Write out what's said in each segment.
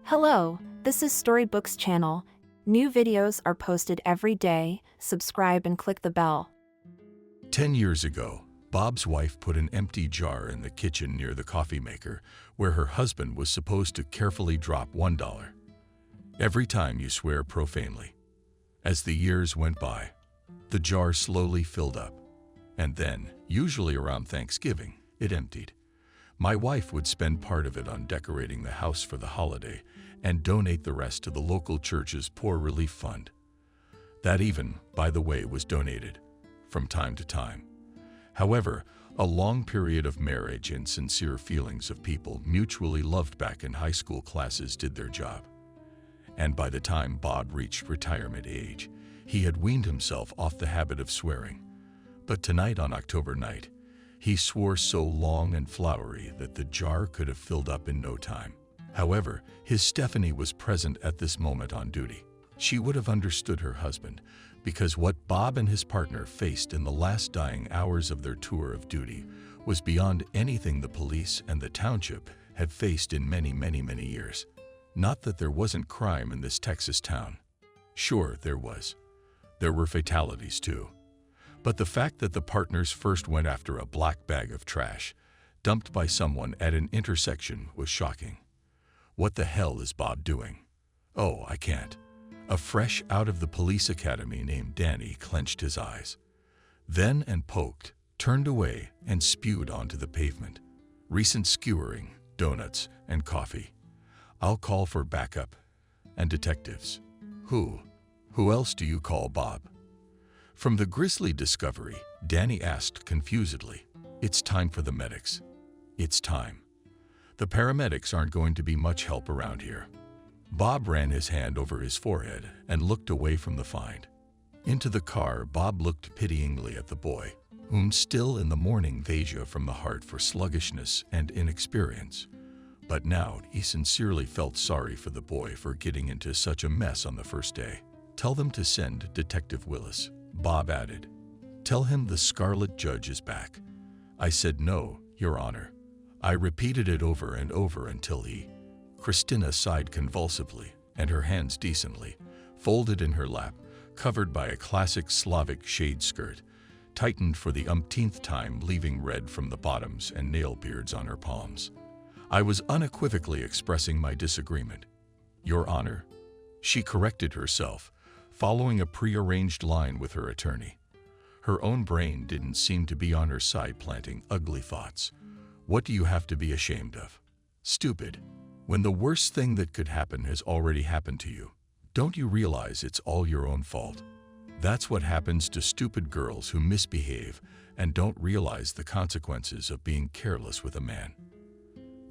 Hello, this is Storybooks channel. New videos are posted every day. Subscribe and click the bell. 10 years ago, Bob's wife put an empty jar in the kitchen near the coffee maker where her husband was supposed to carefully drop $1. Every time you swear profanely. As the years went by, the jar slowly filled up, and then, usually around Thanksgiving, it emptied. My wife would spend part of it on decorating the house for the holiday and donate the rest to the local church's Poor Relief Fund. That even, by the way, was donated from time to time. However, a long period of marriage and sincere feelings of people mutually loved back in high school classes did their job. And by the time Bob reached retirement age, he had weaned himself off the habit of swearing. But tonight on October night, he swore so long and flowery that the jar could have filled up in no time. However, his Stephanie was present at this moment on duty. She would have understood her husband, because what Bob and his partner faced in the last dying hours of their tour of duty was beyond anything the police and the township had faced in many years. Not that there wasn't crime in this Texas town. Sure, there was. There were fatalities too. But the fact that the partners first went after a black bag of trash dumped by someone at an intersection was shocking. What the hell is Bob doing? Oh, I can't. A fresh out of the police academy named Danny clenched his eyes. Then and poked, turned away, and spewed onto the pavement. Recent skewering, donuts, and coffee. I'll call for backup. And detectives. Who else do you call, Bob? From the grisly discovery, Danny asked confusedly, "It's time for the medics. It's time. The paramedics aren't going to be much help around here." Bob ran his hand over his forehead and looked away from the find. Into the car, Bob looked pityingly at the boy, whom still in the morning aphasia from the heart for sluggishness and inexperience. But now he sincerely felt sorry for the boy for getting into such a mess on the first day. "Tell them to send Detective Willis," Bob added. "Tell him the Scarlet Judge is back." I said, "No, Your Honor." I repeated it over and over until he... Christina sighed convulsively, and her hands decently, folded in her lap, covered by a classic Slavic shade skirt, tightened for the umpteenth time, leaving red from the bottoms and nail beards on her palms. I was unequivocally expressing my disagreement. "Your Honor," she corrected herself, following a prearranged line with her attorney. Her own brain didn't seem to be on her side, planting ugly thoughts. What do you have to be ashamed of? Stupid. When the worst thing that could happen has already happened to you, don't you realize it's all your own fault? That's what happens to stupid girls who misbehave and don't realize the consequences of being careless with a man.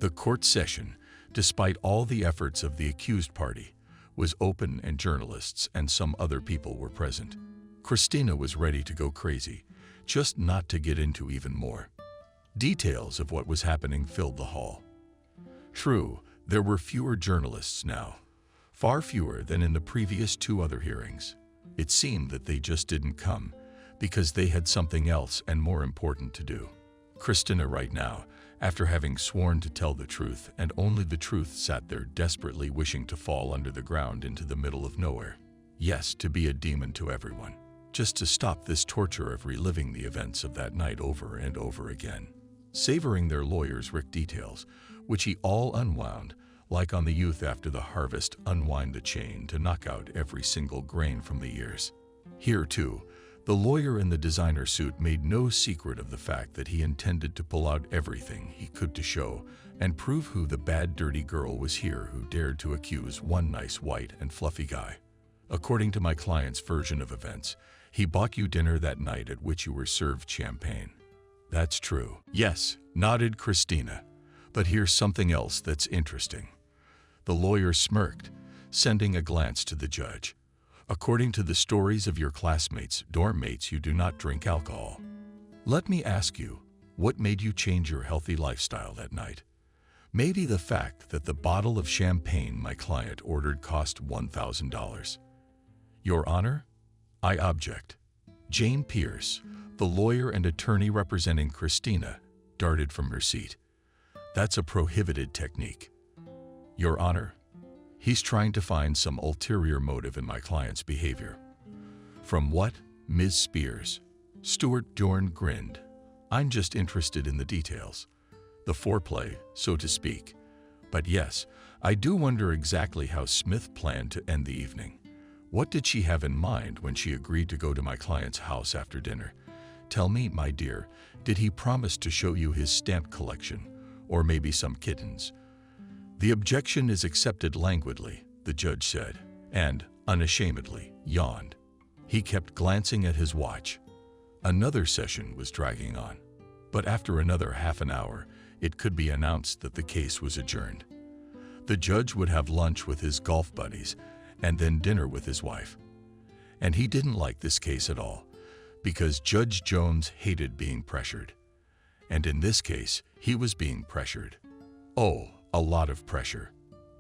The court session, despite all the efforts of the accused party, was open and journalists and some other people were present. Christina was ready to go crazy, just not to get into even more. Details of what was happening filled the hall. True, there were fewer journalists now, far fewer than in the previous two other hearings. It seemed that they just didn't come because they had something else and more important to do. Christina right now, after having sworn to tell the truth and only the truth, sat there desperately wishing to fall under the ground into the middle of nowhere. Yes, to be a demon to everyone, just to stop this torture of reliving the events of that night over and over again. Savoring their lawyers' Rick details, which he all unwound, like on the youth after the harvest unwind the chain to knock out every single grain from the ears. Here, too, the lawyer in the designer suit made no secret of the fact that he intended to pull out everything he could to show and prove who the bad, dirty girl was here who dared to accuse one nice, white, and fluffy guy. According to my client's version of events, he bought you dinner that night at which you were served champagne. That's true. Yes, nodded Christina. But here's something else that's interesting. The lawyer smirked, sending a glance to the judge. According to the stories of your classmates, dorm mates, you do not drink alcohol. Let me ask you, what made you change your healthy lifestyle that night? Maybe the fact that the bottle of champagne my client ordered cost $1,000. Your Honor, I object. Jane Pierce, the lawyer and attorney representing Christina, darted from her seat. That's a prohibited technique. Your Honor, He's trying to find some ulterior motive in my client's behavior. From what, Ms. Spears? Stuart Dorn grinned. I'm just interested in the details. The foreplay, so to speak. But yes, I do wonder exactly how Smith planned to end the evening. What did she have in mind when she agreed to go to my client's house after dinner? Tell me, my dear, did he promise to show you his stamp collection, or maybe some kittens? The objection is accepted languidly, the judge said, and, unashamedly, yawned. He kept glancing at his watch. Another session was dragging on, but after another half an hour, it could be announced that the case was adjourned. The judge would have lunch with his golf buddies and then dinner with his wife. And he didn't like this case at all, because Judge Jones hated being pressured. And in this case, he was being pressured. Oh, a lot of pressure.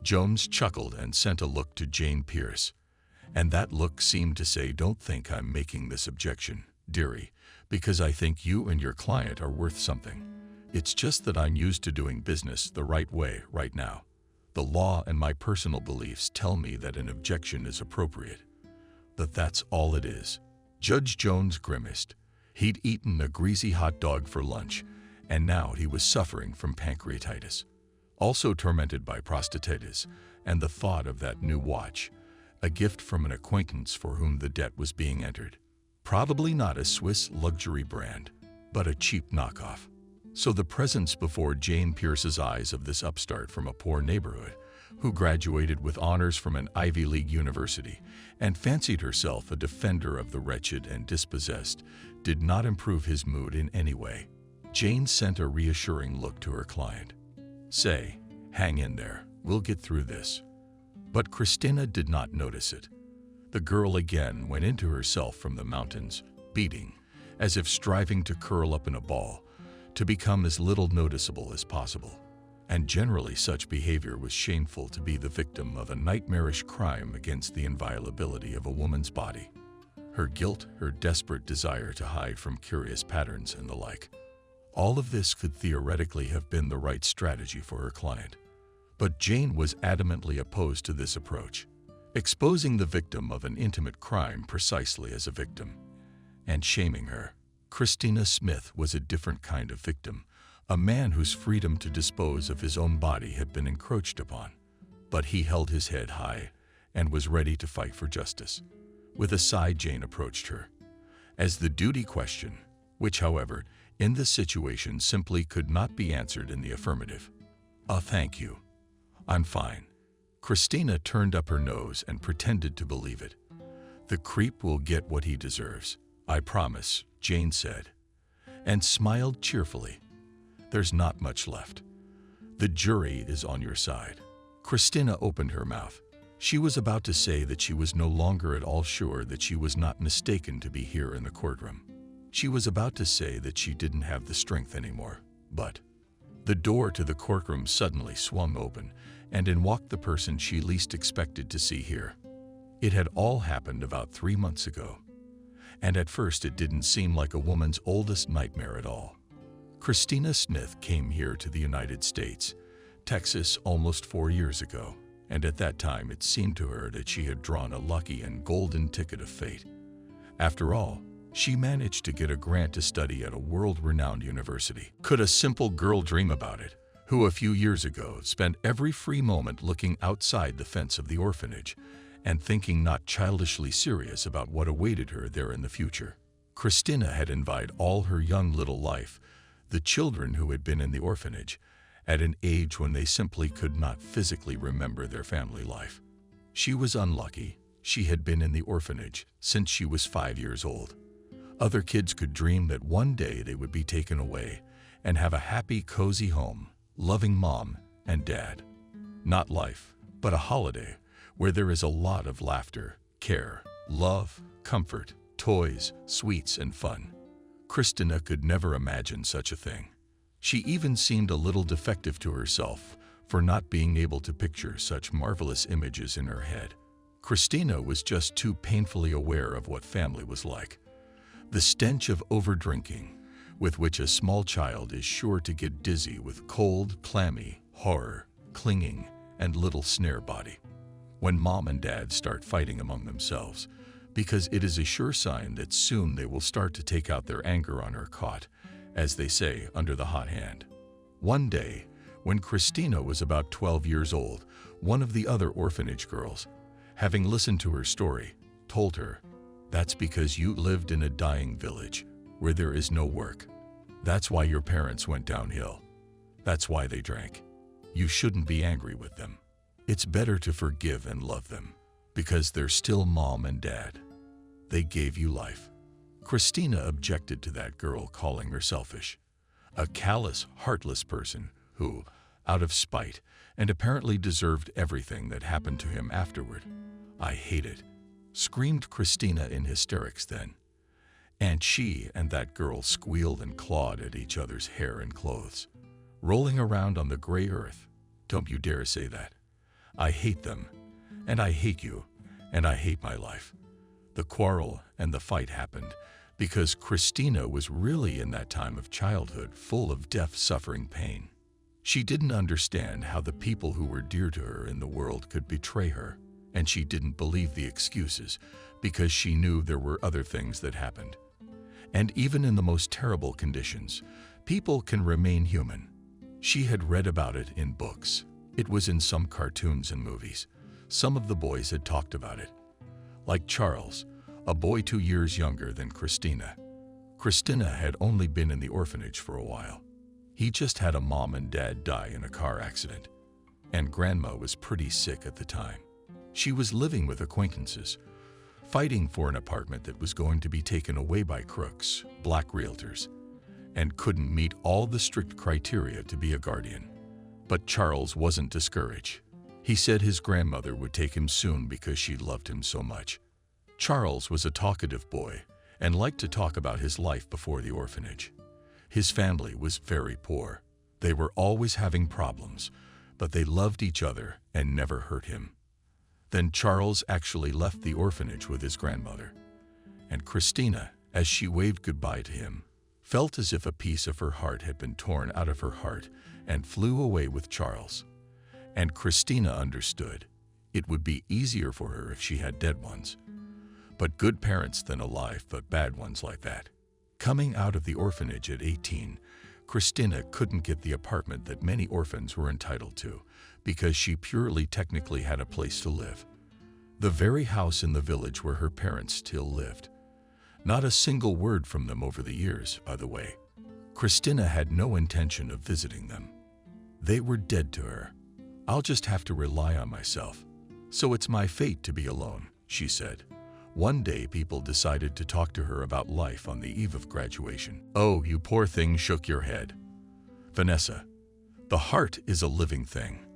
Jones chuckled and sent a look to Jane Pierce. And that look seemed to say, don't think I'm making this objection, dearie, because I think you and your client are worth something. It's just that I'm used to doing business the right way right now. The law and my personal beliefs tell me that an objection is appropriate. But that's all it is. Judge Jones grimaced. He'd eaten a greasy hot dog for lunch, and now he was suffering from pancreatitis. Also tormented by prostatitis and the thought of that new watch, a gift from an acquaintance for whom the debt was being entered. Probably not a Swiss luxury brand, but a cheap knockoff. So the presence before Jane Pierce's eyes of this upstart from a poor neighborhood, who graduated with honors from an Ivy League university and fancied herself a defender of the wretched and dispossessed, did not improve his mood in any way. Jane sent a reassuring look to her client. Say, hang in there, we'll get through this. But Christina did not notice it. The girl again went into herself from the mountains, beating, as if striving to curl up in a ball, to become as little noticeable as possible. And generally such behavior was shameful to be the victim of a nightmarish crime against the inviolability of a woman's body. Her guilt, her desperate desire to hide from curious patterns and the like. All of this could theoretically have been the right strategy for her client. But Jane was adamantly opposed to this approach, exposing the victim of an intimate crime precisely as a victim, and shaming her. Christina Smith was a different kind of victim, a man whose freedom to dispose of his own body had been encroached upon. But he held his head high and was ready to fight for justice. With a sigh, Jane approached her. As the duty question, which, however, in this situation simply could not be answered in the affirmative. Thank you. I'm fine. Christina turned up her nose and pretended to believe it. The creep will get what he deserves, I promise, Jane said, and smiled cheerfully. There's not much left. The jury is on your side. Christina opened her mouth. She was about to say that she was no longer at all sure that she was not mistaken to be here in the courtroom. She was about to say that she didn't have the strength anymore, but the door to the courtroom suddenly swung open, and in walked the person she least expected to see here. It had all happened about 3 months ago, and at first it didn't seem like a woman's oldest nightmare at all. Christina Smith came here to the United States, Texas, almost 4 years ago, and at that time it seemed to her that she had drawn a lucky and golden ticket of fate. After all, she managed to get a grant to study at a world-renowned university. Could a simple girl dream about it, who a few years ago spent every free moment looking outside the fence of the orphanage and thinking not childishly serious about what awaited her there in the future? Christina had envied all her young little life the children who had been in the orphanage at an age when they simply could not physically remember their family life. She was unlucky. She had been in the orphanage since she was 5 years old. Other kids could dream that one day they would be taken away and have a happy, cozy home, loving mom and dad. Not life, but a holiday where there is a lot of laughter, care, love, comfort, toys, sweets, and fun. Christina could never imagine such a thing. She even seemed a little defective to herself for not being able to picture such marvelous images in her head. Christina was just too painfully aware of what family was like. The stench of overdrinking, with which a small child is sure to get dizzy with cold, clammy, horror, clinging, and little snare body. When mom and dad start fighting among themselves, because it is a sure sign that soon they will start to take out their anger on her caught, as they say, under the hot hand. One day, when Christina was about 12 years old, one of the other orphanage girls, having listened to her story, told her, "That's because you lived in a dying village where there is no work. That's why your parents went downhill. That's why they drank. You shouldn't be angry with them. It's better to forgive and love them, because they're still mom and dad. They gave you life." Christina objected to that girl calling her selfish, a callous, heartless person who, out of spite, and apparently deserved everything that happened to him afterward. "I hate it," screamed Christina in hysterics then. And she and that girl squealed and clawed at each other's hair and clothes, rolling around on the gray earth. "Don't you dare say that. I hate them, and I hate you, and I hate my life." The quarrel and the fight happened because Christina was really in that time of childhood full of death, suffering, pain. She didn't understand how the people who were dear to her in the world could betray her, and she didn't believe the excuses because she knew there were other things that happened. And even in the most terrible conditions, people can remain human. She had read about it in books. It was in some cartoons and movies. Some of the boys had talked about it. Like Charles, a boy 2 years younger than Christina. Christina had only been in the orphanage for a while. He just had a mom and dad die in a car accident, and grandma was pretty sick at the time. She was living with acquaintances, fighting for an apartment that was going to be taken away by crooks, black realtors, and couldn't meet all the strict criteria to be a guardian. But Charles wasn't discouraged. He said his grandmother would take him soon because she loved him so much. Charles was a talkative boy and liked to talk about his life before the orphanage. His family was very poor. They were always having problems, but they loved each other and never hurt him. Then Charles actually left the orphanage with his grandmother, and Christina, as she waved goodbye to him, felt as if a piece of her heart had been torn out of her heart and flew away with Charles. And Christina understood. It would be easier for her if she had dead ones, but good parents than alive but bad ones like that. Coming out of the orphanage at 18, Christina couldn't get the apartment that many orphans were entitled to because she purely technically had a place to live. The very house in the village where her parents still lived. Not a single word from them over the years, by the way. Christina had no intention of visiting them. They were dead to her. "I'll just have to rely on myself. So it's my fate to be alone," she said. One day people decided to talk to her about life on the eve of graduation. "Oh, you poor thing," shook your head. "Vanessa, the heart is a living thing.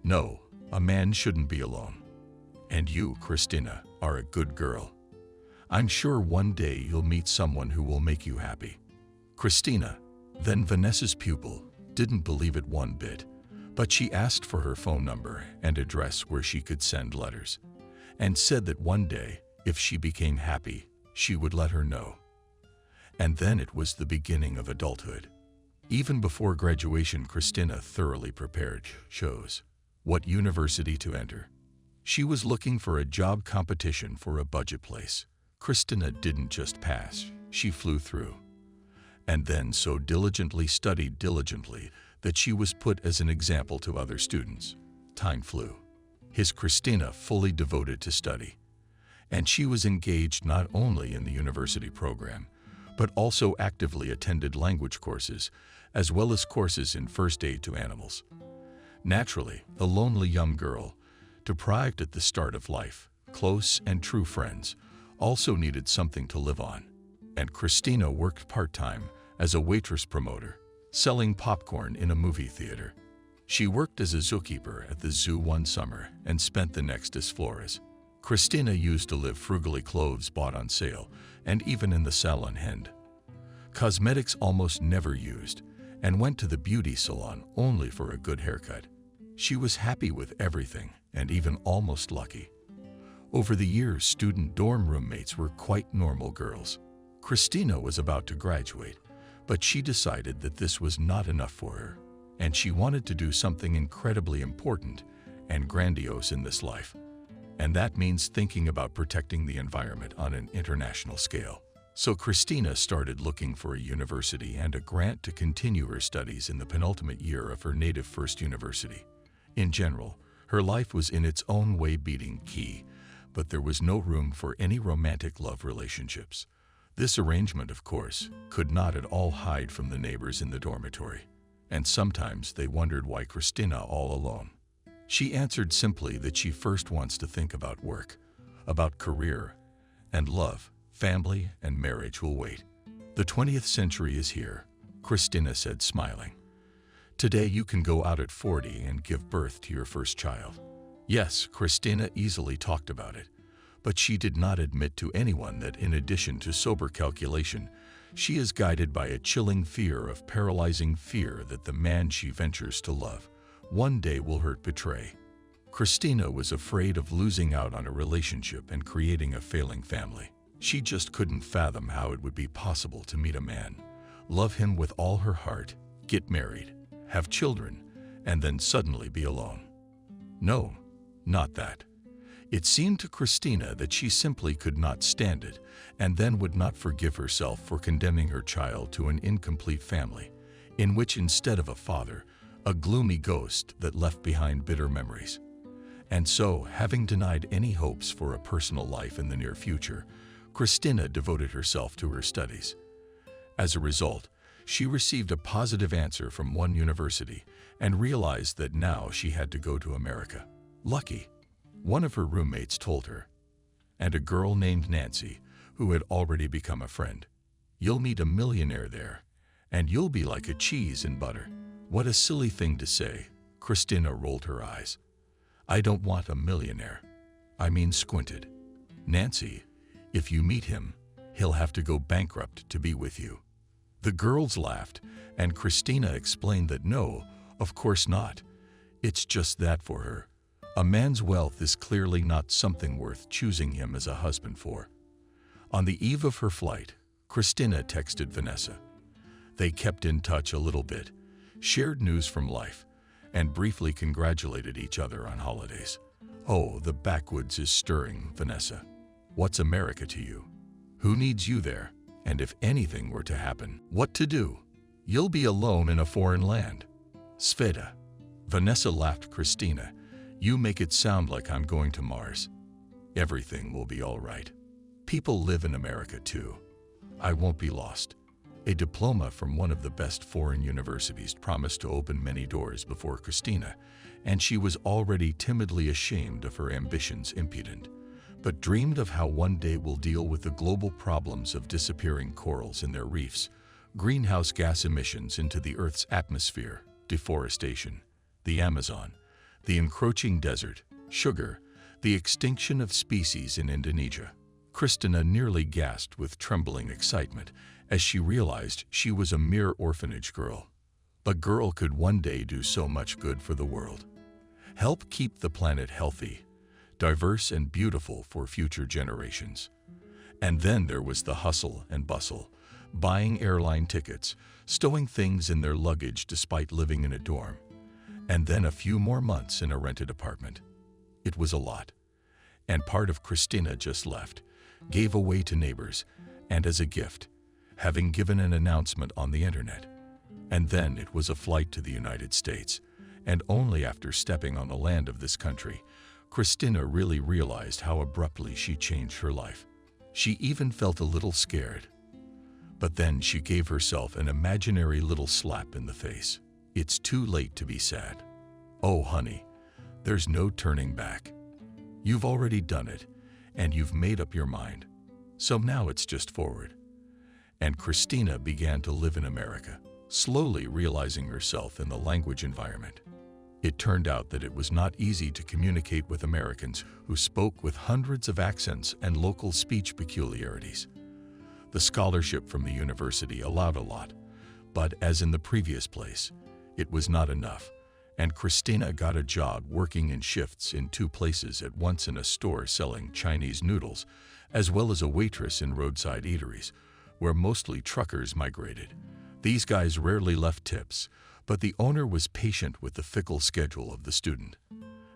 No, a man shouldn't be alone. And you, Christina, are a good girl. I'm sure one day you'll meet someone who will make you happy." Christina, then Vanessa's pupil, didn't believe it one bit, but she asked for her phone number and address where she could send letters, and said that one day, if she became happy, she would let her know. And then it was the beginning of adulthood. Even before graduation, Christina thoroughly prepared, chose what university to enter. She was looking for a job competition for a budget place. Christina didn't just pass, she flew through. And then so diligently studied diligently that she was put as an example to other students. Time flew. His Christina fully devoted to study. And she was engaged not only in the university program, but also actively attended language courses, as well as courses in first aid to animals. Naturally, a lonely young girl, deprived at the start of life, close and true friends, also needed something to live on. And Christina worked part-time as a waitress promoter, selling popcorn in a movie theater. She worked as a zookeeper at the zoo one summer and spent the next as Flores. Christina used to live frugally, clothes bought on sale, and even in the salon hand. Cosmetics almost never used, and went to the beauty salon only for a good haircut. She was happy with everything, and even almost lucky. Over the years, student dorm roommates were quite normal girls. Christina was about to graduate, but she decided that this was not enough for her, and she wanted to do something incredibly important and grandiose in this life. And that means thinking about protecting the environment on an international scale. So Christina started looking for a university and a grant to continue her studies in the penultimate year of her native first university. In general, her life was in its own way beating key, but there was no room for any romantic love relationships. This arrangement, of course, could not at all hide from the neighbors in the dormitory, and sometimes they wondered why Christina all alone. She answered simply that she first wants to think about work, about career, and love. Family and marriage will wait. The 20th century is here, Christina said, smiling. Today you can go out at 40 and give birth to your first child. Yes, Christina easily talked about it, but she did not admit to anyone that in addition to sober calculation, she is guided by a chilling fear of paralyzing fear that the man she ventures to love one day will hurt, betray. Christina was afraid of losing out on a relationship and creating a failing family. She just couldn't fathom how it would be possible to meet a man, love him with all her heart, get married, have children, and then suddenly be alone. No, not that. It seemed to Christina that she simply could not stand it, and then would not forgive herself for condemning her child to an incomplete family, in which instead of a father, a gloomy ghost that left behind bitter memories. And so, having denied any hopes for a personal life in the near future, Christina devoted herself to her studies. As a result, she received a positive answer from one university and realized that now she had to go to America. Lucky, one of her roommates told her, and a girl named Nancy, who had already become a friend. You'll meet a millionaire there, and you'll be like a cheese in butter. What a silly thing to say, Christina rolled her eyes. I don't want a millionaire. I mean squinted. Nancy, if you meet him, he'll have to go bankrupt to be with you. The girls laughed, and Christina explained that no, of course not. It's just that for her, a man's wealth is clearly not something worth choosing him as a husband for. On the eve of her flight, Christina texted Vanessa. They kept in touch a little bit, shared news from life, and briefly congratulated each other on holidays. Oh, the backwoods is stirring, Vanessa. What's America to you? Who needs you there? And if anything were to happen, what to do? You'll be alone in a foreign land. Sveta. Vanessa laughed. Christina, you make it sound like I'm going to Mars. Everything will be all right. People live in America too. I won't be lost. A diploma from one of the best foreign universities promised to open many doors before Christina, and she was already timidly ashamed of her ambitions, impudent, but dreamed of how one day will deal with the global problems of disappearing corals in their reefs, greenhouse gas emissions into the Earth's atmosphere, deforestation, the Amazon, the encroaching desert, sugar, the extinction of species in Indonesia. Christina nearly gasped with trembling excitement as she realized she was a mere orphanage girl. A girl could one day do so much good for the world. Help keep the planet healthy, diverse and beautiful for future generations. And then there was the hustle and bustle, buying airline tickets, stowing things in their luggage despite living in a dorm, and then a few more months in a rented apartment. It was a lot, and part of Christina just left, gave away to neighbors, and as a gift, having given an announcement on the internet. And then it was a flight to the United States, and only after stepping on the land of this country, Christina really realized how abruptly she changed her life. She even felt a little scared. But then she gave herself an imaginary little slap in the face. It's too late to be sad. Oh, honey, there's no turning back. You've already done it, and you've made up your mind. So now it's just forward. And Christina began to live in America, slowly realizing herself in the language environment. It turned out that it was not easy to communicate with Americans who spoke with hundreds of accents and local speech peculiarities. The scholarship from the university allowed a lot, but as in the previous place, it was not enough, and Christina got a job working in shifts in 2 places at once, in a store selling Chinese noodles, as well as a waitress in roadside eateries, where mostly truckers migrated. These guys rarely left tips, but the owner was patient with the fickle schedule of the student.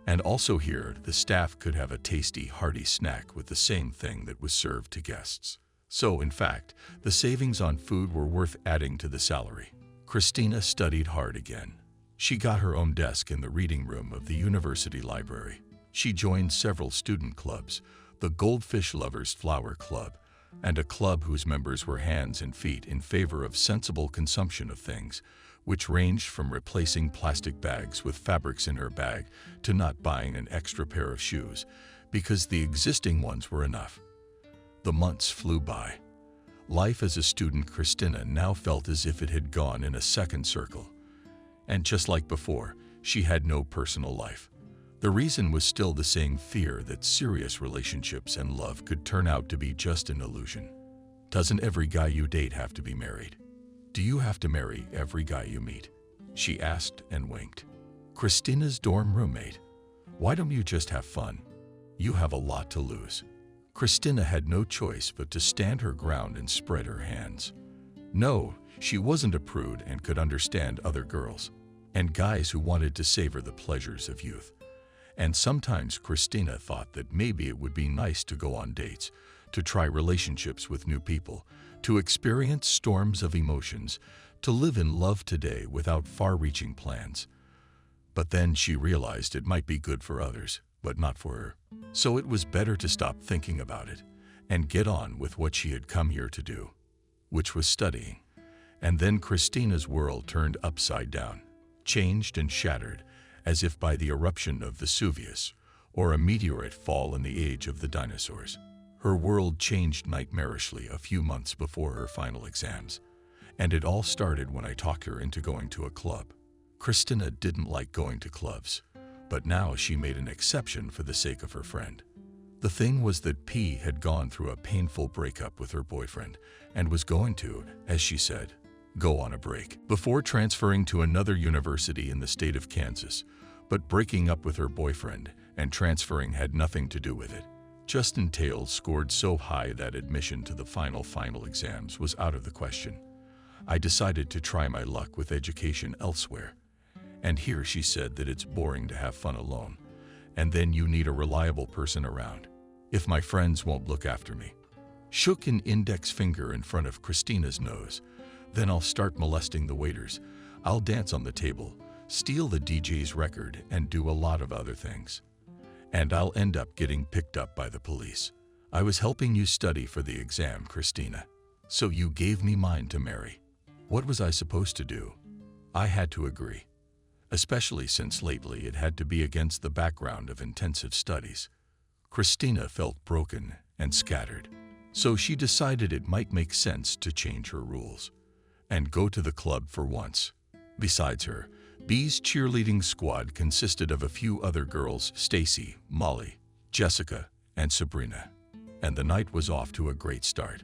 And also here, the staff could have a tasty, hearty snack with the same thing that was served to guests. So, in fact, the savings on food were worth adding to the salary. Christina studied hard again. She got her own desk in the reading room of the university library. She joined several student clubs, the Goldfish Lovers Flower Club, and a club whose members were hands and feet in favor of sensible consumption of things, which ranged from replacing plastic bags with fabrics in her bag to not buying an extra pair of shoes, because the existing ones were enough. The months flew by. Life as a student, Christina now felt as if it had gone in a second circle. And just like before, she had no personal life. The reason was still the same fear that serious relationships and love could turn out to be just an illusion. Doesn't every guy you date have to be married? Do you have to marry every guy you meet? She asked and winked. Christina's dorm roommate. Why don't you just have fun? You have a lot to lose. Christina had no choice but to stand her ground and spread her hands. No, she wasn't a prude and could understand other girls and guys who wanted to savor the pleasures of youth. And sometimes Christina thought that maybe it would be nice to go on dates, to try relationships with new people, to experience storms of emotions, to live in love today without far-reaching plans. But then she realized it might be good for others, but not for her. So it was better to stop thinking about it and get on with what she had come here to do, which was studying. And then Christina's world turned upside down, changed and shattered, as if by the eruption of Vesuvius or a meteorite fall in the age of the dinosaurs. Her world changed nightmarishly a few months before her final exams, and it all started when I talked her into going to a club. Christina didn't like going to clubs, but now she made an exception for the sake of her friend. The thing was that P had gone through a painful breakup with her boyfriend and was going to, as she said, go on a break before transferring to another university in the state of Kansas. But breaking up with her boyfriend and transferring had nothing to do with it. Justin Tales scored so high that admission to the final exams was out of the question. I decided to try my luck with education elsewhere. And here she said that it's boring to have fun alone, and then you need a reliable person around. If my friends won't look after me. Shook an index finger in front of Christina's nose. Then I'll start molesting the waiters. I'll dance on the table, steal the DJ's record, and do a lot of other things. And I'll end up getting picked up by the police. I was helping you study for the exam, Christina. So you gave me mine to marry. What was I supposed to do? I had to agree. Especially since lately it had to be against the background of intensive studies. Christina felt broken and scattered. So she decided it might make sense to change her rules and go to the club for once. Besides her, B's cheerleading squad consisted of a few other girls, Stacy, Molly, Jessica, and Sabrina. And the night was off to a great start.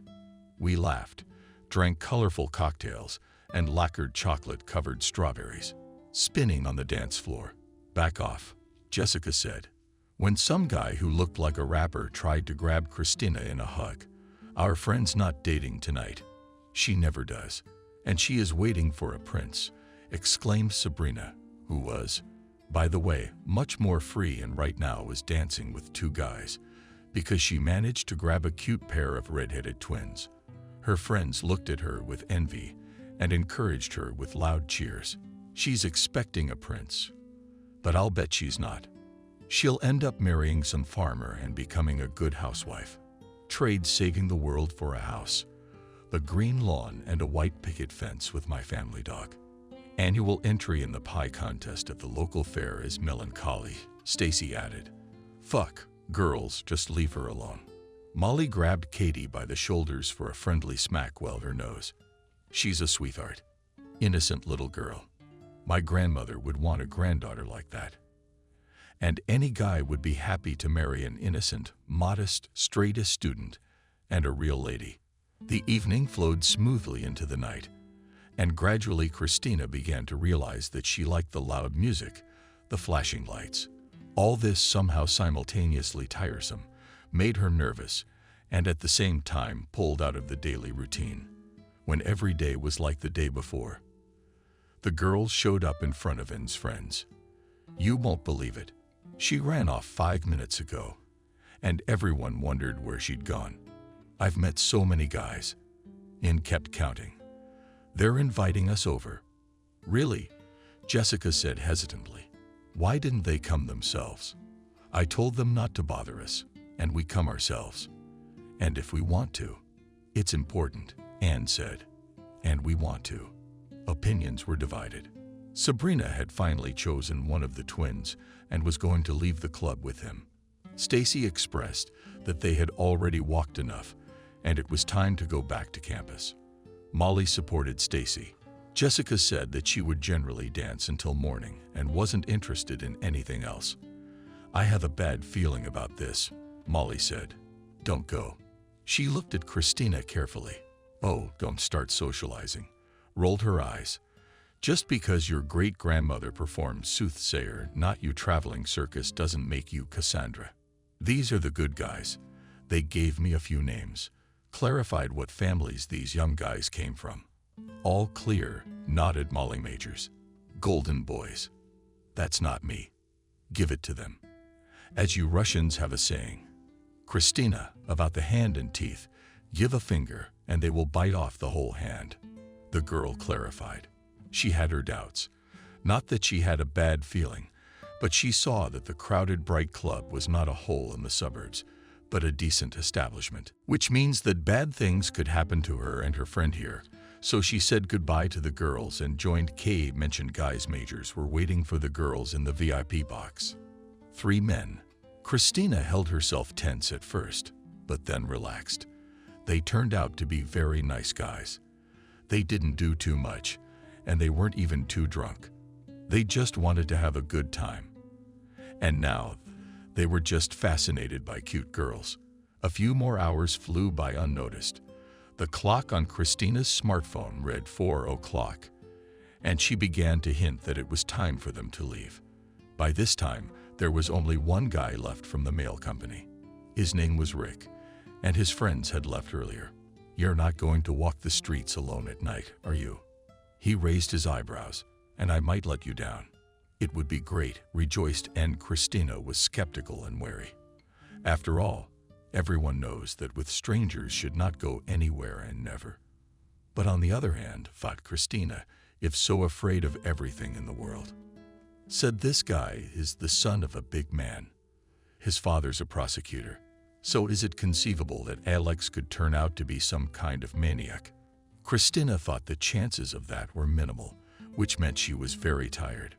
We laughed, drank colorful cocktails, and lacquered chocolate-covered strawberries, spinning on the dance floor. Back off, Jessica said, when some guy who looked like a rapper tried to grab Christina in a hug. Our friend's not dating tonight. She never does. And she is waiting for a prince, exclaimed Sabrina, who was, by the way, much more free and right now was dancing with two guys, because she managed to grab a cute pair of red-headed twins. Her friends looked at her with envy and encouraged her with loud cheers. She's expecting a prince, but I'll bet she's not. She'll end up marrying some farmer and becoming a good housewife. Trade saving the world for a house, the green lawn, and a white picket fence with my family dog. Annual entry in the pie contest at the local fair is melancholy, Stacy added. Fuck, girls, just leave her alone. Molly grabbed Katie by the shoulders for a friendly smack well her nose. She's a sweetheart. Innocent little girl. My grandmother would want a granddaughter like that. And any guy would be happy to marry an innocent, modest, straight-A student and a real lady. The evening flowed smoothly into the night, and gradually Christina began to realize that she liked the loud music, the flashing lights. All this somehow simultaneously tiresome, made her nervous, and at the same time pulled out of the daily routine, when every day was like the day before. The girls showed up in front of N's friends. You won't believe it. She ran off 5 minutes ago, and everyone wondered where she'd gone. I've met so many guys. And kept counting. They're inviting us over. Really? Jessica said hesitantly. Why didn't they come themselves? I told them not to bother us, and we come ourselves. And if we want to. It's important, Anne said. And we want to. Opinions were divided. Sabrina had finally chosen one of the twins and was going to leave the club with him. Stacy expressed that they had already walked enough and it was time to go back to campus. Molly supported Stacy. Jessica said that she would generally dance until morning and wasn't interested in anything else. I have a bad feeling about this, Molly said. Don't go. She looked at Christina carefully. Oh, don't start socializing. Rolled her eyes. Just because your great-grandmother performed soothsayer, not you traveling circus, doesn't make you Cassandra. These are the good guys. They gave me a few names. Clarified what families these young guys came from. All clear, nodded Molly Majors. Golden boys. That's not me. Give it to them. As you Russians have a saying. Christina, about the hand and teeth, give a finger and they will bite off the whole hand. The girl clarified. She had her doubts. Not that she had a bad feeling, but she saw that the crowded Bright Club was not a hole in the suburbs, but a decent establishment, which means that bad things could happen to her and her friend here. So she said goodbye to the girls and joined Kay. Mentioned guys Majors were waiting for the girls in the VIP box. 3 men. Christina held herself tense at first, but then relaxed. They turned out to be very nice guys. They didn't do too much, and they weren't even too drunk. They just wanted to have a good time. And now, they were just fascinated by cute girls. A few more hours flew by unnoticed. The clock on Christina's smartphone read 4 o'clock, and she began to hint that it was time for them to leave. By this time, there was only one guy left from the mail company. His name was Rick, and his friends had left earlier. You're not going to walk the streets alone at night, are you? He raised his eyebrows, and I might let you down. It would be great, rejoiced, and Christina was skeptical and wary. After all, everyone knows that with strangers should not go anywhere and never. But on the other hand, thought Christina, if so afraid of everything in the world. Said this guy is the son of a big man. His father's a prosecutor. So is it conceivable that Alex could turn out to be some kind of maniac? Christina thought the chances of that were minimal, which meant she was very tired.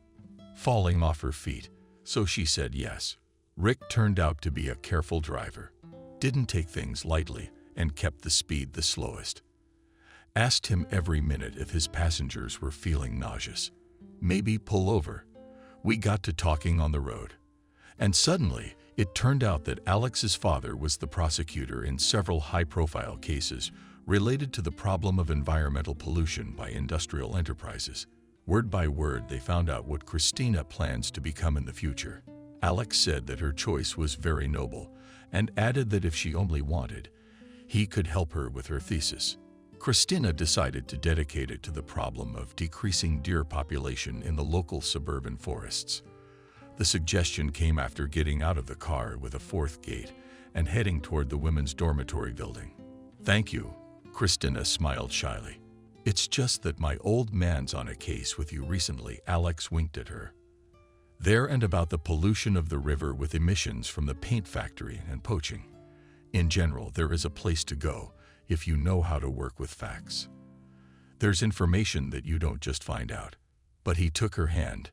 Falling off her feet, so she said yes. Rick turned out to be a careful driver, didn't take things lightly, and kept the speed the slowest. Asked him every minute if his passengers were feeling nauseous. Maybe pull over. We got to talking on the road. And suddenly, it turned out that Alex's father was the prosecutor in several high-profile cases related to the problem of environmental pollution by industrial enterprises. Word by word, they found out what Christina plans to become in the future. Alex said that her choice was very noble and added that if she only wanted, he could help her with her thesis. Christina decided to dedicate it to the problem of decreasing deer population in the local suburban forests. The suggestion came after getting out of the car with a 4th gate and heading toward the women's dormitory building. Thank you, Christina smiled shyly. It's just that my old man's on a case with you recently. Alex winked at her. There and about the pollution of the river with emissions from the paint factory and poaching. In general, there is a place to go if you know how to work with facts. There's information that you don't just find out. But he took her hand,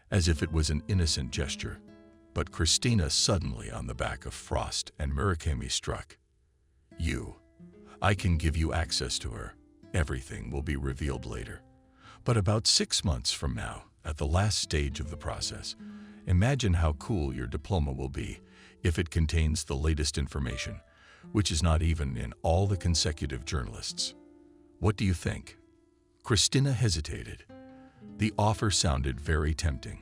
as if it was an innocent gesture. But Christina suddenly on the back of Frost and Murakami struck. You. I can give you access to her. Everything will be revealed later. But about 6 months from now, at the last stage of the process, imagine how cool your diploma will be if it contains the latest information, which is not even in all the consecutive journalists. What do you think? Christina hesitated. The offer sounded very tempting,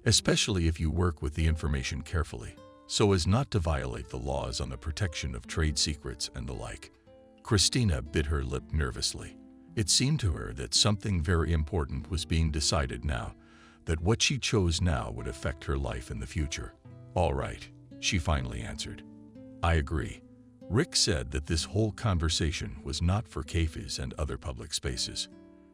especially if you work with the information carefully, so as not to violate the laws on the protection of trade secrets and the like. Christina bit her lip nervously. It seemed to her that something very important was being decided now, that what she chose now would affect her life in the future. All right, she finally answered. I agree. Rick said that this whole conversation was not for cafes and other public spaces,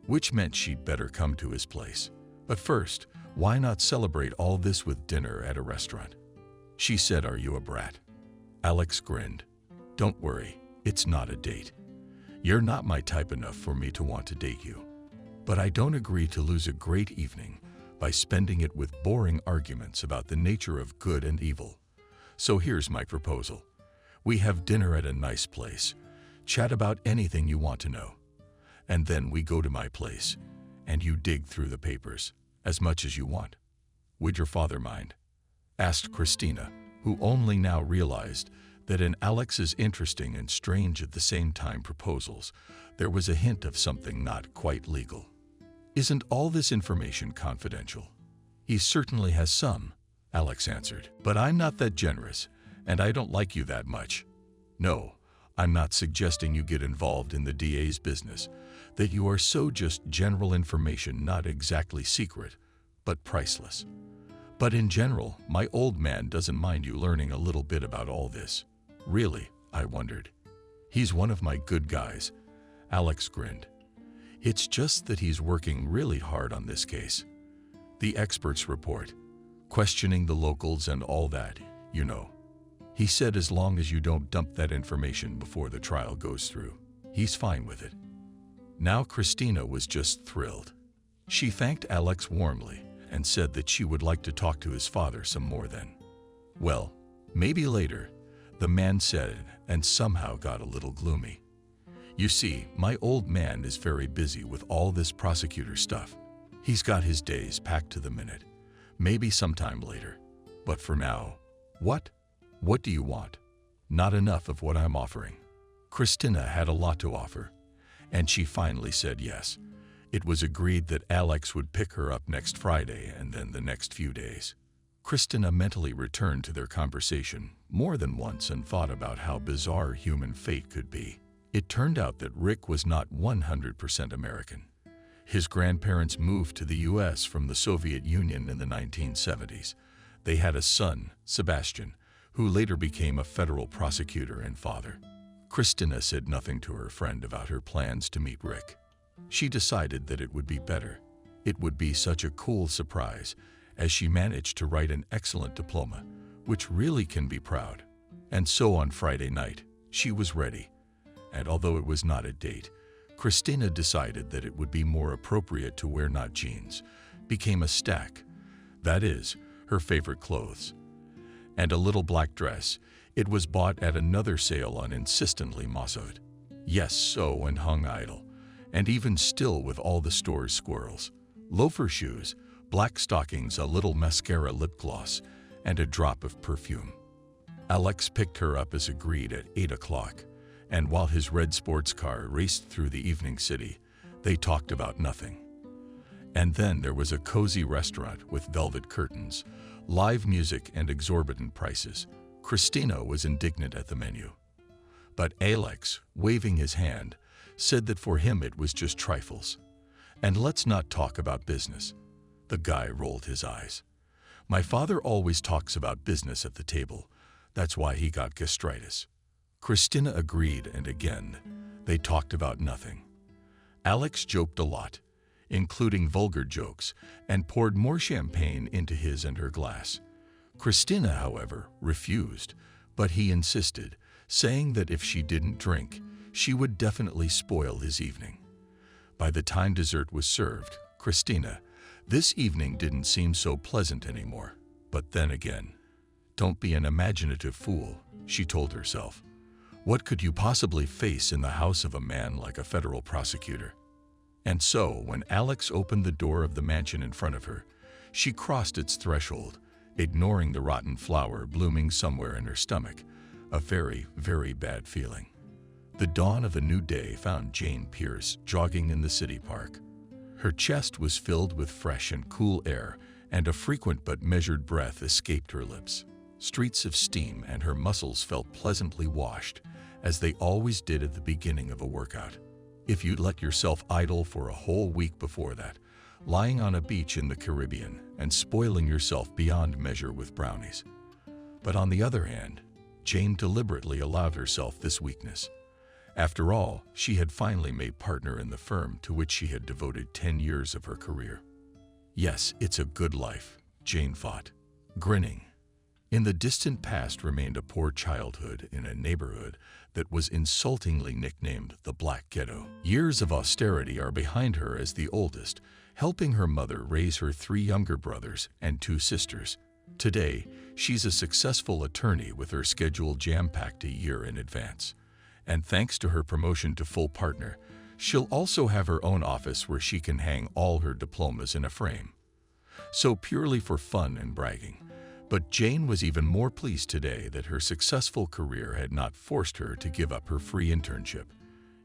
which meant she'd better come to his place. But first, why not celebrate all this with dinner at a restaurant? She said, Are you a brat? Alex grinned. Don't worry, it's not a date. You're not my type enough for me to want to date you. But I don't agree to lose a great evening by spending it with boring arguments about the nature of good and evil. So here's my proposal. We have dinner at a nice place, chat about anything you want to know, and then we go to my place, and you dig through the papers as much as you want. Would your father mind? Asked Christina, who only now realized that in Alex's interesting and strange at the same time proposals, there was a hint of something not quite legal. Isn't all this information confidential? He certainly has some, Alex answered, but I'm not that generous, and I don't like you that much. No, I'm not suggesting you get involved in the DA's business, that you are so just general information, not exactly secret, but priceless. But in general, my old man doesn't mind you learning a little bit about all this. Really, I wondered. He's one of my good guys, Alex grinned. It's just that he's working really hard on this case. The experts report, questioning the locals and all that, you know. He said as long as you don't dump that information before the trial goes through, he's fine with it. Now Christina was just thrilled. She thanked Alex warmly and said that she would like to talk to his father some more then. Well, maybe later, the man said, and somehow got a little gloomy. You see, my old man is very busy with all this prosecutor stuff. He's got his days packed to the minute. Maybe sometime later. But for now, what? What do you want? Not enough of what I'm offering. Christina had a lot to offer, and she finally said yes. It was agreed that Alex would pick her up next Friday and then the next few days. Christina mentally returned to their conversation more than once and thought about how bizarre human fate could be. It turned out that Rick was not 100% American. His grandparents moved to the U.S. from the Soviet Union in the 1970s. They had a son, Sebastian, who later became a federal prosecutor and father. Christina said nothing to her friend about her plans to meet Rick. She decided that it would be better. It would be such a cool surprise, as she managed to write an excellent diploma, which really can be proud. And so on Friday night, she was ready. And although it was not a date, Christina decided that it would be more appropriate to wear not jeans, became a stack, that is, her favorite clothes, and a little black dress. It was bought at another sale on insistently mossoed. Yes, so and hung idle, and even still with all the store's squirrels. Loafer shoes, black stockings, a little mascara, lip gloss, and a drop of perfume. Alex picked her up as agreed at 8 o'clock, and while his red sports car raced through the evening city, they talked about nothing. And then there was a cozy restaurant with velvet curtains, live music, and exorbitant prices. Christina was indignant at the menu. But Alex, waving his hand, said that for him it was just trifles. And let's not talk about business. The guy rolled his eyes. My father always talks about business at the table. That's why he got gastritis. Christina agreed, and again, they talked about nothing. Alex joked a lot, including vulgar jokes, and poured more champagne into his and her glass. Christina, however, refused, but he insisted, saying that if she didn't drink, she would definitely spoil his evening. By the time dessert was served, Christina, this evening didn't seem so pleasant anymore. But then again, don't be an imaginative fool, she told herself. What could you possibly face in the house of a man like a federal prosecutor? And so, when Alex opened the door of the mansion in front of her, she crossed its threshold, ignoring the rotten flower blooming somewhere in her stomach, a very, very bad feeling. The dawn of a new day found Jane Pierce jogging in the city park. Her chest was filled with fresh and cool air, and a frequent but measured breath escaped her lips. Streaks of steam, and her muscles felt pleasantly washed, as they always did at the beginning of a workout. If you'd let yourself idle for a whole week before that, lying on a beach in the Caribbean and spoiling yourself beyond measure with brownies. But on the other hand, Jane deliberately allowed herself this weakness. After all, she had finally made partner in the firm to which she had devoted 10 years of her career. Yes, it's a good life, Jane thought, grinning. In the distant past remained a poor childhood in a neighborhood that was insultingly nicknamed the Black Ghetto. Years of austerity are behind her as the oldest, helping her mother raise her 3 younger brothers and 2 sisters. Today, she's a successful attorney with her schedule jam-packed a year in advance. And thanks to her promotion to full partner, she'll also have her own office where she can hang all her diplomas in a frame. So purely for fun and bragging. But Jane was even more pleased today that her successful career had not forced her to give up her free internship.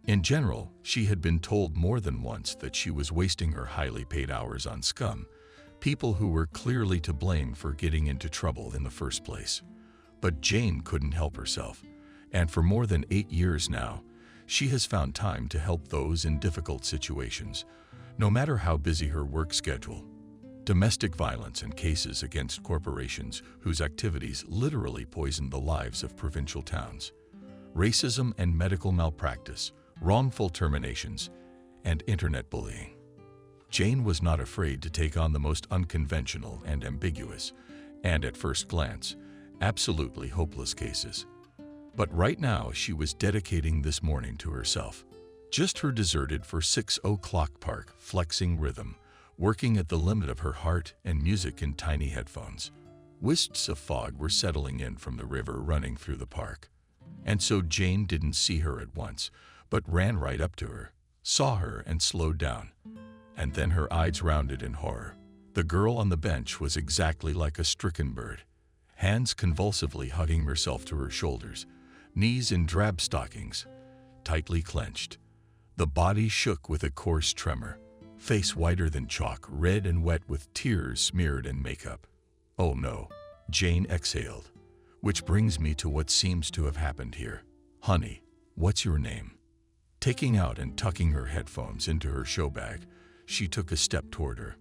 In general, she had been told more than once that she was wasting her highly paid hours on scum, people who were clearly to blame for getting into trouble in the first place. But Jane couldn't help herself, and for more than 8 years now, she has found time to help those in difficult situations, no matter how busy her work schedule. Domestic violence and cases against corporations whose activities literally poison the lives of provincial towns. Racism and medical malpractice, wrongful terminations, and internet bullying. Jane was not afraid to take on the most unconventional and ambiguous, and at first glance, absolutely hopeless cases. But right now she was dedicating this morning to herself. Just her deserted for 6 o'clock park, flexing rhythm, working at the limit of her heart and music in tiny headphones. Wisps of fog were settling in from the river running through the park. And so Jane didn't see her at once, but ran right up to her, saw her and slowed down. And then her eyes rounded in horror. The girl on the bench was exactly like a stricken bird, hands convulsively hugging herself to her shoulders, knees in drab stockings, tightly clenched. The body shook with a coarse tremor. Face whiter than chalk, red and wet with tears smeared in makeup. Oh no, Jane exhaled. Which brings me to what seems to have happened here. Honey, what's your name? Taking out and tucking her headphones into her show bag, she took a step toward her.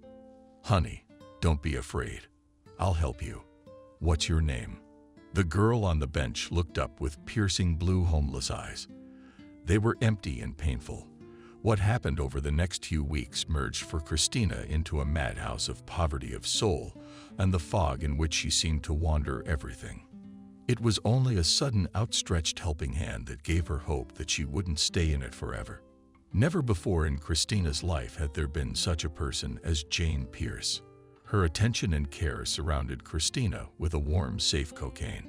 Honey, don't be afraid. I'll help you. What's your name? The girl on the bench looked up with piercing blue homeless eyes. They were empty and painful. What happened over the next few weeks merged for Christina into a madhouse of poverty of soul and the fog in which she seemed to wander everything. It was only a sudden outstretched helping hand that gave her hope that she wouldn't stay in it forever. Never before in Christina's life had there been such a person as Jane Pierce. Her attention and care surrounded Christina with a warm, safe cocaine.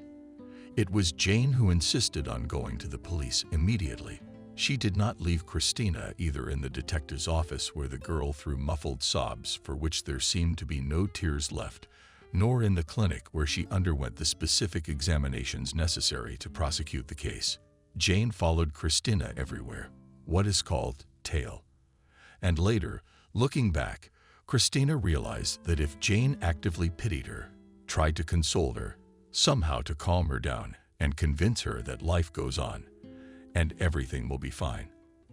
It was Jane who insisted on going to the police immediately. She did not leave Christina either in the detective's office where the girl threw muffled sobs for which there seemed to be no tears left, nor in the clinic where she underwent the specific examinations necessary to prosecute the case. Jane followed Christina everywhere, what is called tail. And later, looking back, Christina realized that if Jane actively pitied her, tried to console her, somehow to calm her down and convince her that life goes on, and everything will be fine,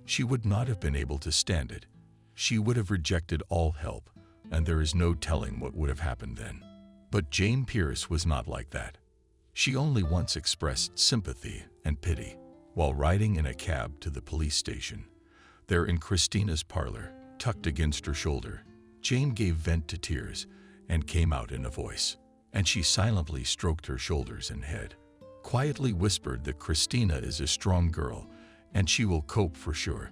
she would not have been able to stand it. She would have rejected all help, and there is no telling what would have happened then. But Jane Pierce was not like that. She only once expressed sympathy and pity while riding in a cab to the police station. There in Christina's parlor, tucked against her shoulder, Jane gave vent to tears and came out in a voice, and she silently stroked her shoulders and head. Quietly whispered that Christina is a strong girl and she will cope for sure.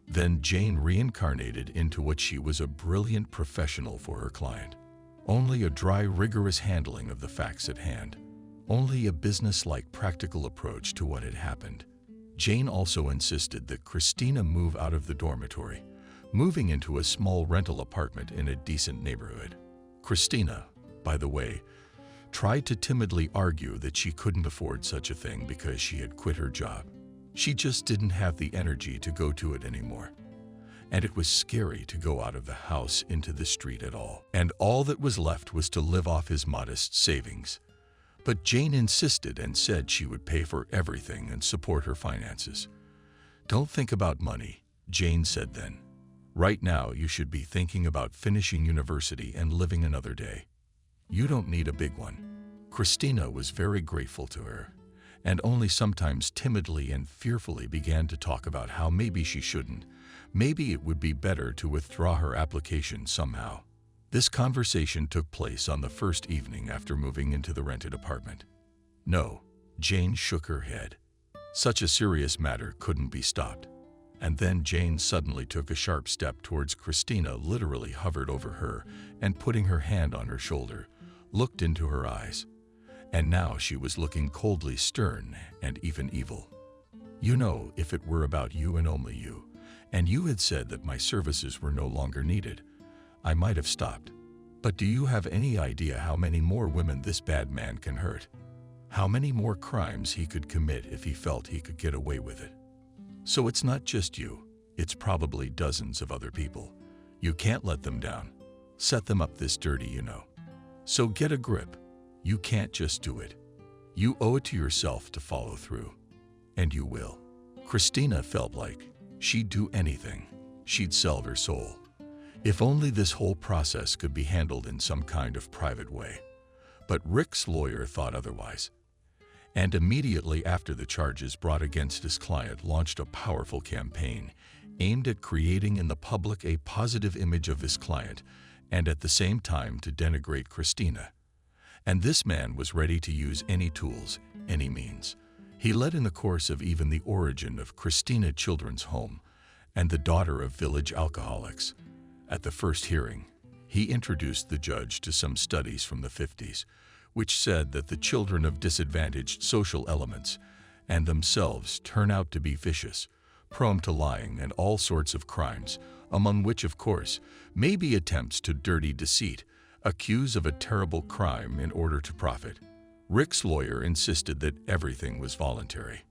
Then Jane reincarnated into what she was, a brilliant professional for her client. Only a dry, rigorous handling of the facts at hand. Only a business-like practical approach to what had happened. Jane also insisted that Christina move out of the dormitory, moving into a small rental apartment in a decent neighborhood. Christina, by the way, tried to timidly argue that she couldn't afford such a thing because she had quit her job. She just didn't have the energy to go to it anymore. And it was scary to go out of the house into the street at all. And all that was left was to live off his modest savings. But Jane insisted and said she would pay for everything and support her finances. Don't think about money, Jane said then. Right now you should be thinking about finishing university and living another day. You don't need a big one. Christina was very grateful to her, and only sometimes timidly and fearfully began to talk about how maybe she shouldn't. Maybe it would be better to withdraw her application somehow. This conversation took place on the first evening after moving into the rented apartment. No, Jane shook her head. Such a serious matter couldn't be stopped. And then Jane suddenly took a sharp step towards Christina, literally hovered over her, and putting her hand on her shoulder, looked into her eyes. And now she was looking coldly stern and even evil. You know, if it were about you and only you, and you had said that my services were no longer needed, I might have stopped. But do you have any idea how many more women this bad man can hurt? How many more crimes he could commit if he felt he could get away with it? So it's not just you, it's probably dozens of other people. You can't let them down. Set them up this dirty, you know. So get a grip. You can't just do it. You owe it to yourself to follow through. And you will. Christina felt like she'd do anything. She'd sell her soul. If only this whole process could be handled in some kind of private way. But Rick's lawyer thought otherwise. And immediately after the charges brought against his client launched a powerful campaign aimed at creating in the public a positive image of his client and at the same time to denigrate Christina. And this man was ready to use any tools, any means. He led in the course of even the origin of Christina Children's Home and the daughter of village alcoholics. At the first hearing, he introduced the judge to some studies from the 50s, which said that the children of disadvantaged social elements and themselves turn out to be vicious, prone to lying and all sorts of crimes, among which, of course, may be attempts to dirty deceit, accused of a terrible crime in order to profit. Rick's lawyer insisted that everything was voluntary.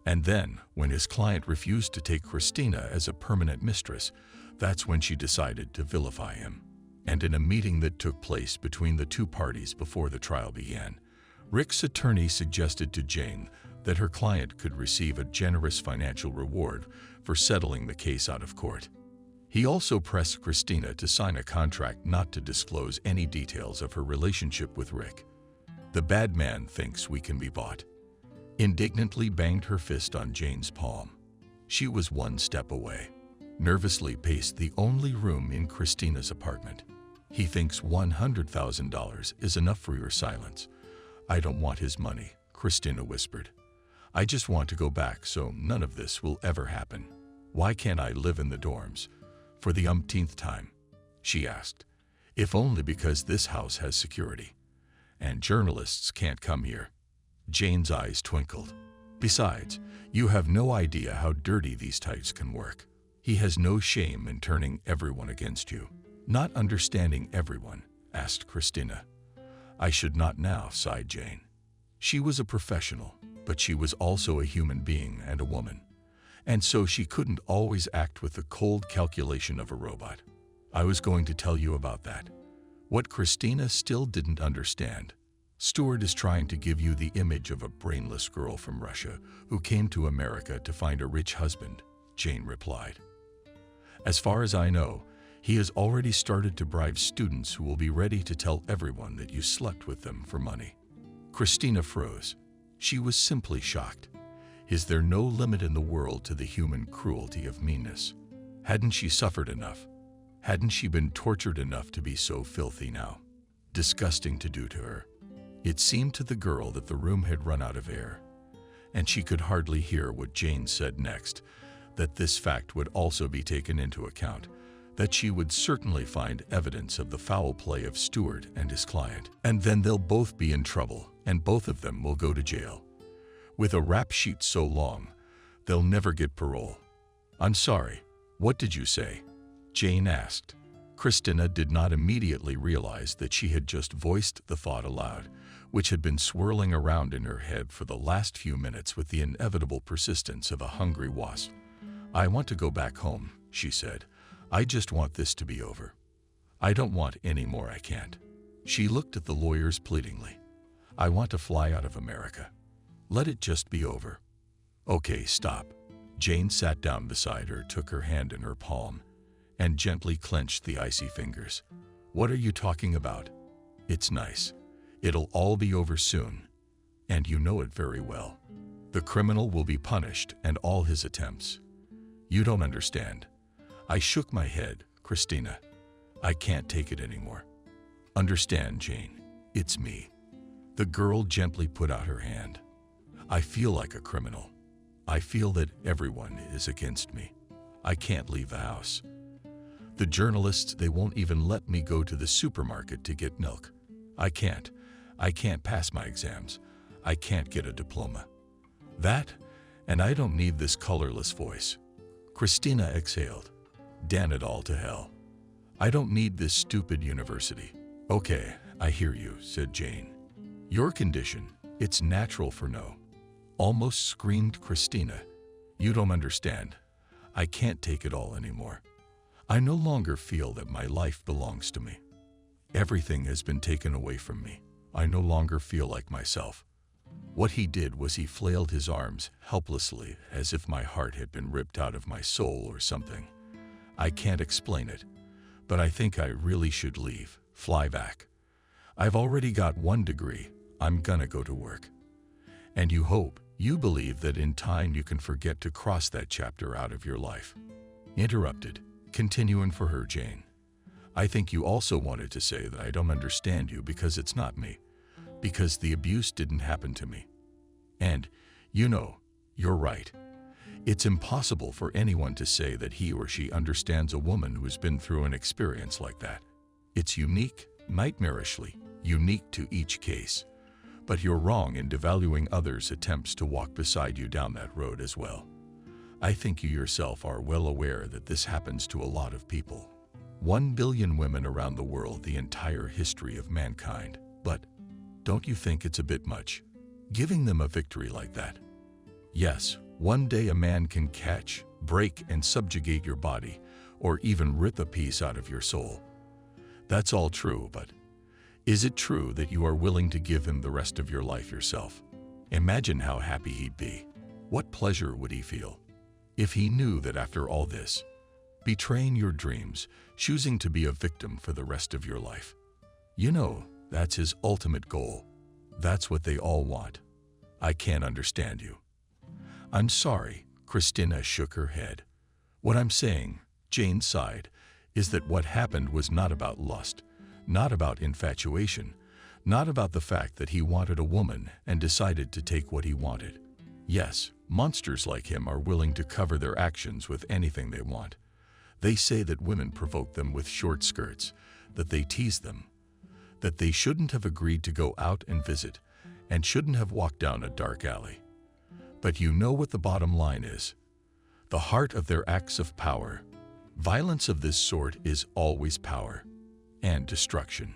And then, when his client refused to take Christina as a permanent mistress, that's when she decided to vilify him. And in a meeting that took place between the two parties before the trial began, Rick's attorney suggested to Jane that her client could receive a generous financial reward for settling the case out of court. He also pressed Christina to sign a contract not to disclose any details of her relationship with Rick. The bad man thinks we can be bought. Indignantly banged her fist on Jane's palm. She was one step away. Nervously paced the only room in Christina's apartment. He thinks $100,000 is enough for your silence. I don't want his money, Christina whispered. I just want to go back so none of this will ever happen. Why can't I live in the dorms? For the umpteenth time, she asked. If only because this house has security. And journalists can't come here. Jane's eyes twinkled. Besides, you have no idea how dirty these types can work. He has no shame in turning everyone against you. Not understanding everyone, asked Christina. I should not now, sighed Jane. She was a professional, but she was also a human being and a woman. And so she couldn't always act with the cold calculation of a robot. I was going to tell you about that. What Christina still didn't understand. Stuart is trying to give you the image of a brainless girl from Russia who came to America to find a rich husband, Jane replied. As far as I know, he has already started to bribe students who will be ready to tell everyone that you slept with them for money. Christina froze. She was simply shocked. Is there no limit in the world to the human cruelty of meanness? Hadn't she suffered enough? Hadn't she been tortured enough to be so filthy now? Disgusting to do to her. It seemed to the girl that the room had run out of air, and she could hardly hear what Jane said next, that this fact would also be taken into account, that she would certainly find evidence of the foul play of Stuart and his client, and then they'll both be in trouble, and both of them will go to jail. With a rap sheet so long, they'll never get parole. I'm sorry, what did you say? Jane asked. Christina did not immediately realize that she had just voiced the thought aloud, which had been swirling around in her head for the last few minutes with the inevitable persistence of a hungry wasp. I want to go back home, she said. I just want this to be over. I don't want any more, I can't. She looked at the lawyers pleadingly. I want to fly out of America. Let it just be over. Okay, stop. Jane sat down beside her, took her hand in her palm, and gently clenched the icy fingers. What are you talking about? It's nice. It'll all be over soon, and you know it very well. The criminal will be punished and all his attempts. You don't understand. I shook my head. Christina, I can't take it anymore. Understand, Jane, it's me. The girl gently put out her hand. I feel like a criminal. I feel that everyone is against me. I can't leave the house. The journalists, they won't even let me go to the supermarket to get milk. I can't pass my exams. I can't get a diploma. That, and I don't need this colorless voice. Christina exhaled. Damn it all to hell. I don't need this stupid university. Okay, I hear you, said Jane. Your condition, it's natural for no. Almost screamed Christina. You don't understand. I can't take it all anymore. I no longer feel that my life belongs to me. Everything has been taken away from me. I no longer feel like myself. What he did was he flailed his arms helplessly as if my heart had been ripped out of my soul or something. I can't explain it, but I think I really should leave, fly back. I've already got 1 degree. I'm gonna go to work. And you believe that in time you can forget to cross that chapter out of your life. Interrupted, continuing for her, Jane. I think you also wanted to say that I don't understand you because it's not me, because the abuse didn't happen to me. And, you're right. It's impossible for anyone to say that he or she understands a woman who's been through an experience like that. It's unique, nightmarishly unique to each case. But you're wrong in devaluing others' attempts to walk beside you down that road as well. I think you yourself are well aware that this happens to a lot of people. 1 billion women around the world, the entire history of mankind. But don't you think it's a bit much, giving them a victory like that? Yes, one day a man can catch, break, and subjugate your body, or even rip a piece out of your soul. That's all true, but is it true that you are willing to give him the rest of your life yourself? Imagine how happy he'd be. What pleasure would he feel if he knew that after all this, betraying your dreams, choosing to be a victim for the rest of your life? That's his ultimate goal. That's what they all want. I can't understand you. I'm sorry, Christina shook her head. What I'm saying, Jane sighed, is that what happened was not about lust, not about infatuation, not about the fact that he wanted a woman and decided to take what he wanted. Yes, monsters like him are willing to cover their actions with anything they want. They say that women provoke them with short skirts, that they tease them, that they shouldn't have agreed to go out and visit, and shouldn't have walked down a dark alley. But you know what the bottom line is. The heart of their acts of power. Violence of this sort is always power and destruction.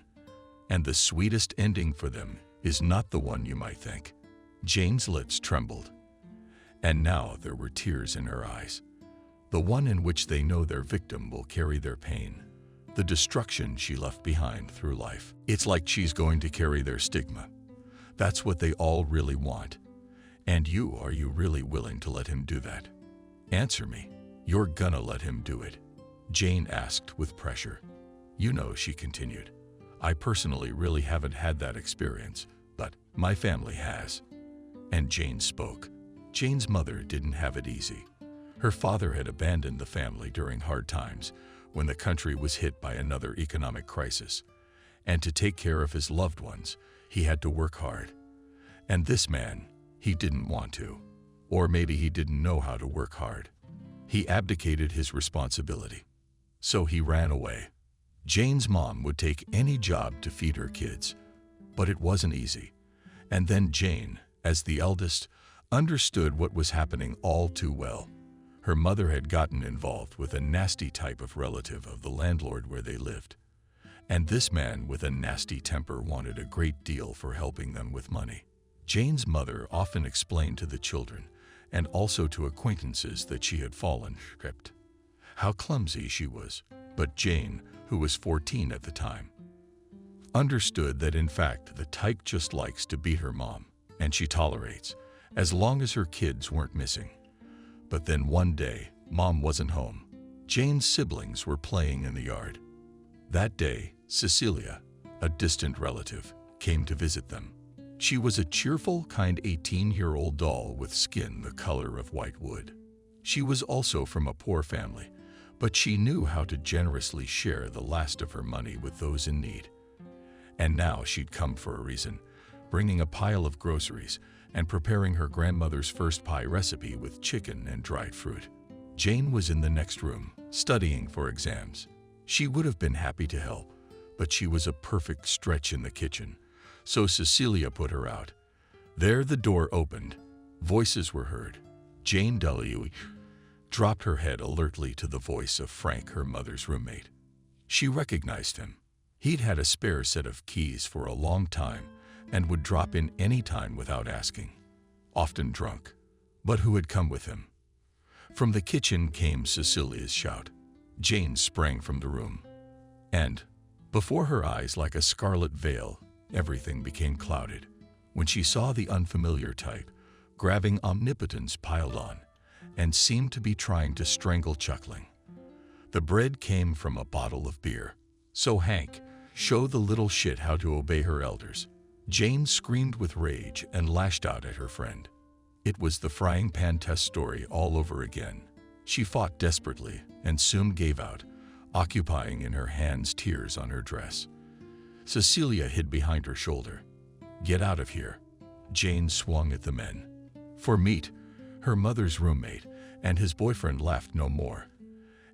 And the sweetest ending for them is not the one you might think. Jane's lips trembled, and now there were tears in her eyes. The one in which they know their victim will carry their pain, the destruction she left behind through life. It's like she's going to carry their stigma. That's what they all really want. And are you really willing to let him do that? Answer me. You're gonna let him do it? Jane asked with pressure. She continued, I personally really haven't had that experience, but my family has. And Jane spoke. Jane's mother didn't have it easy. Her father had abandoned the family during hard times when the country was hit by another economic crisis. And to take care of his loved ones, he had to work hard. And this man, he didn't want to. Or maybe he didn't know how to work hard. He abdicated his responsibility. So he ran away. Jane's mom would take any job to feed her kids, but it wasn't easy. And then Jane, as the eldest, understood what was happening all too well. Her mother had gotten involved with a nasty type of relative of the landlord where they lived. And this man with a nasty temper wanted a great deal for helping them with money. Jane's mother often explained to the children and also to acquaintances that she had fallen tripped. How clumsy she was. But Jane, who was 14 at the time, understood that in fact the type just likes to beat her mom, and she tolerates, as long as her kids weren't missing. But then one day, mom wasn't home. Jane's siblings were playing in the yard. That day, Cecilia, a distant relative, came to visit them. She was a cheerful, kind 18-year-old doll with skin the color of white wood. She was also from a poor family, but she knew how to generously share the last of her money with those in need. And now she'd come for a reason, bringing a pile of groceries and preparing her grandmother's first pie recipe with chicken and dried fruit. Jane was in the next room, studying for exams. She would have been happy to help, but she was a perfect stretch in the kitchen, so Cecilia put her out. There the door opened. Voices were heard. Jane W. dropped her head alertly to the voice of Frank, her mother's roommate. She recognized him. He'd had a spare set of keys for a long time and would drop in any time without asking, often drunk. But who had come with him? From the kitchen came Cecilia's shout. Jane sprang from the room, and, before her eyes like a scarlet veil, everything became clouded when she saw the unfamiliar type grabbing omnipotence piled on and seemed to be trying to strangle chuckling. The bread came from a bottle of beer. So Hank, show the little shit how to obey her elders. Jane screamed with rage and lashed out at her friend. It was the frying pan test story all over again. She fought desperately and soon gave out, occupying in her hands tears on her dress. Cecilia hid behind her shoulder. Get out of here. Jane swung at the men. For meat, her mother's roommate and his boyfriend laughed no more,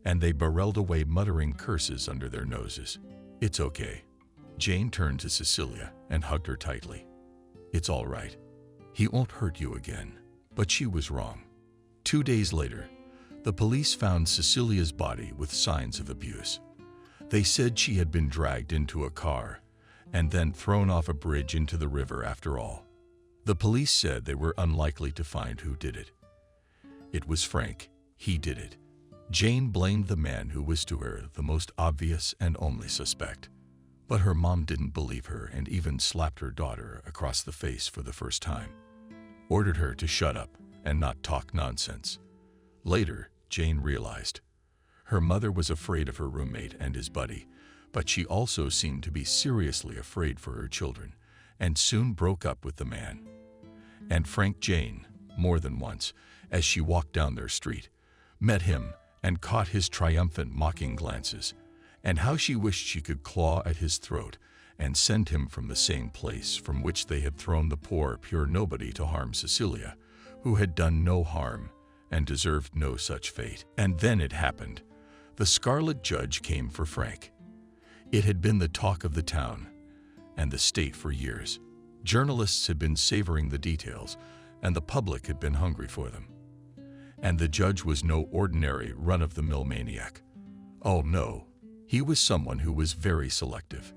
and they barreled away muttering curses under their noses. It's okay. Jane turned to Cecilia and hugged her tightly. It's all right. He won't hurt you again. But she was wrong. 2 days later, the police found Cecilia's body with signs of abuse. They said she had been dragged into a car and then thrown off a bridge into the river after all. The police said they were unlikely to find who did it. It was Frank. He did it. Jane blamed the man who was to her the most obvious and only suspect. But her mom didn't believe her and even slapped her daughter across the face for the first time. Ordered her to shut up and not talk nonsense. Later, Jane realized. Her mother was afraid of her roommate and his buddy, but she also seemed to be seriously afraid for her children, and soon broke up with the man. And Frank Jane, more than once, as she walked down their street, met him and caught his triumphant mocking glances, and how she wished she could claw at his throat and send him from the same place from which they had thrown the poor, pure nobody to harm Cecilia, who had done no harm and deserved no such fate. And then it happened. The Scarlet Judge came for Frank. It had been the talk of the town and the state for years. Journalists had been savoring the details, and the public had been hungry for them. And the judge was no ordinary run-of-the-mill maniac. Oh no, he was someone who was very selective.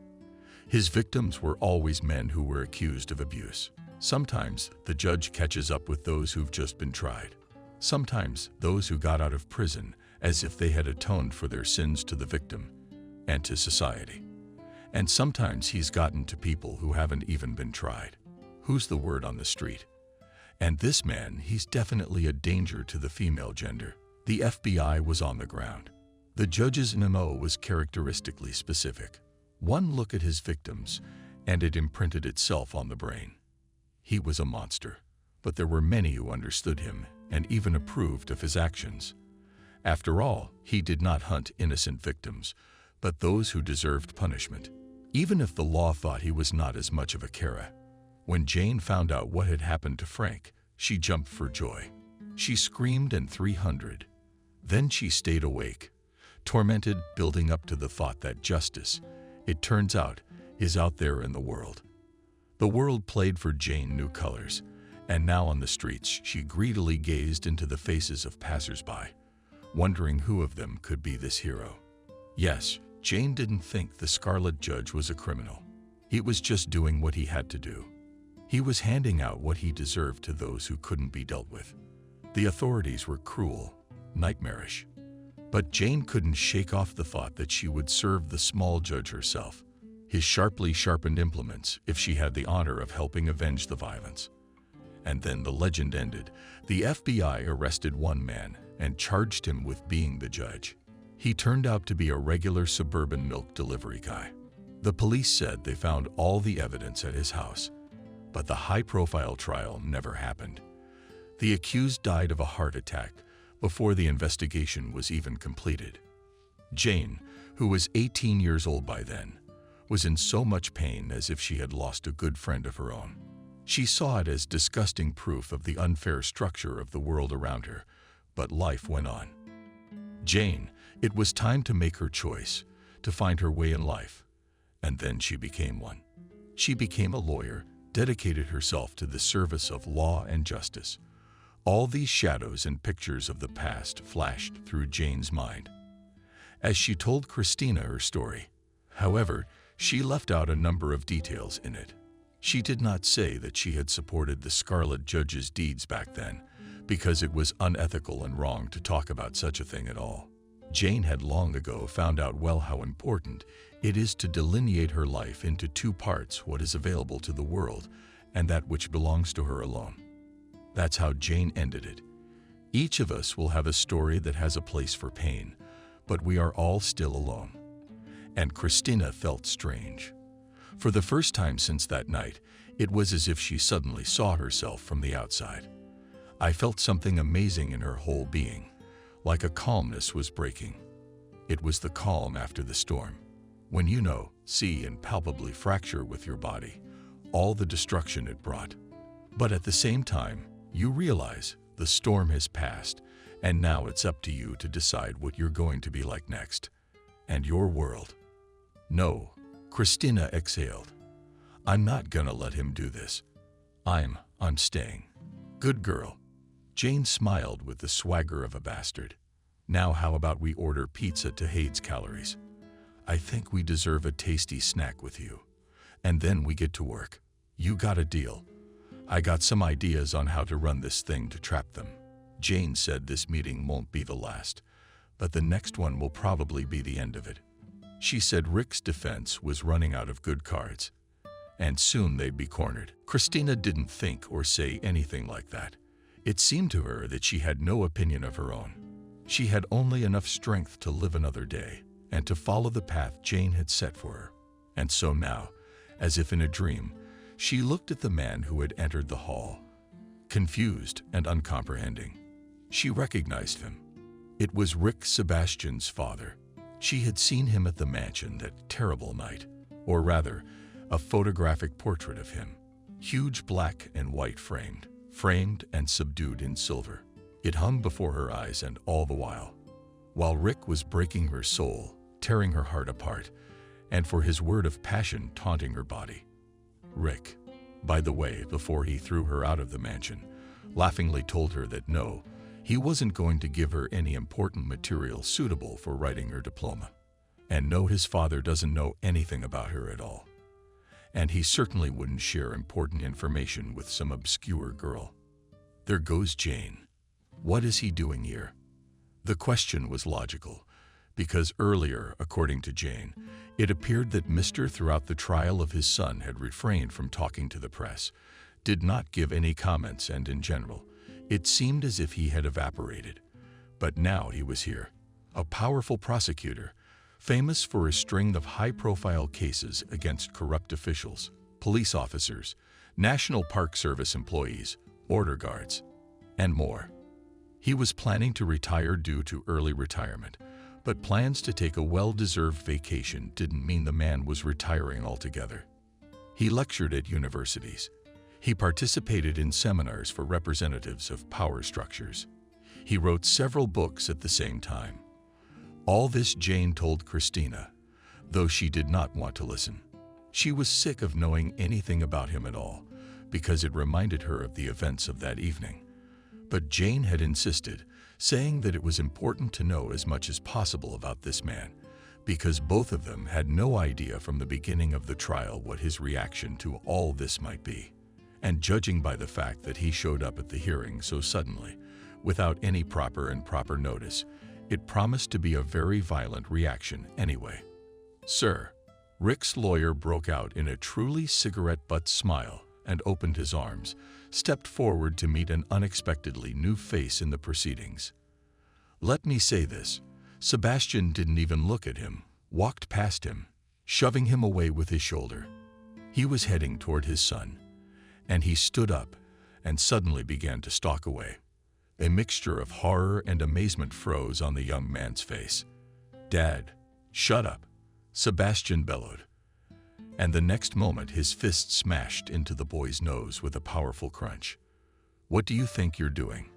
His victims were always men who were accused of abuse. Sometimes the judge catches up with those who've just been tried. Sometimes those who got out of prison as if they had atoned for their sins to the victim and to society. And sometimes he's gotten to people who haven't even been tried. Who's the word on the street? And this man, he's definitely a danger to the female gender. The FBI was on the ground. The judge's MO was characteristically specific. One look at his victims, and it imprinted itself on the brain. He was a monster, but there were many who understood him and even approved of his actions. After all, he did not hunt innocent victims, but those who deserved punishment, even if the law thought he was not as much of a Kara. When Jane found out what had happened to Frank, she jumped for joy. She screamed and 300. Then she stayed awake, tormented, building up to the thought that justice, it turns out, is out there in the world. The world played for Jane new colors, and now on the streets she greedily gazed into the faces of passers-by, wondering who of them could be this hero. Yes, Jane didn't think the Scarlet Judge was a criminal. He was just doing what he had to do. He was handing out what he deserved to those who couldn't be dealt with. The authorities were cruel, nightmarish. But Jane couldn't shake off the thought that she would serve the small judge herself, his sharply sharpened implements, if she had the honor of helping avenge the violence. And then the legend ended. The FBI arrested one man and charged him with being the judge. He turned out to be a regular suburban milk delivery guy. The police said they found all the evidence at his house, but the high-profile trial never happened. The accused died of a heart attack before the investigation was even completed. Jane, who was 18 years old by then, was in so much pain as if she had lost a good friend of her own. She saw it as disgusting proof of the unfair structure of the world around her, but life went on. Jane, it was time to make her choice, to find her way in life, and then she became one. She became a lawyer, dedicated herself to the service of law and justice. All these shadows and pictures of the past flashed through Jane's mind as she told Christina her story. However, she left out a number of details in it. She did not say that she had supported the Scarlet Judge's deeds back then, because it was unethical and wrong to talk about such a thing at all. Jane had long ago found out well how important it is to delineate her life into two parts: what is available to the world and that which belongs to her alone. That's how Jane ended it. Each of us will have a story that has a place for pain, but we are all still alone. And Christina felt strange. For the first time since that night, it was as if she suddenly saw herself from the outside. I felt something amazing in her whole being, like a calmness was breaking. It was the calm after the storm, when you know, see, and palpably fracture with your body all the destruction it brought. But at the same time, you realize the storm has passed, and now it's up to you to decide what you're going to be like next, and your world. No, Christina exhaled. I'm not gonna let him do this. I'm staying. Good girl. Jane smiled with the swagger of a bastard. Now how about we order pizza to Hade's Calories? I think we deserve a tasty snack with you. And then we get to work. You got a deal. I got some ideas on how to run this thing to trap them. Jane said this meeting won't be the last, but the next one will probably be the end of it. She said Rick's defense was running out of good cards, and soon they'd be cornered. Christina didn't think or say anything like that. It seemed to her that she had no opinion of her own. She had only enough strength to live another day and to follow the path Jane had set for her. And so now, as if in a dream, she looked at the man who had entered the hall, confused and uncomprehending. She recognized him. It was Rick Sebastian's father. She had seen him at the mansion that terrible night, or rather, a photographic portrait of him, huge black and white framed and subdued in silver. It hung before her eyes, and all the while Rick was breaking her soul, tearing her heart apart, and for his word of passion taunting her body. Rick, by the way, before he threw her out of the mansion, laughingly told her that no, he wasn't going to give her any important material suitable for writing her diploma. And no, his father doesn't know anything about her at all. And he certainly wouldn't share important information with some obscure girl. There goes Jane. What is he doing here? The question was logical, because earlier, according to Jane, it appeared that Mr. throughout the trial of his son had refrained from talking to the press, did not give any comments, and in general, it seemed as if he had evaporated. But now he was here, a powerful prosecutor, famous for a string of high-profile cases against corrupt officials, police officers, National Park Service employees, order guards, and more. He was planning to retire due to early retirement, but plans to take a well-deserved vacation didn't mean the man was retiring altogether. He lectured at universities. He participated in seminars for representatives of power structures. He wrote several books at the same time. All this Jane told Christina, though she did not want to listen. She was sick of knowing anything about him at all, because it reminded her of the events of that evening. But Jane had insisted, saying that it was important to know as much as possible about this man, because both of them had no idea from the beginning of the trial what his reaction to all this might be. And judging by the fact that he showed up at the hearing so suddenly, without any proper notice, it promised to be a very violent reaction anyway. "Sir," Rick's lawyer broke out in a truly cigarette-butt smile and opened his arms, stepped forward to meet an unexpectedly new face in the proceedings. "Let me say this. Sebastian didn't even look at him, walked past him, shoving him away with his shoulder. He was heading toward his son, and he stood up and suddenly began to stalk away. A mixture of horror and amazement froze on the young man's face. "Dad, shut up," Sebastian bellowed. And the next moment his fist smashed into the boy's nose with a powerful crunch. "What do you think you're doing?"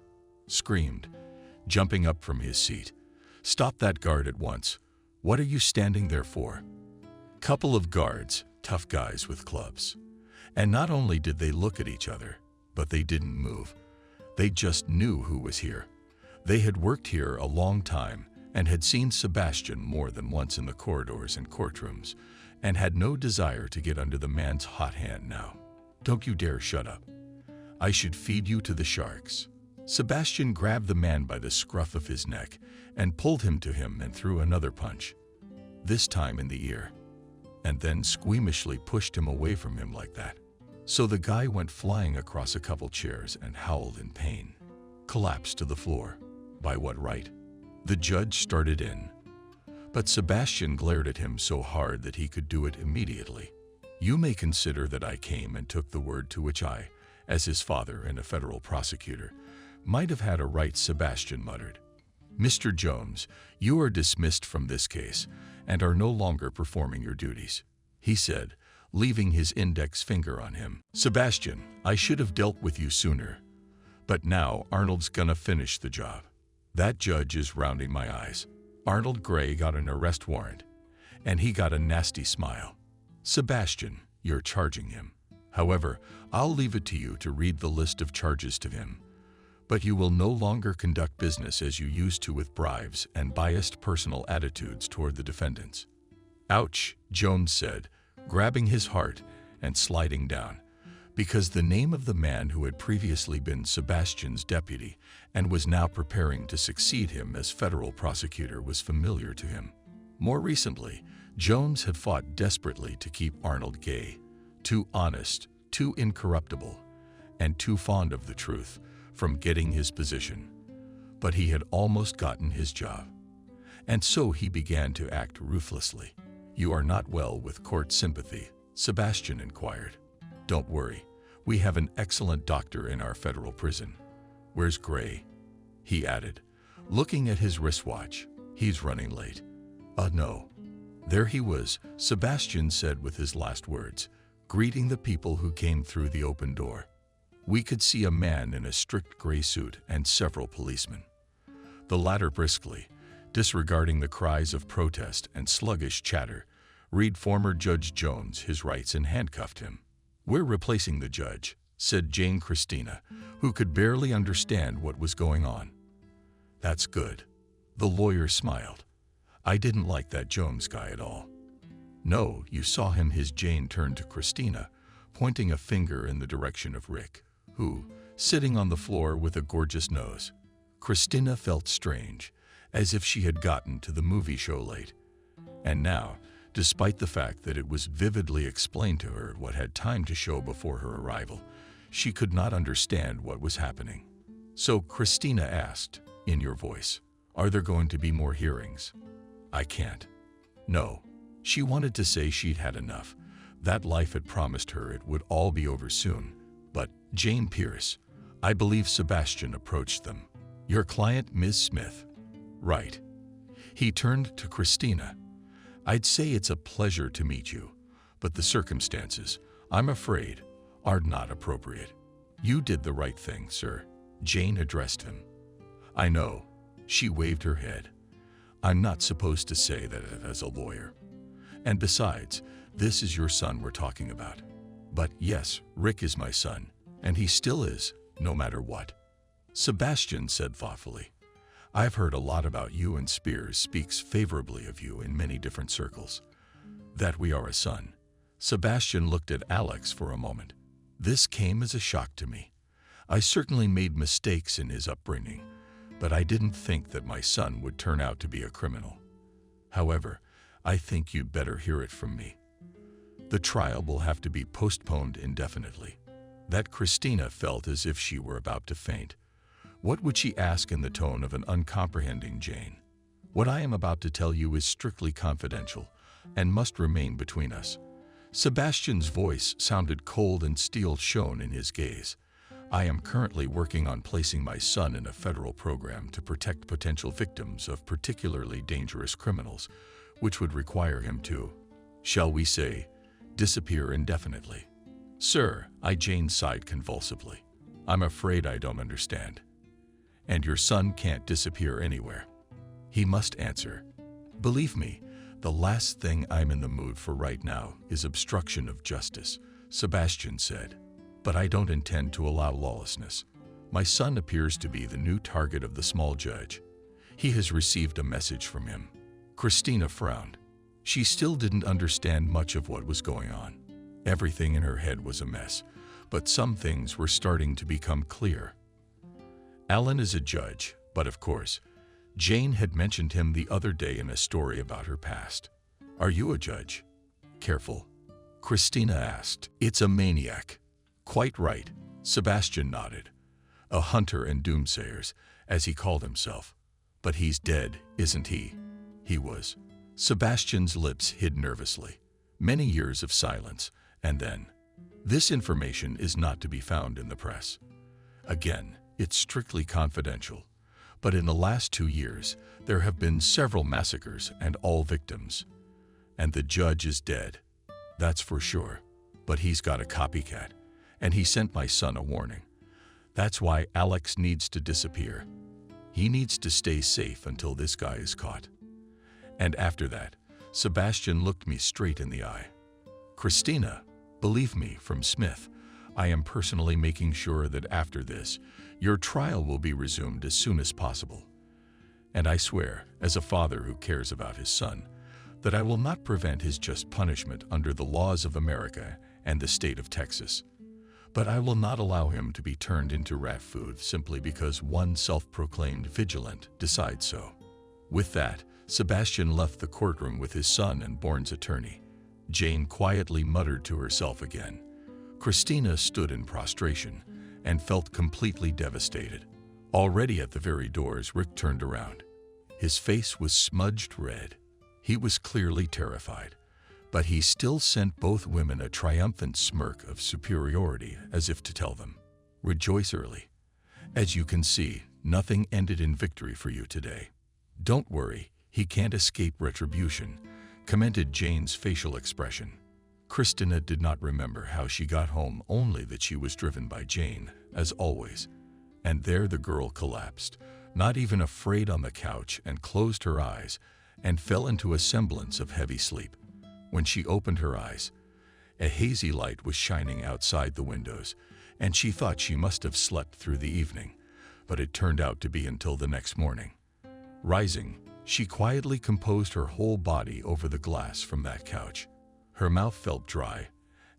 screamed, jumping up from his seat. "Stop that guard at once. What are you standing there for?" Couple of guards, tough guys with clubs. And not only did they look at each other, but they didn't move. They just knew who was here. They had worked here a long time and had seen Sebastian more than once in the corridors and courtrooms, and had no desire to get under the man's hot hand now. "Don't you dare shut up. I should feed you to the sharks." Sebastian grabbed the man by the scruff of his neck and pulled him to him and threw another punch, this time in the ear, and then squeamishly pushed him away from him like that. So the guy went flying across a couple chairs and howled in pain, collapsed to the floor. By what right? The judge started in, but Sebastian glared at him so hard that he could do it immediately. "You may consider that I came and took the word to which I, as his father and a federal prosecutor, might have had a right," Sebastian muttered. "Mr. Jones, you are dismissed from this case and are no longer performing your duties," he said, leaving his index finger on him. "Sebastian, I should have dealt with you sooner, but now Arnold's gonna finish the job." That judge is rounding my eyes. Arnold Gray got an arrest warrant, and he got a nasty smile. "Sebastian, you're charging him. However, I'll leave it to you to read the list of charges to him. But you will no longer conduct business as you used to with bribes and biased personal attitudes toward the defendants." "Ouch," Jones said, grabbing his heart and sliding down, because the name of the man who had previously been Sebastian's deputy and was now preparing to succeed him as federal prosecutor was familiar to him. More recently, Jones had fought desperately to keep Arnold Gay, too honest, too incorruptible, and too fond of the truth, from getting his position. But he had almost gotten his job. And so he began to act ruthlessly. "You are not well with court sympathy?" Sebastian inquired. "Don't worry, we have an excellent doctor in our federal prison. Where's Gray?" he added, looking at his wristwatch. "He's running late." No. There he was," Sebastian said with his last words, greeting the people who came through the open door. We could see a man in a strict gray suit and several policemen. The latter briskly, disregarding the cries of protest and sluggish chatter, read former Judge Jones his rights and handcuffed him. "We're replacing the judge," said Jane Christina, who could barely understand what was going on. "That's good." The lawyer smiled. "I didn't like that Jones guy at all." "No, you saw him." His Jane turned to Christina, pointing a finger in the direction of Rick, who, sitting on the floor with a gorgeous nose. Christina felt strange, as if she had gotten to the movie show late. And now, despite the fact that it was vividly explained to her what had time to show before her arrival, she could not understand what was happening. So Christina asked, in your voice, "Are there going to be more hearings?" "I can't." No. She wanted to say she'd had enough. That life had promised her it would all be over soon. But, Jane Pierce, I believe Sebastian approached them. "Your client, Ms. Smith." "Right." He turned to Christina. "I'd say it's a pleasure to meet you, but the circumstances, I'm afraid, are not appropriate." "You did the right thing, sir." Jane addressed him. "I know." She waved her head. "I'm not supposed to say that as a lawyer. And besides, this is your son we're talking about." "But yes, Rick is my son, and he still is, no matter what." Sebastian said thoughtfully, "I've heard a lot about you, and Spears speaks favorably of you in many different circles. That we are a son." Sebastian looked at Alex for a moment. "This came as a shock to me. I certainly made mistakes in his upbringing, but I didn't think that my son would turn out to be a criminal. However, I think you'd better hear it from me. The trial will have to be postponed indefinitely." That Christina felt as if she were about to faint. What would she ask in the tone of an uncomprehending Jane? "What I am about to tell you is strictly confidential. and must remain between us. Sebastian's voice sounded cold and steel shone in his gaze. I am currently working on placing my son in a federal program to protect potential victims of particularly dangerous criminals, which would require him to, shall we say, disappear indefinitely. Sir, Jane sighed convulsively. I'm afraid I don't understand. And your son can't disappear anywhere. He must answer. Believe me, the last thing I'm in the mood for right now is obstruction of justice, Sebastian said. But I don't intend to allow lawlessness. My son appears to be the new target of the small judge. He has received a message from him. Christina frowned. She still didn't understand much of what was going on. Everything in her head was a mess, but some things were starting to become clear. Alan is a judge, but of course, Jane had mentioned him the other day in a story about her past. Are you a judge? Careful. Christina asked. It's a maniac. Quite right, Sebastian nodded. A hunter and doomsayers, as he called himself. But he's dead, isn't he? He was. Sebastian's lips hid nervously. Many years of silence, and then, this information is not to be found in the press. Again, it's strictly confidential. But in the last 2 years, there have been several massacres and all victims. And the judge is dead. That's for sure. But he's got a copycat. And he sent my son a warning. That's why Alex needs to disappear. He needs to stay safe until this guy is caught. And after that, Sebastian looked me straight in the eye. Christina, believe me, from Smith, I am personally making sure that after this, your trial will be resumed as soon as possible. And I swear, as a father who cares about his son, that I will not prevent his just punishment under the laws of America and the state of Texas. But I will not allow him to be turned into rat food simply because one self-proclaimed vigilant decides so. With that, Sebastian left the courtroom with his son and Bourne's attorney. Jane quietly muttered to herself again. Christina stood in prostration and felt completely devastated. Already at the very doors, Rick turned around. His face was smudged red. He was clearly terrified. But he still sent both women a triumphant smirk of superiority as if to tell them, rejoice early. As you can see, nothing ended in victory for you today. Don't worry, he can't escape retribution, commented Jane's facial expression. Christina did not remember how she got home, only that she was driven by Jane, as always. And there the girl collapsed, not even afraid, on the couch, and closed her eyes and fell into a semblance of heavy sleep. When she opened her eyes, a hazy light was shining outside the windows, and she thought she must have slept through the evening, but it turned out to be until the next morning. Rising, she quietly composed her whole body over the glass from that couch. Her mouth felt dry,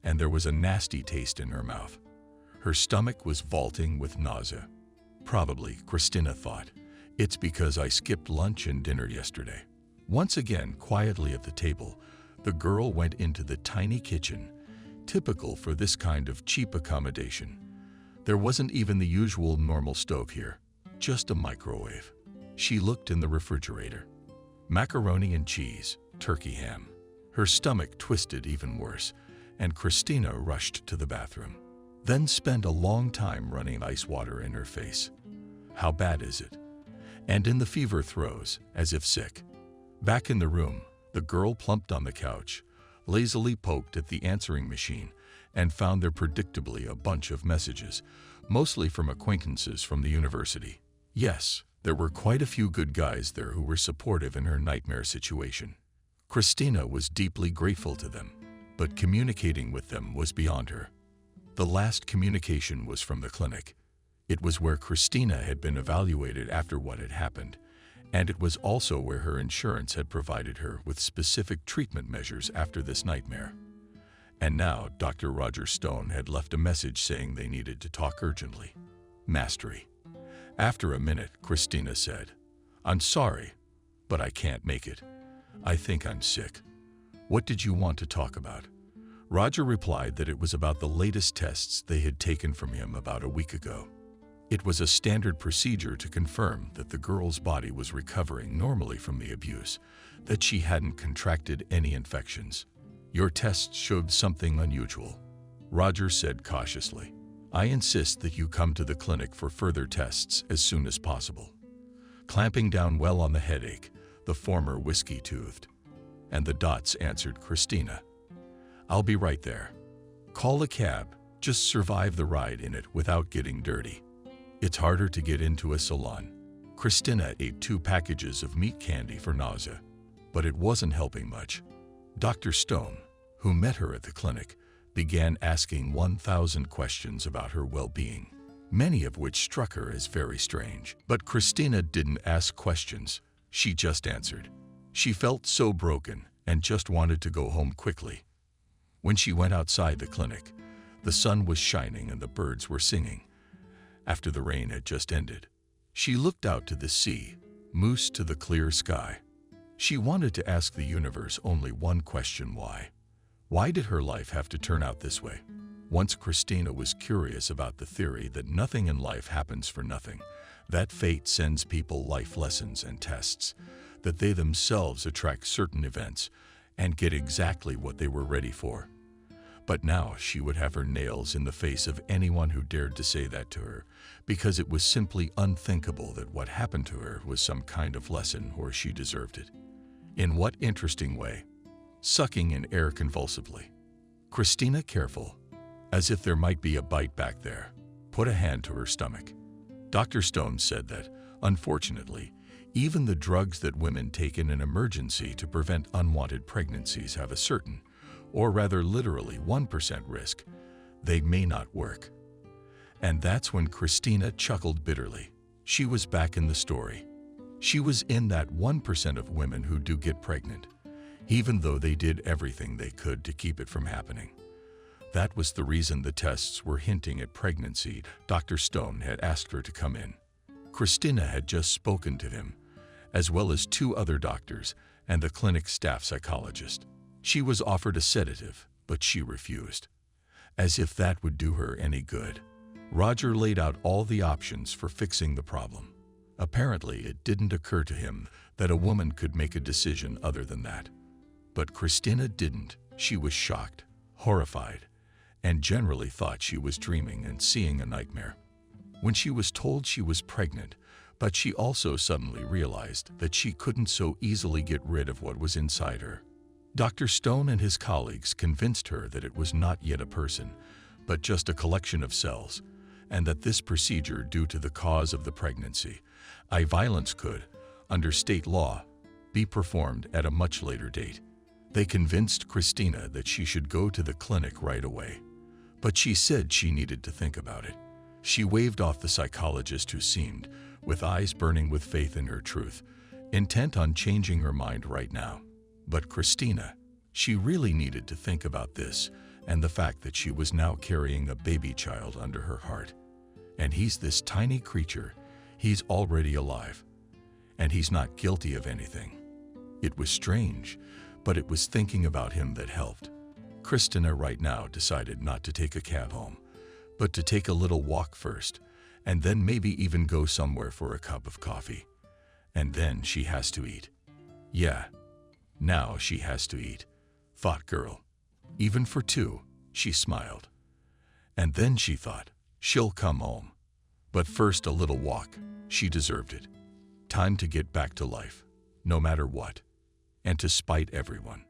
and there was a nasty taste in her mouth. Her stomach was vaulting with nausea. Probably, Christina thought, it's because I skipped lunch and dinner yesterday. Once again, quietly at the table, the girl went into the tiny kitchen, typical for this kind of cheap accommodation. There wasn't even the usual normal stove here, just a microwave. She looked in the refrigerator. Macaroni and cheese, turkey ham. Her stomach twisted even worse, and Christina rushed to the bathroom. Then spent a long time running ice water in her face. How bad is it? And in the fever throes, as if sick. Back in the room, the girl plumped on the couch, lazily poked at the answering machine, and found there predictably a bunch of messages, mostly from acquaintances from the university. Yes, there were quite a few good guys there who were supportive in her nightmare situation. Christina was deeply grateful to them, but communicating with them was beyond her. The last communication was from the clinic. It was where Christina had been evaluated after what had happened, and it was also where her insurance had provided her with specific treatment measures after this nightmare. And now Dr. Roger Stone had left a message saying they needed to talk urgently. Mastery. After a minute, Christina said, I'm sorry, but I can't make it. I think I'm sick. What did you want to talk about? Roger replied that it was about the latest tests they had taken from him about a week ago. It was a standard procedure to confirm that the girl's body was recovering normally from the abuse, that she hadn't contracted any infections. "Your tests showed something unusual," Roger said cautiously. "I insist that you come to the clinic for further tests as soon as possible." Clamping down well on the headache, the former whiskey-toothed. "And the dots," answered Christina. "I'll be right there. Call a cab, just survive the ride in it without getting dirty." It's harder to get into a salon. Christina ate 2 packages of meat candy for nausea, but it wasn't helping much. Dr. Stone, who met her at the clinic, began asking 1,000 questions about her well-being, many of which struck her as very strange. But Christina didn't ask questions, she just answered. She felt so broken and just wanted to go home quickly. When she went outside the clinic, the sun was shining and the birds were singing. After the rain had just ended, she looked out to the sea, moose to the clear sky. She wanted to ask the universe only one question: why? Why did her life have to turn out this way? Once Christina was curious about the theory that nothing in life happens for nothing, that fate sends people life lessons and tests, that they themselves attract certain events and get exactly what they were ready for. But now she would have her nails in the face of anyone who dared to say that to her, because it was simply unthinkable that what happened to her was some kind of lesson or she deserved it. In what interesting way? Sucking in air convulsively. Christina, careful, as if there might be a bite back there, put a hand to her stomach. Dr. Stone said that, unfortunately, even the drugs that women take in an emergency to prevent unwanted pregnancies have a certain, or rather literally 1% risk. They may not work. And that's when Christina chuckled bitterly. She was back in the story. She was in that 1% of women who do get pregnant, even though they did everything they could to keep it from happening. That was the reason the tests were hinting at pregnancy. Dr. Stone had asked her to come in. Christina had just spoken to him, as well as 2 other doctors and the clinic staff psychologist. She was offered a sedative, but she refused. As if that would do her any good. Roger laid out all the options for fixing the problem. Apparently, it didn't occur to him that a woman could make a decision other than that. But Christina didn't. She was shocked, horrified, and generally thought she was dreaming and seeing a nightmare. When she was told she was pregnant, but she also suddenly realized that she couldn't so easily get rid of what was inside her. Dr. Stone and his colleagues convinced her that it was not yet a person, but just a collection of cells, and that this procedure, due to the cause of the pregnancy, violence could, under state law, be performed at a much later date. They convinced Christina that she should go to the clinic right away, but she said she needed to think about it. She waved off the psychologist who seemed, with eyes burning with faith in her truth, intent on changing her mind right now. But Christina, she really needed to think about this and the fact that she was now carrying a baby child under her heart. And he's this tiny creature. He's already alive. And he's not guilty of anything. It was strange, but it was thinking about him that helped. Christina right now decided not to take a cab home, but to take a little walk first, and then maybe even go somewhere for a cup of coffee. And then she has to eat. Yeah. Now she has to eat, thought girl. Even for 2, she smiled. And then she thought, she'll come home. But first a little walk, she deserved it. Time to get back to life, no matter what. And to spite everyone.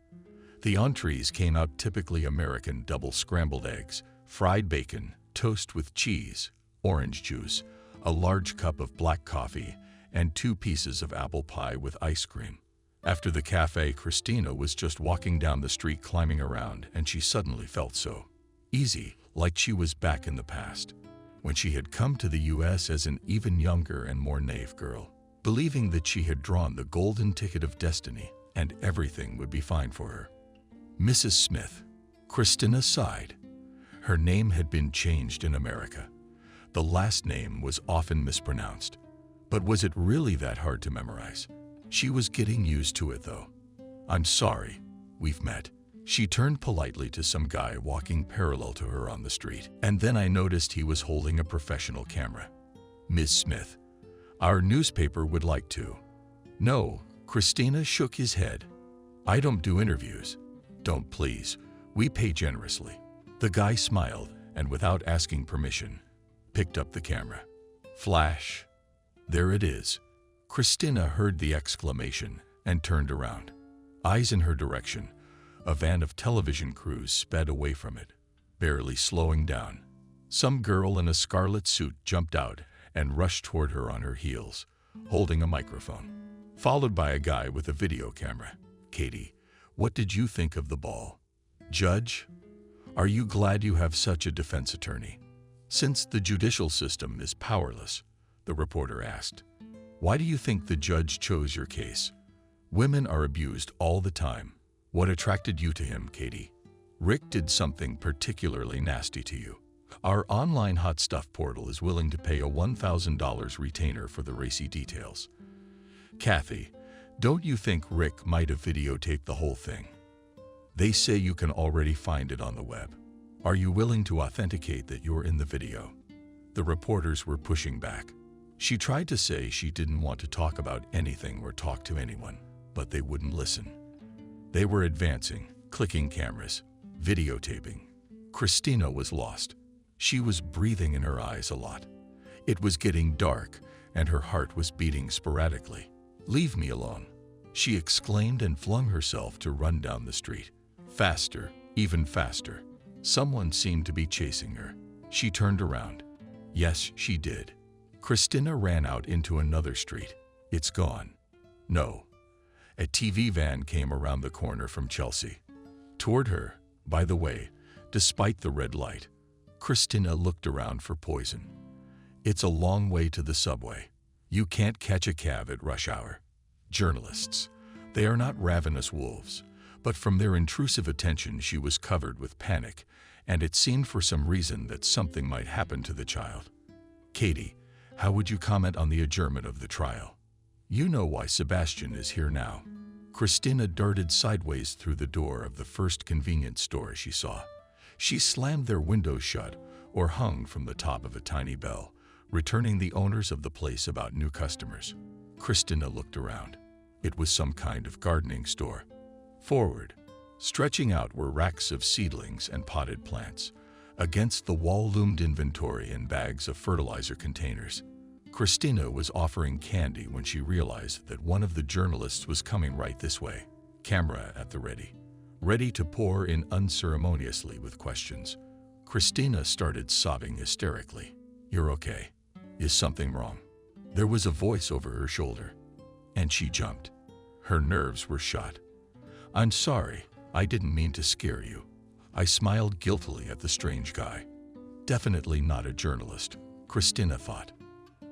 The entrees came out typically American: double scrambled eggs, fried bacon, toast with cheese, orange juice, a large cup of black coffee, and 2 pieces of apple pie with ice cream. After the cafe, Christina was just walking down the street climbing around, and she suddenly felt so easy, like she was back in the past, when she had come to the U.S. as an even younger and more naive girl, believing that she had drawn the golden ticket of destiny and everything would be fine for her. Mrs. Smith. Christina sighed. Her name had been changed in America. The last name was often mispronounced. But was it really that hard to memorize? She was getting used to it, though. I'm sorry, we've met. She turned politely to some guy walking parallel to her on the street, and then I noticed he was holding a professional camera. Ms. Smith, our newspaper would like to. No, Christina shook his head. I don't do interviews. Don't please. We pay generously. The guy smiled and without asking permission, picked up the camera. Flash. There it is. Christina heard the exclamation and turned around. Eyes in her direction, a van of television crews sped away from it, barely slowing down. Some girl in a scarlet suit jumped out and rushed toward her on her heels, holding a microphone, followed by a guy with a video camera. Katie, what did you think of the ball? Judge, are you glad you have such a defense attorney? Since the judicial system is powerless, the reporter asked, why do you think the judge chose your case? Women are abused all the time. What attracted you to him, Katie? Rick did something particularly nasty to you. Our online hot stuff portal is willing to pay a $1,000 retainer for the racy details. Kathy, don't you think Rick might have videotaped the whole thing? They say you can already find it on the web. Are you willing to authenticate that you're in the video? The reporters were pushing back. She tried to say she didn't want to talk about anything or talk to anyone, but they wouldn't listen. They were advancing, clicking cameras, videotaping. Christina was lost. She was breathing in her eyes a lot. It was getting dark, and her heart was beating sporadically. Leave me alone, she exclaimed and flung herself to run down the street. Faster, even faster. Someone seemed to be chasing her. She turned around. Yes, she did. Christina ran out into another street. It's gone. No. A TV van came around the corner from Chelsea. Toward her, by the way, despite the red light. Christina looked around for poison. It's a long way to the subway. You can't catch a cab at rush hour. Journalists. They are not ravenous wolves. But from their intrusive attention she was covered with panic, and it seemed for some reason that something might happen to the child. Katie, how would you comment on the adjournment of the trial? You know why Sebastian is here now. Christina darted sideways through the door of the first convenience store she saw. She slammed their windows shut or hung from the top of a tiny bell, returning the owners of the place about new customers. Christina looked around. It was some kind of gardening store. Forward, stretching out were racks of seedlings and potted plants. Against the wall loomed inventory and bags of fertilizer containers. Christina was offering candy when she realized that one of the journalists was coming right this way, camera at the ready to pour in unceremoniously with questions. Christina started sobbing hysterically. You're okay. Is something wrong? There was a voice over her shoulder, and she jumped. Her nerves were shot. I'm sorry, I didn't mean to scare you. I smiled guiltily at the strange guy. Definitely not a journalist, Christina thought.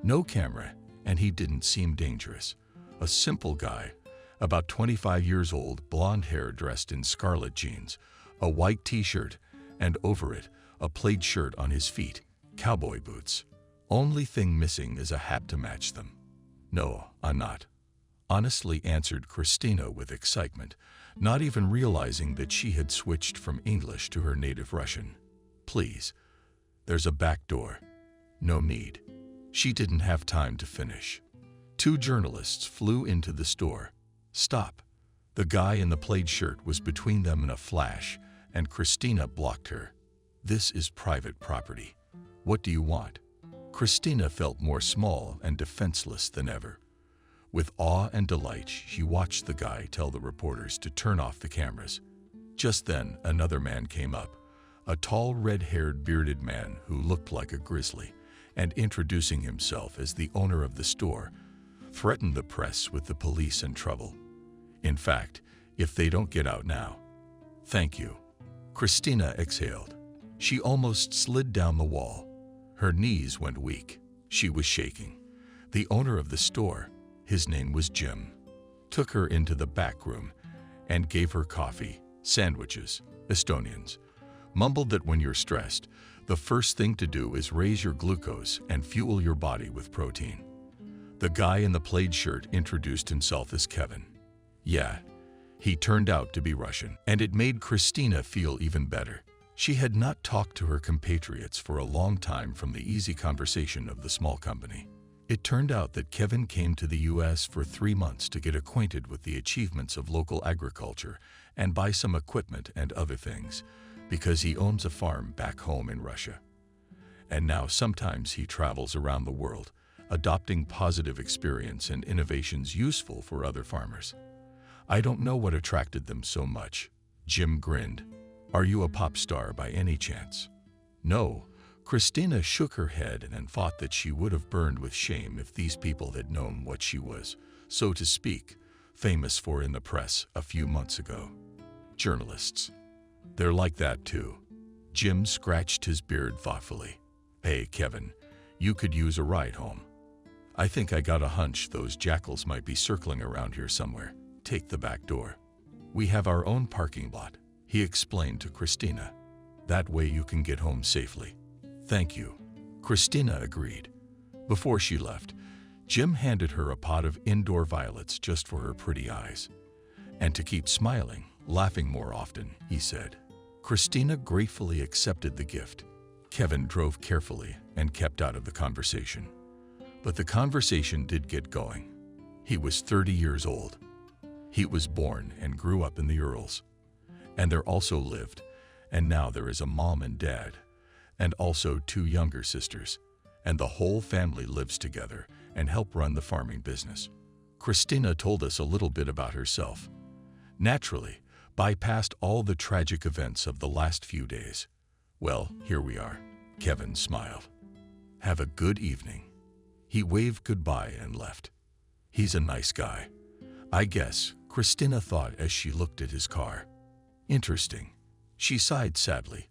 No camera, and he didn't seem dangerous. A simple guy, about 25 years old, blonde hair, dressed in scarlet jeans, a white t-shirt, and over it, a plaid shirt on his feet, cowboy boots. Only thing missing is a hat to match them. No, I'm not. Honestly, answered Christina with excitement, not even realizing that she had switched from English to her native Russian. Please, there's a back door. No need. She didn't have time to finish. Two journalists flew into the store. Stop. The guy in the plaid shirt was between them in a flash, and Christina blocked her. This is private property. What do you want? Christina felt more small and defenseless than ever. With awe and delight, she watched the guy tell the reporters to turn off the cameras. Just then, another man came up, a tall, red-haired, bearded man who looked like a grizzly, and introducing himself as the owner of the store, threatened the press with the police and trouble. In fact, if they don't get out now. Thank you. Christina exhaled. She almost slid down the wall. Her knees went weak. She was shaking. The owner of the store, his name was Jim, took her into the back room and gave her coffee, sandwiches, Estonians, mumbled that when you're stressed, the first thing to do is raise your glucose and fuel your body with protein. The guy in the plaid shirt introduced himself as Kevin. Yeah, he turned out to be Russian, and it made Christina feel even better. She had not talked to her compatriots for a long time from the easy conversation of the small company. It turned out that Kevin came to the U.S. for 3 months to get acquainted with the achievements of local agriculture and buy some equipment and other things, because he owns a farm back home in Russia. And now sometimes he travels around the world, adopting positive experience and innovations useful for other farmers. I don't know what attracted them so much. Jim grinned. Are you a pop star by any chance? No. Christina shook her head and thought that she would have burned with shame if these people had known what she was, so to speak, famous for in the press a few months ago. Journalists. They're like that too. Jim scratched his beard thoughtfully. Hey, Kevin, you could use a ride home. I think I got a hunch those jackals might be circling around here somewhere. Take the back door. We have our own parking lot, he explained to Christina. That way you can get home safely. Thank you. Christina agreed. Before she left, Jim handed her a pot of indoor violets just for her pretty eyes. And to keep smiling, laughing more often, he said. Christina gratefully accepted the gift. Kevin drove carefully and kept out of the conversation. But the conversation did get going. He was 30 years old. He was born and grew up in the Urals. And there also lived, and now there is a mom and dad, and also 2 younger sisters, and the whole family lives together and help run the farming business. Christina told us a little bit about herself. Naturally, bypassed all the tragic events of the last few days. Well, here we are. Kevin smiled. Have a good evening. He waved goodbye and left. He's a nice guy, I guess, Christina thought as she looked at his car. Interesting. She sighed sadly,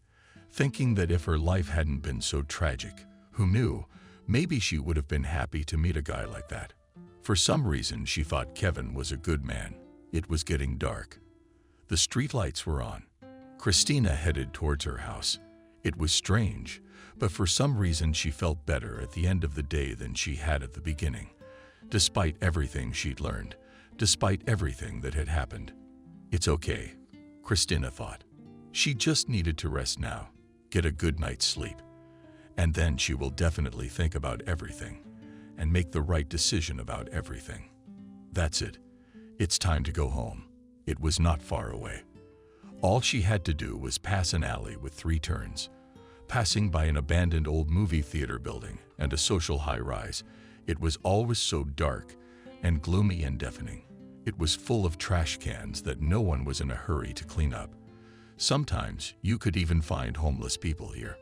thinking that if her life hadn't been so tragic, who knew, maybe she would have been happy to meet a guy like that. For some reason, she thought Kevin was a good man. It was getting dark. The streetlights were on. Christina headed towards her house. It was strange, but for some reason she felt better at the end of the day than she had at the beginning, despite everything she'd learned, despite everything that had happened. It's okay, Christina thought. She just needed to rest now, get a good night's sleep, and then she will definitely think about everything and make the right decision about everything. That's it. It's time to go home. It was not far away. All she had to do was pass an alley with 3 turns, passing by an abandoned old movie theater building and a social high-rise. It was always so dark and gloomy and deafening. It was full of trash cans that no one was in a hurry to clean up. Sometimes you could even find homeless people here.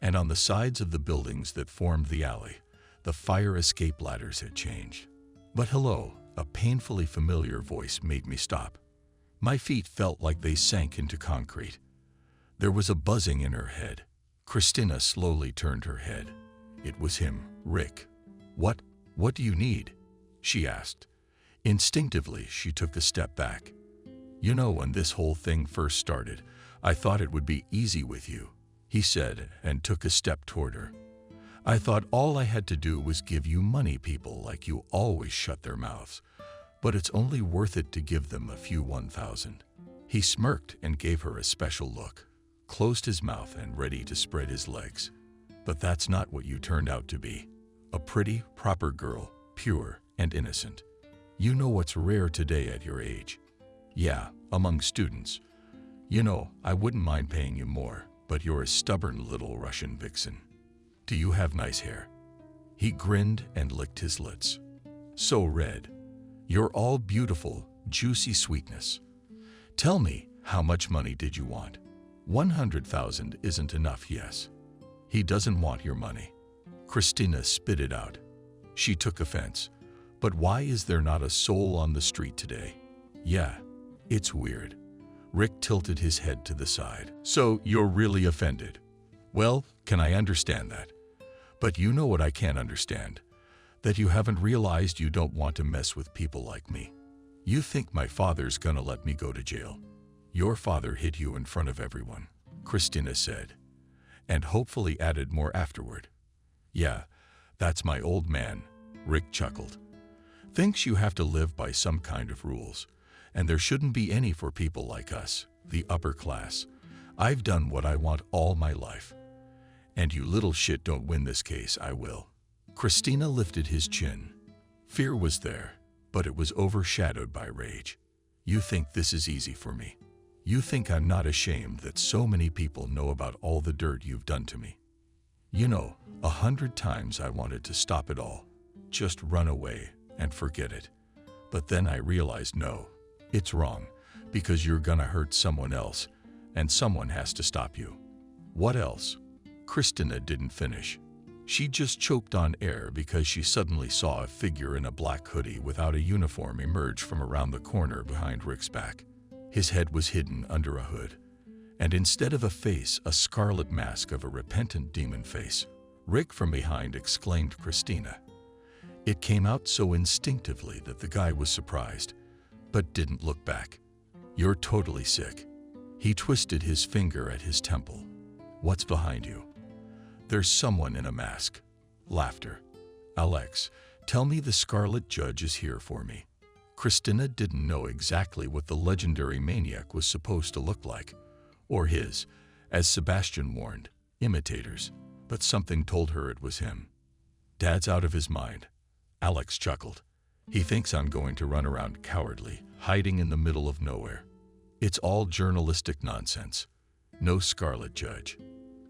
And on the sides of the buildings that formed the alley, the fire escape ladders had changed. But hello, a painfully familiar voice made me stop. My feet felt like they sank into concrete. There was a buzzing in her head. Christina slowly turned her head. It was him, Rick. What do you need? She asked. Instinctively, she took a step back. You know, when this whole thing first started, I thought it would be easy with you, he said, and took a step toward her. I thought all I had to do was give you money. People like you always shut their mouths, but it's only worth it to give them a few 1,000. He smirked and gave her a special look, closed his mouth and ready to spread his legs. But that's not what you turned out to be. A pretty, proper girl, pure and innocent. You know what's rare today at your age? Yeah, among students. You know, I wouldn't mind paying you more, but you're a stubborn little Russian vixen. Do you have nice hair? He grinned and licked his lips. So red. You're all beautiful, juicy sweetness. Tell me, how much money did you want? 100,000 isn't enough, yes. He doesn't want your money. Christina spit it out. She took offense. But why is there not a soul on the street today? Yeah, it's weird. Rick tilted his head to the side. So you're really offended? Well, can I understand that? But you know what I can't understand? That you haven't realized you don't want to mess with people like me. You think my father's gonna let me go to jail. Your father hit you in front of everyone, Christina said, and hopefully added more afterward. Yeah, that's my old man, Rick chuckled. Thinks you have to live by some kind of rules, and there shouldn't be any for people like us, the upper class. I've done what I want all my life. And you little shit don't win this case, I will. Christina lifted his chin. Fear was there, but it was overshadowed by rage. You think this is easy for me? You think I'm not ashamed that so many people know about all the dirt you've done to me? You know, 100 times I wanted to stop it all. Just run away and forget it. But then I realized no, it's wrong, because you're gonna hurt someone else, and someone has to stop you. What else? Christina didn't finish. She just choked on air because she suddenly saw a figure in a black hoodie without a uniform emerge from around the corner behind Rick's back. His head was hidden under a hood, and instead of a face, a scarlet mask of a repentant demon face. Rick from behind exclaimed Christina. It came out so instinctively that the guy was surprised, but didn't look back. You're totally sick. He twisted his finger at his temple. What's behind you? There's someone in a mask. Laughter. Alex, tell me the Scarlet Judge is here for me. Christina didn't know exactly what the legendary maniac was supposed to look like, or his, as Sebastian warned, imitators, but something told her it was him. Dad's out of his mind. Alex chuckled. He thinks I'm going to run around cowardly, hiding in the middle of nowhere. It's all journalistic nonsense. No Scarlet Judge.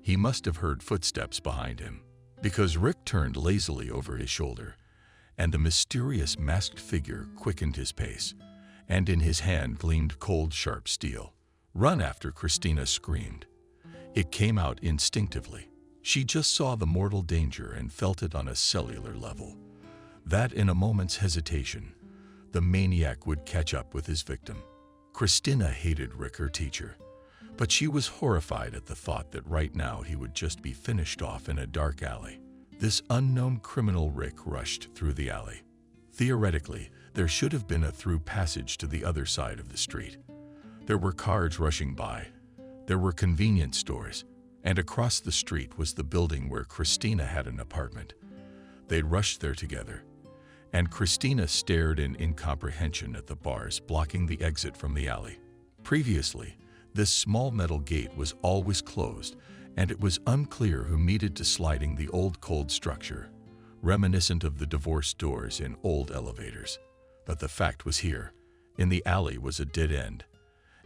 He must have heard footsteps behind him, because Rick turned lazily over his shoulder, and the mysterious masked figure quickened his pace, and in his hand gleamed cold, sharp steel. Run after Christina screamed. It came out instinctively. She just saw the mortal danger and felt it on a cellular level. That in a moment's hesitation, the maniac would catch up with his victim. Christina hated Rick, her teacher, but she was horrified at the thought that right now he would just be finished off in a dark alley. This unknown criminal Rick rushed through the alley. Theoretically, there should have been a through passage to the other side of the street. There were cars rushing by. There were convenience stores, and across the street was the building where Christina had an apartment. They rushed there together, and Christina stared in incomprehension at the bars blocking the exit from the alley. Previously, this small metal gate was always closed, and it was unclear who needed to sliding the old cold structure, reminiscent of the divorce doors in old elevators. But the fact was here, in the alley was a dead end,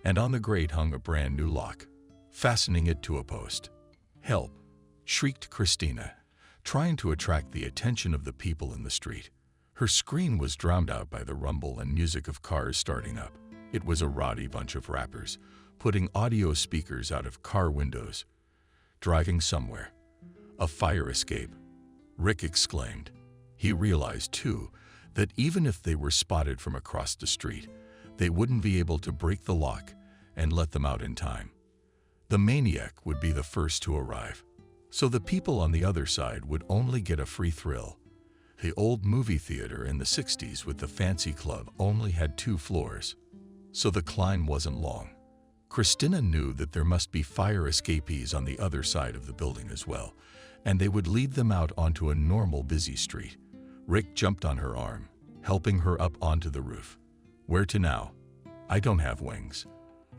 and on the grate hung a brand new lock, fastening it to a post. Help! Shrieked Christina, trying to attract the attention of the people in the street. Her scream was drowned out by the rumble and music of cars starting up. It was a rowdy bunch of rappers, putting audio speakers out of car windows, driving somewhere. A fire escape, Rick exclaimed. He realized, too, that even if they were spotted from across the street, they wouldn't be able to break the lock and let them out in time. The maniac would be the first to arrive, so the people on the other side would only get a free thrill. The old movie theater in the 60s with the fancy club only had 2 floors, so the climb wasn't long. Christina knew that there must be fire escapees on the other side of the building as well, and they would lead them out onto a normal busy street. Rick jumped on her arm, helping her up onto the roof. Where to now? I don't have wings.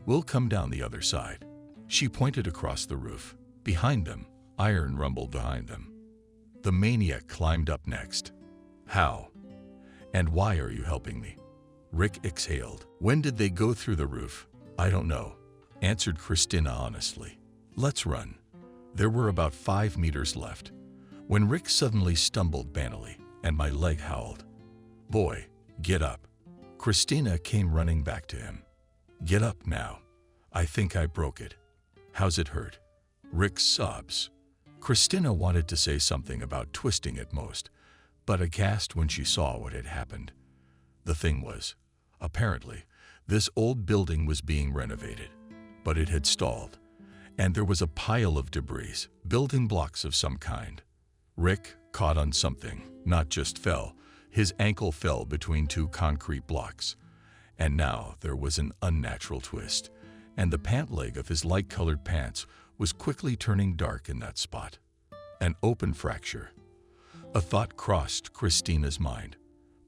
We'll come down the other side. She pointed across the roof. Behind them, iron rumbled behind them. The maniac climbed up next. How? And why are you helping me? Rick exhaled. When did they go through the roof? I don't know, answered Christina honestly. Let's run. There were about 5 meters left, when Rick suddenly stumbled banally, and my leg howled. Boy, get up. Christina came running back to him. Get up now. I think I broke it. How's it hurt? Rick's sobs. Christina wanted to say something about twisting it most, but aghast when she saw what had happened. The thing was, apparently, this old building was being renovated, but it had stalled, and there was a pile of debris, building blocks of some kind. Rick caught on something, not just fell. His ankle fell between 2 concrete blocks, and now there was an unnatural twist, and the pant leg of his light-colored pants was quickly turning dark in that spot. An open fracture. A thought crossed Christina's mind.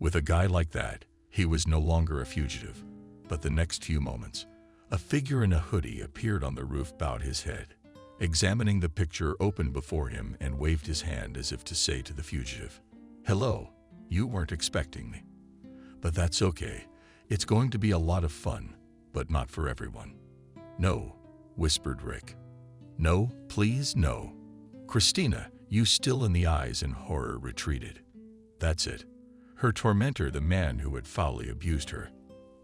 With a guy like that, he was no longer a fugitive. But the next few moments, A figure in a hoodie appeared on the roof, bowed his head, examining the picture open before him, and waved his hand as if to say to the fugitive, "Hello, you weren't expecting me. But that's okay. It's going to be a lot of fun, but not for everyone." "No," whispered Rick. "No, please, no." Christina, you still in the eyes in horror, retreated. That's it. Her tormentor, the man who had foully abused her,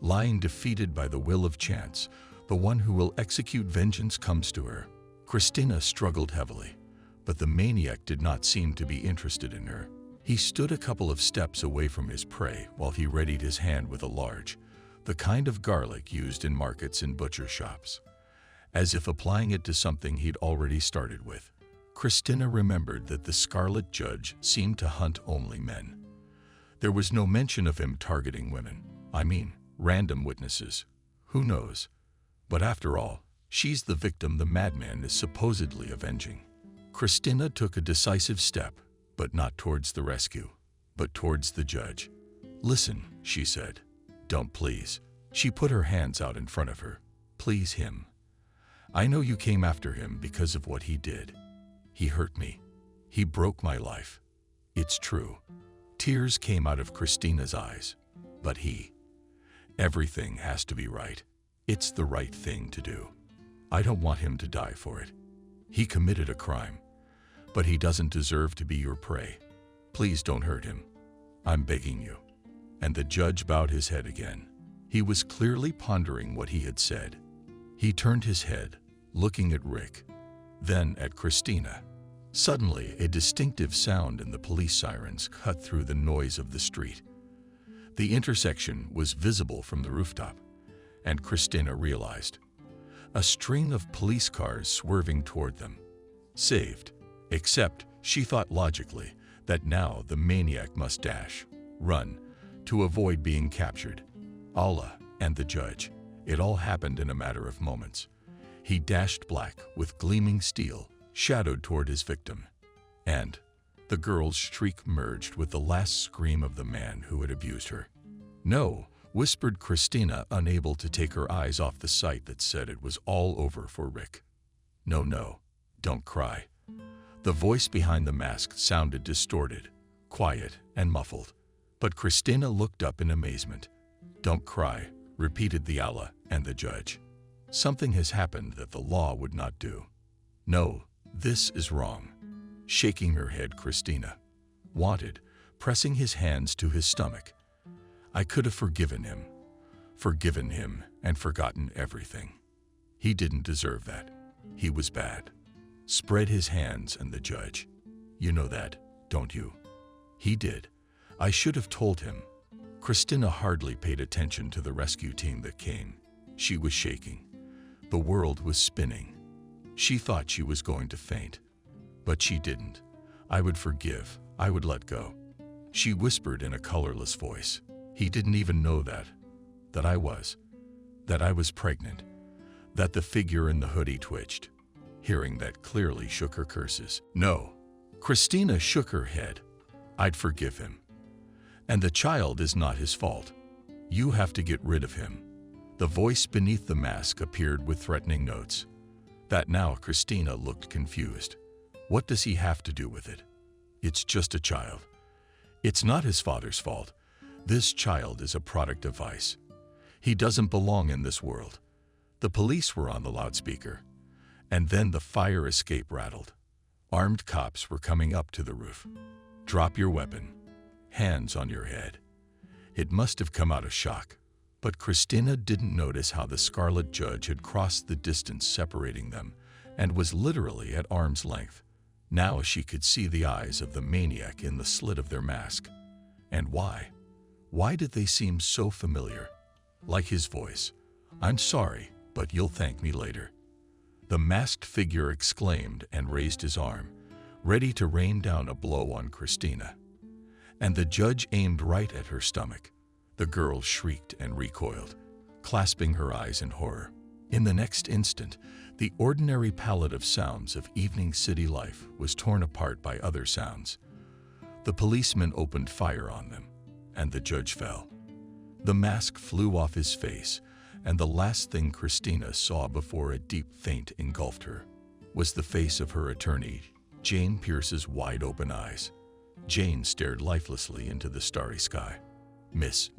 lying defeated by the will of chance, the one who will execute vengeance, comes to her. Christina struggled heavily, but the maniac did not seem to be interested in her. He stood a couple of steps away from his prey while he readied his hand with a large, the kind of garlic used in markets and butcher shops, as if applying it to something he'd already started with. Christina remembered that the Scarlet Judge seemed to hunt only men. There was no mention of him targeting women. I mean, random witnesses. Who knows? But after all, she's the victim the madman is supposedly avenging. Christina took a decisive step, but not towards the rescue, but towards the judge. "Listen," she said. "Don't, please." She put her hands out in front of her. "Please him. I know you came after him because of what he did. He hurt me. He broke my life. It's true." Tears came out of Christina's eyes. "But everything has to be right. It's the right thing to do. I don't want him to die for it. He committed a crime, but he doesn't deserve to be your prey. Please don't hurt him. I'm begging you." And the judge bowed his head again. He was clearly pondering what he had said. He turned his head, looking at Rick, then at Christina. Suddenly, a distinctive sound in the police sirens cut through the noise of the street. The intersection was visible from the rooftop, and Christina realized a string of police cars swerving toward them. Saved. Except, she thought logically, that now the maniac must dash, run, to avoid being captured. Allah and the judge. It all happened in a matter of moments. He dashed black with gleaming steel, shadowed toward his victim. And the girl's shriek merged with the last scream of the man who had abused her. "No," whispered Christina, unable to take her eyes off the sight that said it was all over for Rick. No, don't cry." The voice behind the mask sounded distorted, quiet, and muffled. But Christina looked up in amazement. "Don't cry," repeated the Allah and the judge. "Something has happened that the law would not do. No, this is wrong." Shaking her head, Christina wanted, pressing his hands to his stomach. "I could have forgiven him and forgotten everything. He didn't deserve that. He was bad." Spread his hands, and the judge. "You know that, don't you?" "He did. I should have told him." Christina hardly paid attention to the rescue team that came. She was shaking. The world was spinning. She thought she was going to faint. But she didn't. "I would forgive. I would let go." She whispered in a colorless voice. "He didn't even know that I was pregnant." That the figure in the hoodie twitched. Hearing that clearly shook her curses. "No." Christina shook her head. "I'd forgive him. And the child is not his fault. You have to get rid of him." The voice beneath the mask appeared with threatening notes. That now Christina looked confused. What does he have to do with it? It's just a child. It's not his father's fault. This child is a product of vice. He doesn't belong in this world. The police were on the loudspeaker. And then the fire escape rattled. Armed cops were coming up to the roof. "Drop your weapon. Hands on your head." It must have come out of shock. But Christina didn't notice how the Scarlet Judge had crossed the distance separating them and was literally at arm's length. Now she could see the eyes of the maniac in the slit of their mask. And why? Why did they seem so familiar? Like his voice. "I'm sorry, but you'll thank me later." The masked figure exclaimed and raised his arm, ready to rain down a blow on Christina. And the judge aimed right at her stomach. The girl shrieked and recoiled, clasping her eyes in horror. In the next instant, the ordinary palette of sounds of evening city life was torn apart by other sounds. The policeman opened fire on them, and the judge fell. The mask flew off his face, and the last thing Christina saw before a deep faint engulfed her was the face of her attorney, Jane Pierce's wide-open eyes. Jane stared lifelessly into the starry sky. Miss,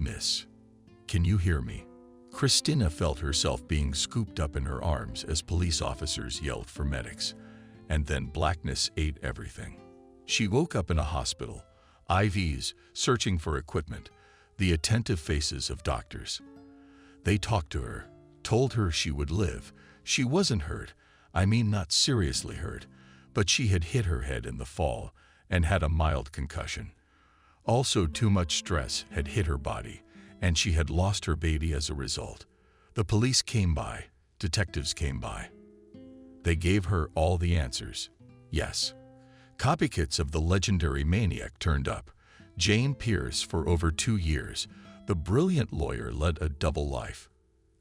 can you hear me?" Christina felt herself being scooped up in her arms as police officers yelled for medics, and then blackness ate everything. She woke up in a hospital, IVs, searching for equipment, the attentive faces of doctors. They talked to her, told her she would live. She wasn't hurt, I mean not seriously hurt, but she had hit her head in the fall and had a mild concussion. Also, too much stress had hit her body, and she had lost her baby as a result. The police came by, detectives came by. They gave her all the answers. Yes. Copycats of the legendary maniac turned up. Jane Pierce, for over 2 years, the brilliant lawyer led a double life,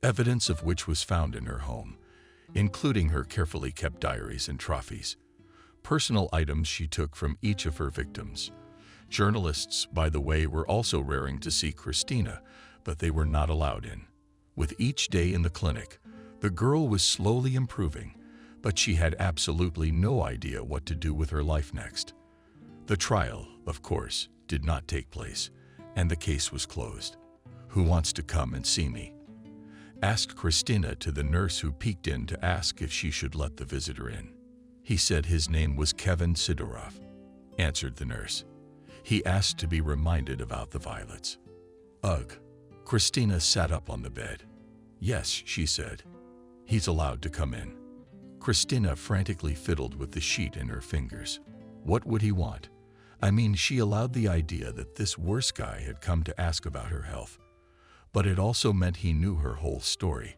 evidence of which was found in her home, including her carefully kept diaries and trophies, personal items she took from each of her victims. Journalists, by the way, were also raring to see Christina, but they were not allowed in. With each day in the clinic, the girl was slowly improving, but she had absolutely no idea what to do with her life next. The trial, of course, did not take place, and the case was closed. "Who wants to come and see me?" asked Christina to the nurse who peeked in to ask if she should let the visitor in. "He said his name was Kevin Sidorov," answered the nurse. "He asked to be reminded about the violets." Ugh. Christina sat up on the bed. "Yes," she said. "He's allowed to come in." Christina frantically fiddled with the sheet in her fingers. What would he want? I mean, she allowed the idea that this worse guy had come to ask about her health. But it also meant he knew her whole story.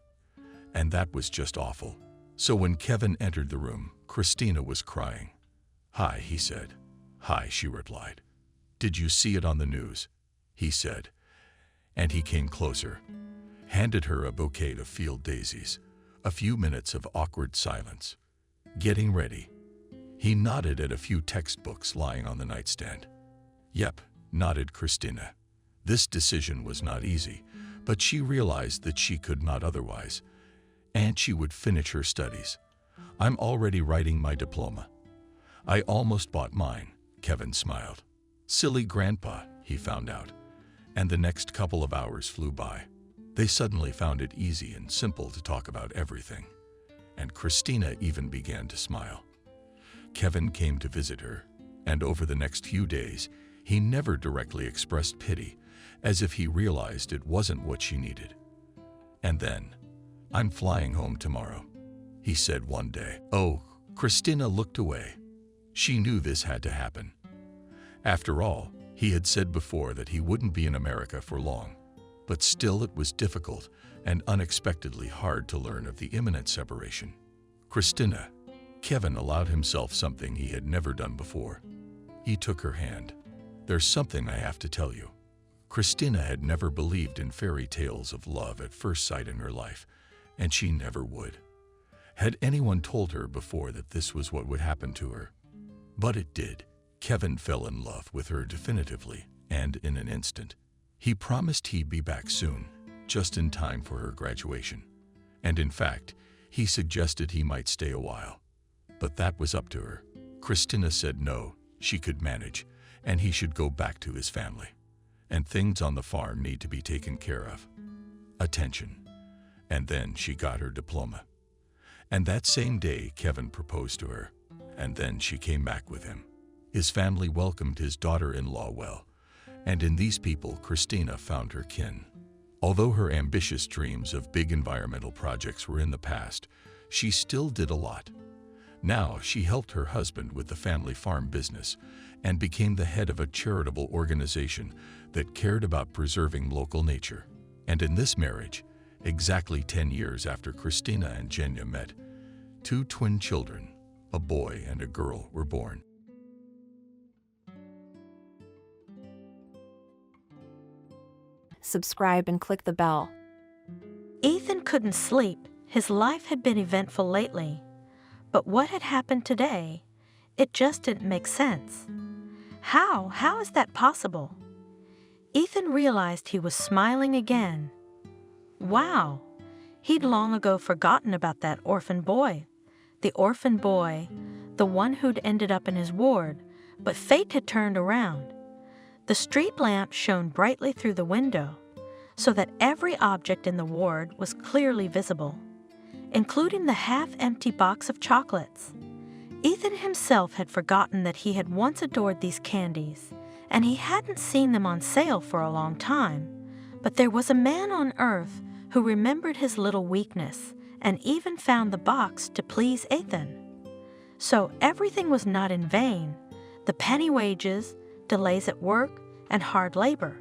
And that was just awful. So when Kevin entered the room, Christina was crying. "Hi," he said. "Hi," she replied. "Did you see it on the news?" he said. And he came closer, handed her a bouquet of field daisies. A few minutes of awkward silence. "Getting ready." He nodded at a few textbooks lying on the nightstand. "Yep," nodded Christina. This decision was not easy, but she realized that she could not otherwise, and she would finish her studies. "I'm already writing my diploma." "I almost bought mine," Kevin smiled. "Silly grandpa," he found out, and the next couple of hours flew by. They suddenly found it easy and simple to talk about everything, and Christina even began to smile. Kevin came to visit her, and over the next few days, he never directly expressed pity, as if he realized it wasn't what she needed. And then, "I'm flying home tomorrow," he said one day. Oh, Christina looked away. She knew this had to happen. After all, he had said before that he wouldn't be in America for long. But still it was difficult and unexpectedly hard to learn of the imminent separation. "Christina," Kevin allowed himself something he had never done before. He took her hand. "There's something I have to tell you." Christina had never believed in fairy tales of love at first sight in her life, and she never would. Had anyone told her before that this was what would happen to her? But it did. Kevin fell in love with her definitively, and in an instant. He promised he'd be back soon, just in time for her graduation. And in fact, he suggested he might stay a while. But that was up to her. Christina said no, she could manage, and he should go back to his family. And things on the farm need to be taken care of. Attention. And then she got her diploma. And that same day, Kevin proposed to her. And then she came back with him. His family welcomed his daughter-in-law well. And in these people, Christina found her kin. Although her ambitious dreams of big environmental projects were in the past, she still did a lot. Now she helped her husband with the family farm business and became the head of a charitable organization that cared about preserving local nature. And in this marriage, exactly 10 years after Christina and Jenya met, 2 twin children, a boy and a girl, were born. Subscribe and click the bell. Ethan couldn't sleep. His life had been eventful lately. But what had happened today? It just didn't make sense. How? How is that possible? Ethan realized he was smiling again. Wow! He'd long ago forgotten about that orphan boy. The orphan boy, the one who'd ended up in his ward, but fate had turned around. The street lamp shone brightly through the window, so that every object in the ward was clearly visible, including the half-empty box of chocolates. Ethan himself had forgotten that he had once adored these candies, and he hadn't seen them on sale for a long time. But there was a man on earth who remembered his little weakness and even found the box to please Ethan. So everything was not in vain: the penny wages, delays at work, and hard labor.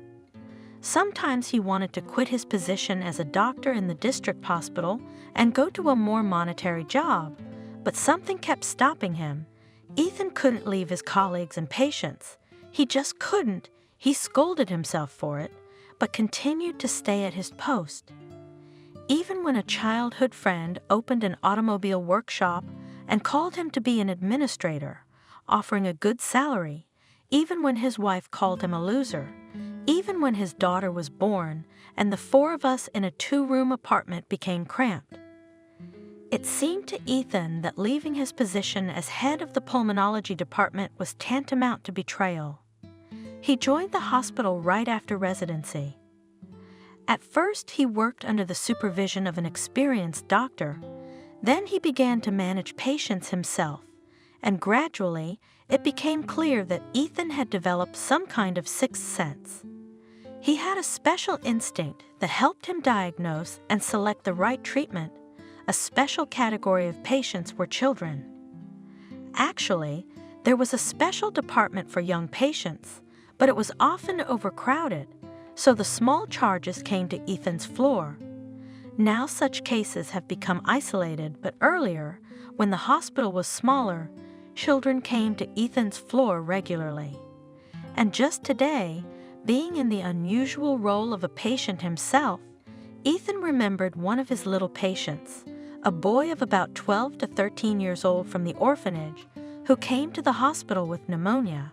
Sometimes he wanted to quit his position as a doctor in the district hospital and go to a more monetary job, but something kept stopping him. Ethan couldn't leave his colleagues and patients. He just couldn't. He scolded himself for it, but continued to stay at his post. Even when a childhood friend opened an automobile workshop and called him to be an administrator, offering a good salary, even when his wife called him a loser, even when his daughter was born and the four of us in a 2-room apartment became cramped. It seemed to Ethan that leaving his position as head of the pulmonology department was tantamount to betrayal. He joined the hospital right after residency. At first, he worked under the supervision of an experienced doctor. Then he began to manage patients himself, and gradually it became clear that Ethan had developed some kind of sixth sense. He had a special instinct that helped him diagnose and select the right treatment. A special category of patients were children. Actually, there was a special department for young patients, but it was often overcrowded, so the small charges came to Ethan's floor. Now such cases have become isolated, but earlier, when the hospital was smaller, children came to Ethan's floor regularly. And just today, being in the unusual role of a patient himself, Ethan remembered one of his little patients, a boy of about 12 to 13 years old from the orphanage, who came to the hospital with pneumonia.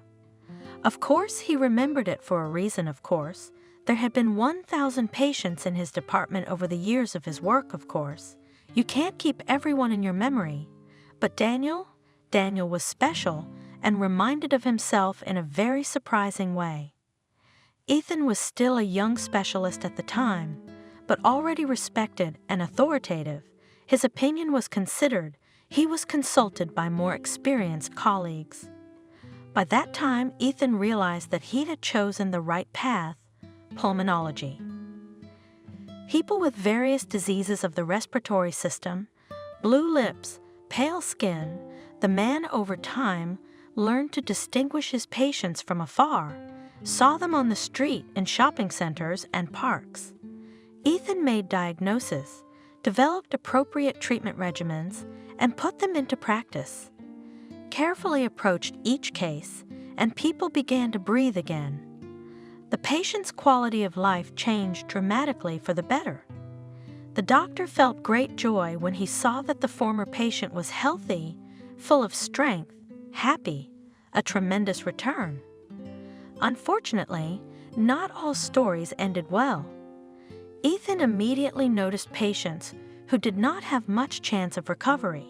Of course, he remembered it for a reason, of course. There had been 1,000 patients in his department over the years of his work, of course. You can't keep everyone in your memory. But Daniel was special and reminded of himself in a very surprising way. Ethan was still a young specialist at the time, but already respected and authoritative. His opinion was considered. He was consulted by more experienced colleagues. By that time, Ethan realized that he had chosen the right path: pulmonology. People with various diseases of the respiratory system, blue lips, pale skin, the man over time learned to distinguish his patients from afar, saw them on the street in shopping centers and parks. Ethan made diagnosis, developed appropriate treatment regimens, and put them into practice. Carefully approached each case, and people began to breathe again. The patient's quality of life changed dramatically for the better. The doctor felt great joy when he saw that the former patient was healthy, full of strength, happy, a tremendous return. Unfortunately, not all stories ended well. Ethan immediately noticed patients who did not have much chance of recovery.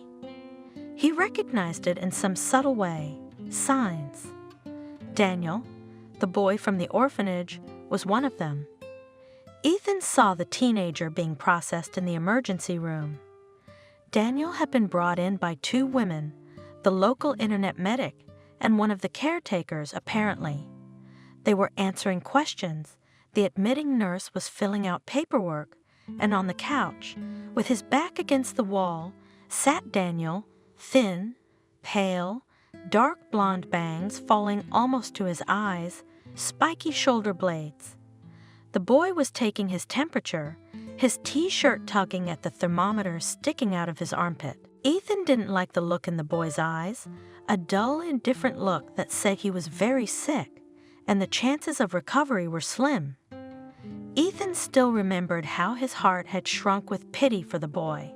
He recognized it in some subtle way, signs. Daniel, the boy from the orphanage, was one of them. Ethan saw the teenager being processed in the emergency room. Daniel had been brought in by 2 women, the local internet medic and one of the caretakers, apparently. They were answering questions. The admitting nurse was filling out paperwork, and on the couch, with his back against the wall, sat Daniel, thin, pale, dark blonde bangs falling almost to his eyes, spiky shoulder blades. The boy was taking his temperature, his t-shirt tugging at the thermometer sticking out of his armpit. Ethan didn't like the look in the boy's eyes, a dull, indifferent look that said he was very sick, and the chances of recovery were slim. Ethan still remembered how his heart had shrunk with pity for the boy.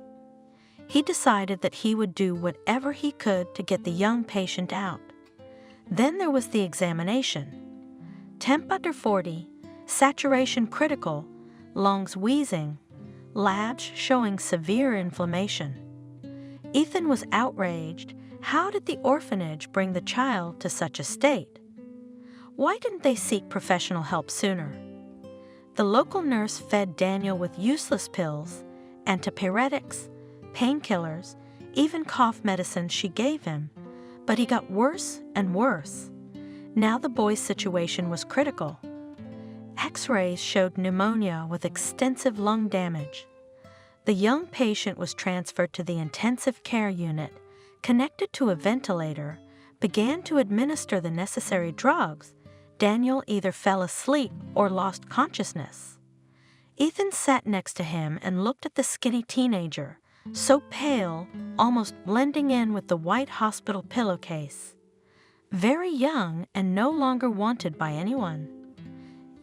He decided that he would do whatever he could to get the young patient out. Then there was the examination. Temp under 40, saturation critical, lungs wheezing, labs showing severe inflammation. Ethan was outraged. How did the orphanage bring the child to such a state? Why didn't they seek professional help sooner? The local nurse fed Daniel with useless pills, antipyretics, painkillers, even cough medicine she gave him, but he got worse and worse. Now the boy's situation was critical. X-rays showed pneumonia with extensive lung damage. The young patient was transferred to the intensive care unit, connected to a ventilator, began to administer the necessary drugs. Daniel either fell asleep or lost consciousness. Ethan sat next to him and looked at the skinny teenager, so pale, almost blending in with the white hospital pillowcase. Very young and no longer wanted by anyone.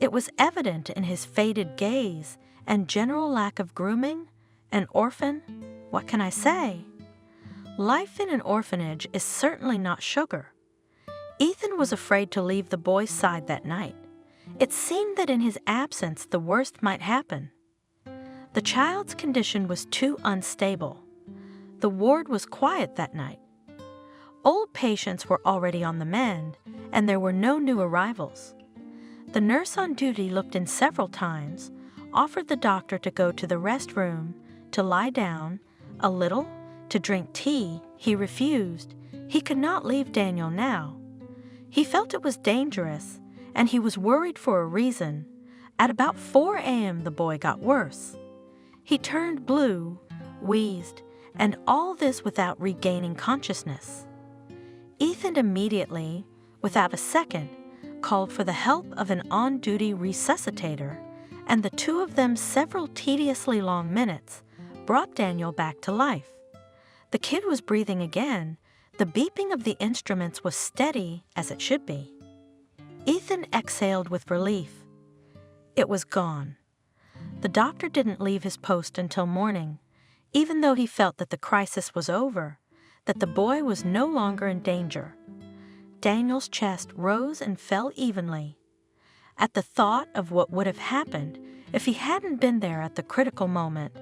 It was evident in his faded gaze and general lack of grooming. An orphan? What can I say? Life in an orphanage is certainly not sugar. Ethan was afraid to leave the boy's side that night. It seemed that in his absence the worst might happen. The child's condition was too unstable. The ward was quiet that night. Old patients were already on the mend, and there were no new arrivals. The nurse on duty looked in several times, offered the doctor to go to the restroom, to lie down, a little, to drink tea. He refused. He could not leave Daniel now. He felt it was dangerous, and he was worried for a reason. At about 4 a.m. the boy got worse. He turned blue, wheezed, and all this without regaining consciousness. Ethan immediately, without a second, called for the help of an on-duty resuscitator, and the two of them several tediously long minutes brought Daniel back to life. The kid was breathing again. The beeping of the instruments was steady as it should be. Ethan exhaled with relief. It was gone. The doctor didn't leave his post until morning, even though he felt that the crisis was over, that the boy was no longer in danger. Daniel's chest rose and fell evenly. At the thought of what would have happened if he hadn't been there at the critical moment,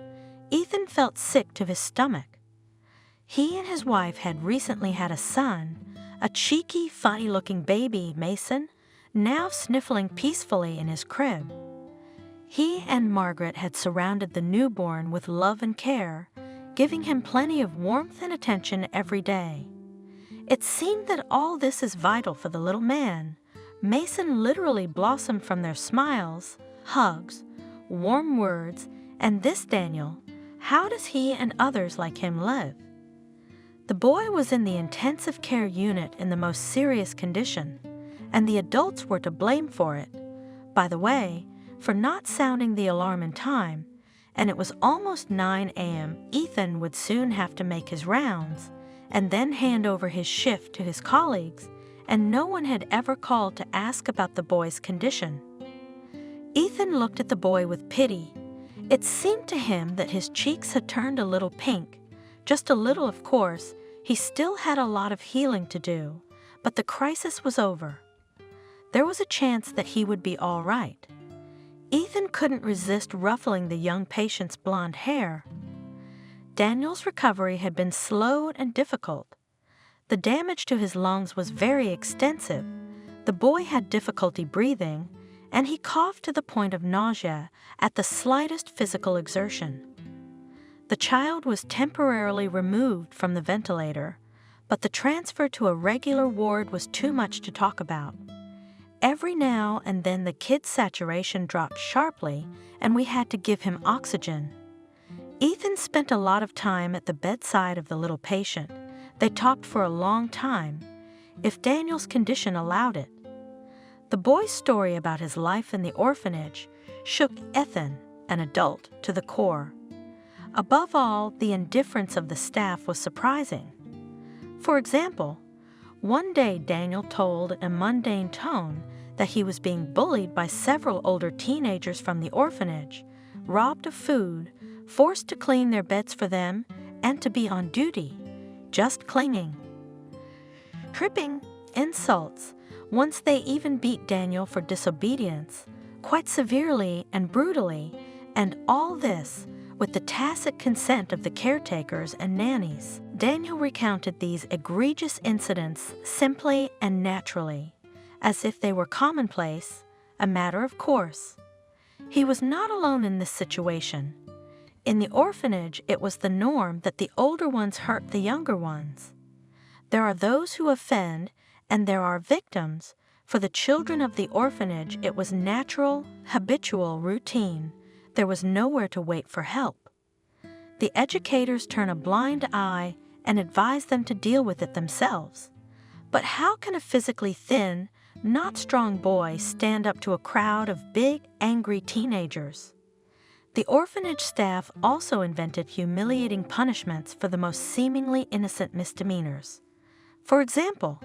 Ethan felt sick to his stomach. He and his wife had recently had a son, a cheeky, funny-looking baby, Mason, now sniffling peacefully in his crib. He and Margaret had surrounded the newborn with love and care, giving him plenty of warmth and attention every day. It seemed that all this is vital for the little man. Mason literally blossomed from their smiles, hugs, warm words, and this Daniel, how does he and others like him live? The boy was in the intensive care unit in the most serious condition, and the adults were to blame for it. By the way, for not sounding the alarm in time, and it was almost 9 a.m. Ethan would soon have to make his rounds, and then hand over his shift to his colleagues, and no one had ever called to ask about the boy's condition. Ethan looked at the boy with pity. It seemed to him that his cheeks had turned a little pink. Just a little, of course. He still had a lot of healing to do, but the crisis was over. There was a chance that he would be all right. Ethan couldn't resist ruffling the young patient's blonde hair. Daniel's recovery had been slow and difficult. The damage to his lungs was very extensive. The boy had difficulty breathing, and he coughed to the point of nausea at the slightest physical exertion. The child was temporarily removed from the ventilator, but the transfer to a regular ward was too much to talk about. Every now and then the kid's saturation dropped sharply, and we had to give him oxygen. Ethan spent a lot of time at the bedside of the little patient. They talked for a long time, if Daniel's condition allowed it. The boy's story about his life in the orphanage shook Ethan, an adult, to the core. Above all, the indifference of the staff was surprising. For example, one day Daniel told in a mundane tone that he was being bullied by several older teenagers from the orphanage, robbed of food, forced to clean their beds for them, and to be on duty, just clinging. Tripping, insults. Once they even beat Daniel for disobedience, quite severely and brutally, and all this with the tacit consent of the caretakers and nannies. Daniel recounted these egregious incidents simply and naturally, as if they were commonplace, a matter of course. He was not alone in this situation. In the orphanage, it was the norm that the older ones hurt the younger ones. There are those who offend, and there are victims. For the children of the orphanage, it was natural, habitual, routine. There was nowhere to wait for help. The educators turn a blind eye and advise them to deal with it themselves. But how can a physically thin, not strong boy stand up to a crowd of big, angry teenagers? The orphanage staff also invented humiliating punishments for the most seemingly innocent misdemeanors. For example,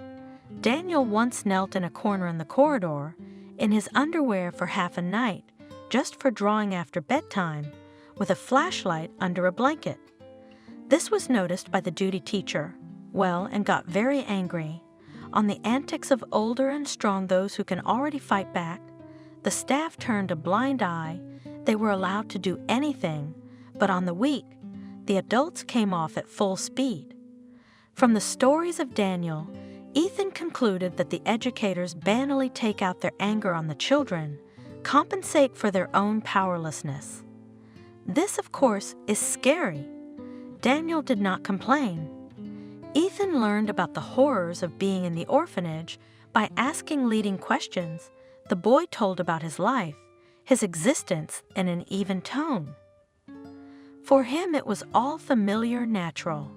Daniel once knelt in a corner in the corridor, in his underwear for half a night, just for drawing after bedtime, with a flashlight under a blanket. This was noticed by the duty teacher, and got very angry. On the antics of older and strong those who can already fight back, the staff turned a blind eye. They were allowed to do anything, but on the weak, the adults came off at full speed. From the stories of Daniel, Ethan concluded that the educators banally take out their anger on the children, compensate for their own powerlessness. This, of course, is scary. Daniel did not complain. Ethan learned about the horrors of being in the orphanage by asking leading questions. The boy told about his life, his existence, in an even tone. For him, it was all familiar, natural.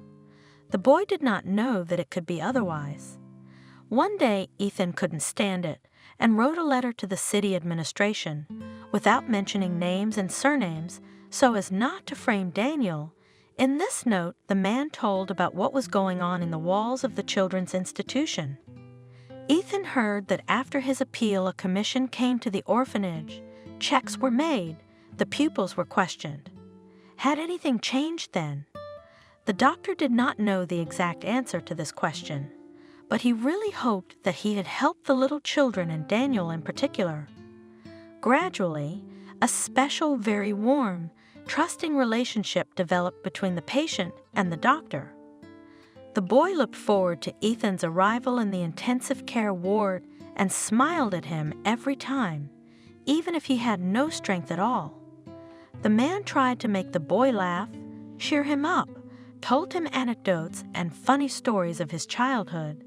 The boy did not know that it could be otherwise. One day, Ethan couldn't stand it and wrote a letter to the city administration, without mentioning names and surnames, so as not to frame Daniel. In this note, the man told about what was going on in the walls of the children's institution. Ethan heard that after his appeal, a commission came to the orphanage. Checks were made. The pupils were questioned. Had anything changed then? The doctor did not know the exact answer to this question, but he really hoped that he had helped the little children and Daniel in particular. Gradually, a special, very warm, trusting relationship developed between the patient and the doctor. The boy looked forward to Ethan's arrival in the intensive care ward and smiled at him every time, even if he had no strength at all. The man tried to make the boy laugh, cheer him up, told him anecdotes and funny stories of his childhood.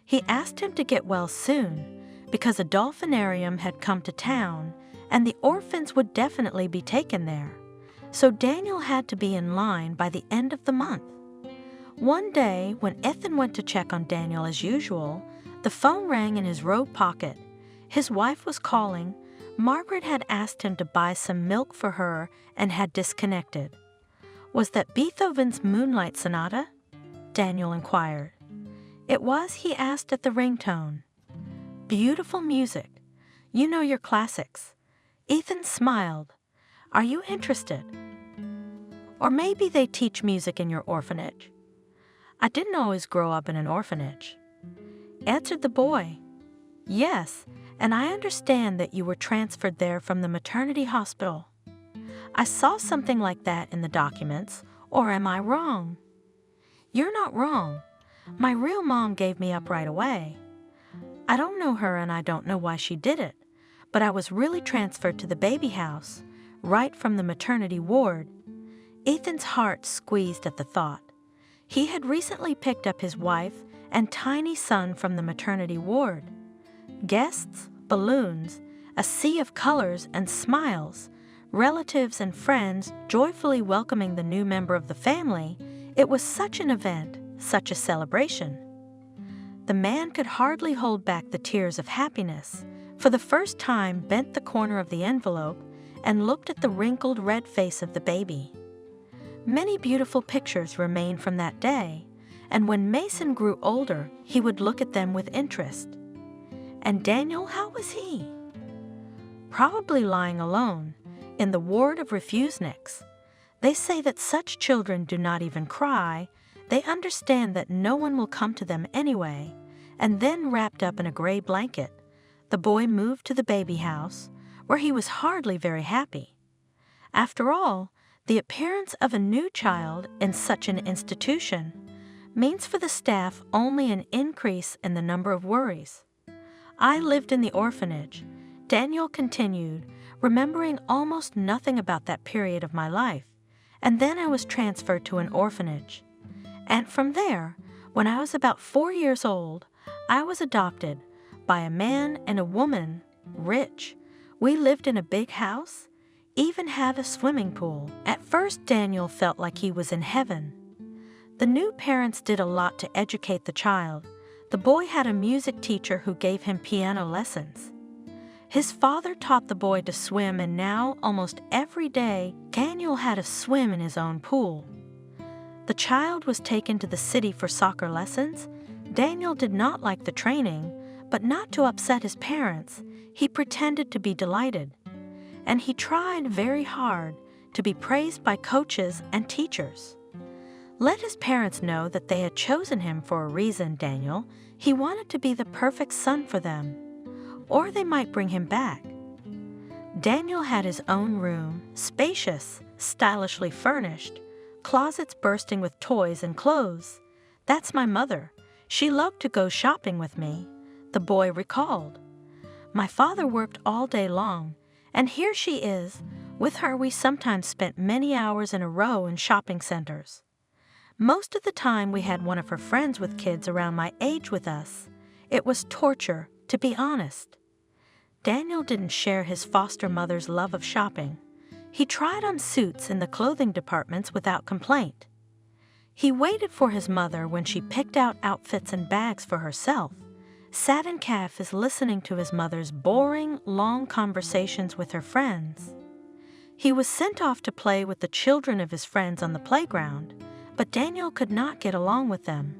He asked him to get well soon, because a dolphinarium had come to town, and the orphans would definitely be taken there. So Daniel had to be in line by the end of the month. One day, when Ethan went to check on Daniel as usual, the phone rang in his robe pocket. His wife was calling. Margaret had asked him to buy some milk for her and had disconnected. Was that Beethoven's Moonlight Sonata? Daniel inquired. It was, he asked at the ringtone. Beautiful music. You know your classics. Ethan smiled. Are you interested? Or maybe they teach music in your orphanage. I didn't always grow up in an orphanage. Answered the boy. Yes, and I understand that you were transferred there from the maternity hospital. I saw something like that in the documents, or am I wrong? You're not wrong. My real mom gave me up right away. I don't know her and I don't know why she did it, but I was really transferred to the baby house, right from the maternity ward. Ethan's heart squeezed at the thought. He had recently picked up his wife and tiny son from the maternity ward. Guests, balloons, a sea of colors and smiles, relatives and friends joyfully welcoming the new member of the family. It was such an event, such a celebration. The man could hardly hold back the tears of happiness. For the first time, bent the corner of the envelope and looked at the wrinkled red face of the baby. Many beautiful pictures remain from that day, and when Mason grew older, he would look at them with interest. And Daniel, how was he? Probably lying alone, in the ward of refuseniks. They say that such children do not even cry. They understand that no one will come to them anyway, and then wrapped up in a gray blanket, the boy moved to the baby house, where he was hardly very happy. After all, The appearance of a new child in such an institution means for the staff only an increase in the number of worries. I lived in the orphanage, Daniel continued, remembering almost nothing about that period of my life, and then I was transferred to an orphanage. And from there, when I was about 4 years old, I was adopted by a man and a woman, rich. We lived in a big house, even had a swimming pool. At first, Daniel felt like he was in heaven. The new parents did a lot to educate the child. The boy had a music teacher who gave him piano lessons. His father taught the boy to swim, and now, almost every day, Daniel had a swim in his own pool. The child was taken to the city for soccer lessons. Daniel did not like the training, but not to upset his parents, he pretended to be delighted. And he tried very hard to be praised by coaches and teachers. Let his parents know that they had chosen him for a reason, Daniel. He wanted to be the perfect son for them, or they might bring him back. Daniel had his own room, spacious, stylishly furnished, closets bursting with toys and clothes. That's my mother. She loved to go shopping with me, the boy recalled. My father worked all day long, and here she is. With her, we sometimes spent many hours in a row in shopping centers. Most of the time, we had one of her friends with kids around my age with us. It was torture, to be honest. Daniel didn't share his foster mother's love of shopping. He tried on suits in the clothing departments without complaint. He waited for his mother when she picked out outfits and bags for herself, sat in cafes listening to his mother's boring, long conversations with her friends. He was sent off to play with the children of his friends on the playground, but Daniel could not get along with them.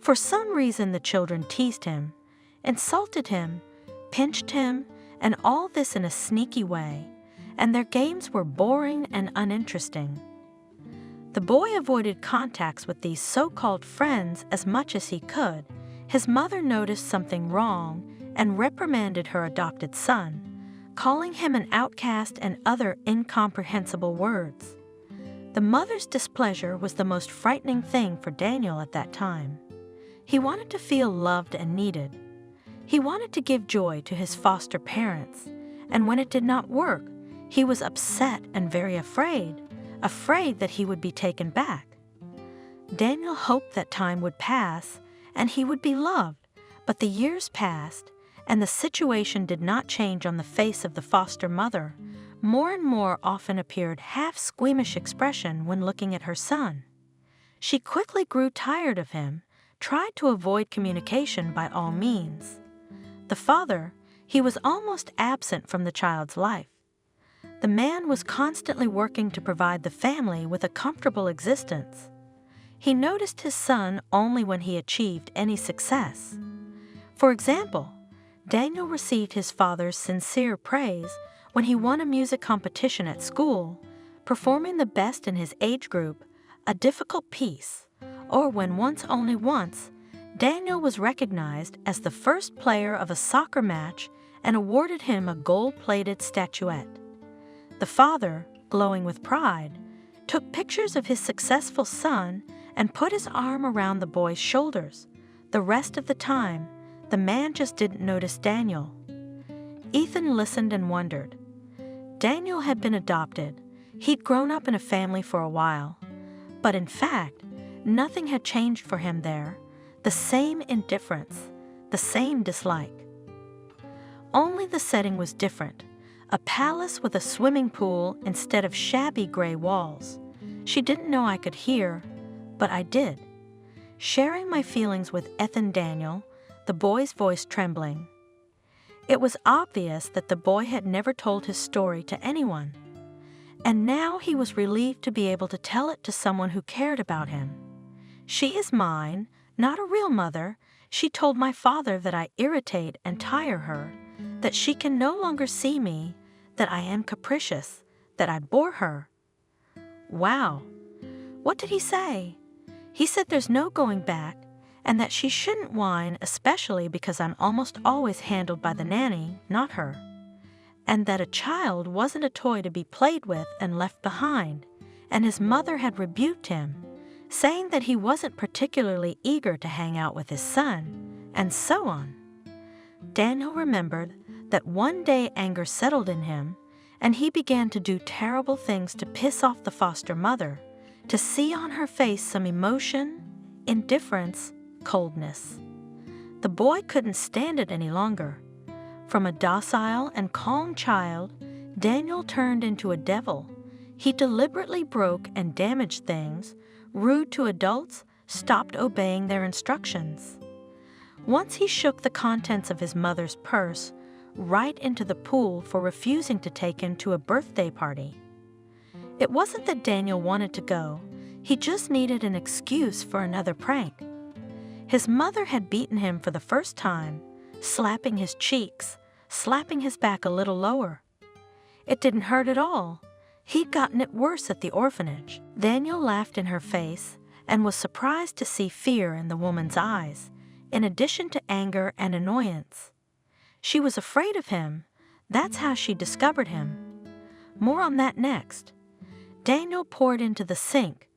For some reason, the children teased him, insulted him, pinched him, and all this in a sneaky way, and their games were boring and uninteresting. The boy avoided contacts with these so-called friends as much as he could. His mother noticed something wrong and reprimanded her adopted son, calling him an outcast and other incomprehensible words. The mother's displeasure was the most frightening thing for Daniel at that time. He wanted to feel loved and needed. He wanted to give joy to his foster parents, and when it did not work, he was upset and very afraid that he would be taken back. Daniel hoped that time would pass and he would be loved, but the years passed and the situation did not change on the face of the foster mother. More and more often appeared half-squeamish expression when looking at her son. She quickly grew tired of him, tried to avoid communication by all means. The father, he was almost absent from the child's life. The man was constantly working to provide the family with a comfortable existence. He noticed his son only when he achieved any success. For example, Daniel received his father's sincere praise when he won a music competition at school, performing the best in his age group, a difficult piece, or when only once, Daniel was recognized as the first player of a soccer match and awarded him a gold-plated statuette. The father, glowing with pride, took pictures of his successful son and put his arm around the boy's shoulders. The rest of the time, the man just didn't notice Daniel. Ethan listened and wondered. Daniel had been adopted. He'd grown up in a family for a while. But in fact, nothing had changed for him there. The same indifference, the same dislike. Only the setting was different. A palace with a swimming pool instead of shabby gray walls. She didn't know I could hear, but I did. Sharing my feelings with Ethan Daniel, the boy's voice trembling. It was obvious that the boy had never told his story to anyone, and now he was relieved to be able to tell it to someone who cared about him. She is mine, not a real mother. She told my father that I irritate and tire her, that she can no longer see me, that I am capricious, that I bore her. Wow. What did he say? He said there's no going back, and that she shouldn't whine, especially because I'm almost always handled by the nanny, not her. and that a child wasn't a toy to be played with and left behind, and his mother had rebuked him, saying that he wasn't particularly eager to hang out with his son, and so on. Daniel remembered that one day anger settled in him, and he began to do terrible things to piss off the foster mother, to see on her face some emotion, indifference, coldness. The boy couldn't stand it any longer. From a docile and calm child, Daniel turned into a devil. He deliberately broke and damaged things, rude to adults, stopped obeying their instructions. Once he shook the contents of his mother's purse right into the pool for refusing to take him to a birthday party. It wasn't that Daniel wanted to go, he just needed an excuse for another prank. His mother had beaten him for the first time, slapping his cheeks, slapping his back a little lower. It didn't hurt at all. He'd gotten it worse at the orphanage. Daniel laughed in her face and was surprised to see fear in the woman's eyes, in addition to anger and annoyance. She was afraid of him. That's how she discovered him. More on that next. Daniel poured into the sink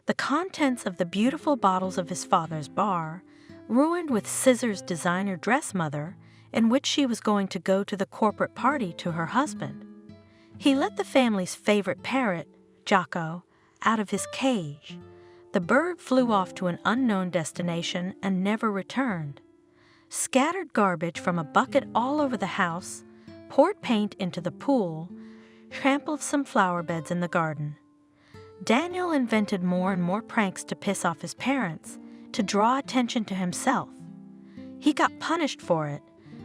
the contents of the beautiful bottles of his father's bar, ruined with Scissor's designer dress mother, in which she was going to go to the corporate party to her husband. He let the family's favorite parrot, Jocko, out of his cage. The bird flew off to an unknown destination and never returned. Scattered garbage from a bucket all over the house, poured paint into the pool, trampled some flower beds in the garden. Daniel invented more and more pranks to piss off his parents, to draw attention to himself. He got punished for it,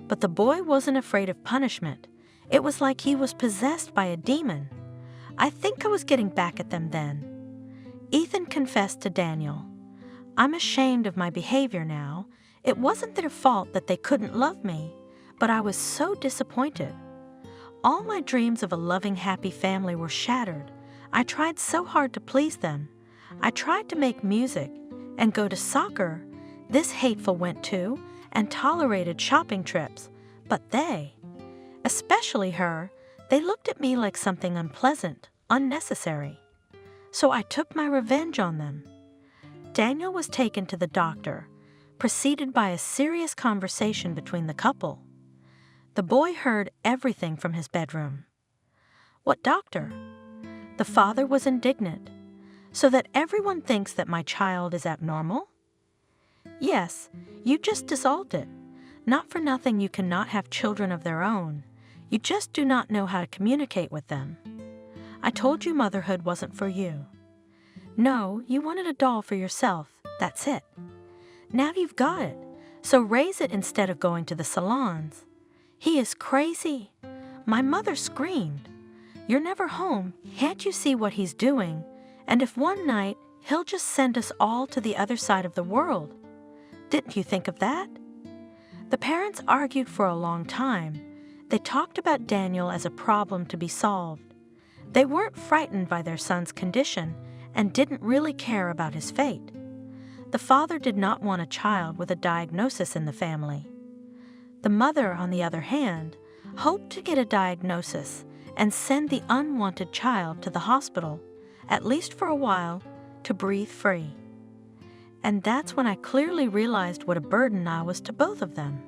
but the boy wasn't afraid of punishment. It was like he was possessed by a demon. I think I was getting back at them then. Ethan confessed to Daniel, "I'm ashamed of my behavior now. It wasn't their fault that they couldn't love me, but I was so disappointed. All my dreams of a loving, happy family were shattered. I tried so hard to please them. I tried to make music and go to soccer. This hateful went to and tolerated shopping trips, but they, especially her, they looked at me like something unpleasant, unnecessary. So I took my revenge on them." Daniel was taken to the doctor, preceded by a serious conversation between the couple. The boy heard everything from his bedroom. "What doctor?" The father was indignant. "So that everyone thinks that my child is abnormal?" "Yes, you just dissolved it. Not for nothing you cannot have children of their own. You just do not know how to communicate with them. I told you motherhood wasn't for you. No, you wanted a doll for yourself, that's it. Now you've got it, so raise it instead of going to the salons. He is crazy. My mother screamed. You're never home, can't you see what he's doing? And if one night, he'll just send us all to the other side of the world. Didn't you think of that?" The parents argued for a long time. They talked about Daniel as a problem to be solved. They weren't frightened by their son's condition and didn't really care about his fate. The father did not want a child with a diagnosis in the family. The mother, on the other hand, hoped to get a diagnosis and send the unwanted child to the hospital, at least for a while, to breathe free. And that's when I clearly realized what a burden I was to both of them.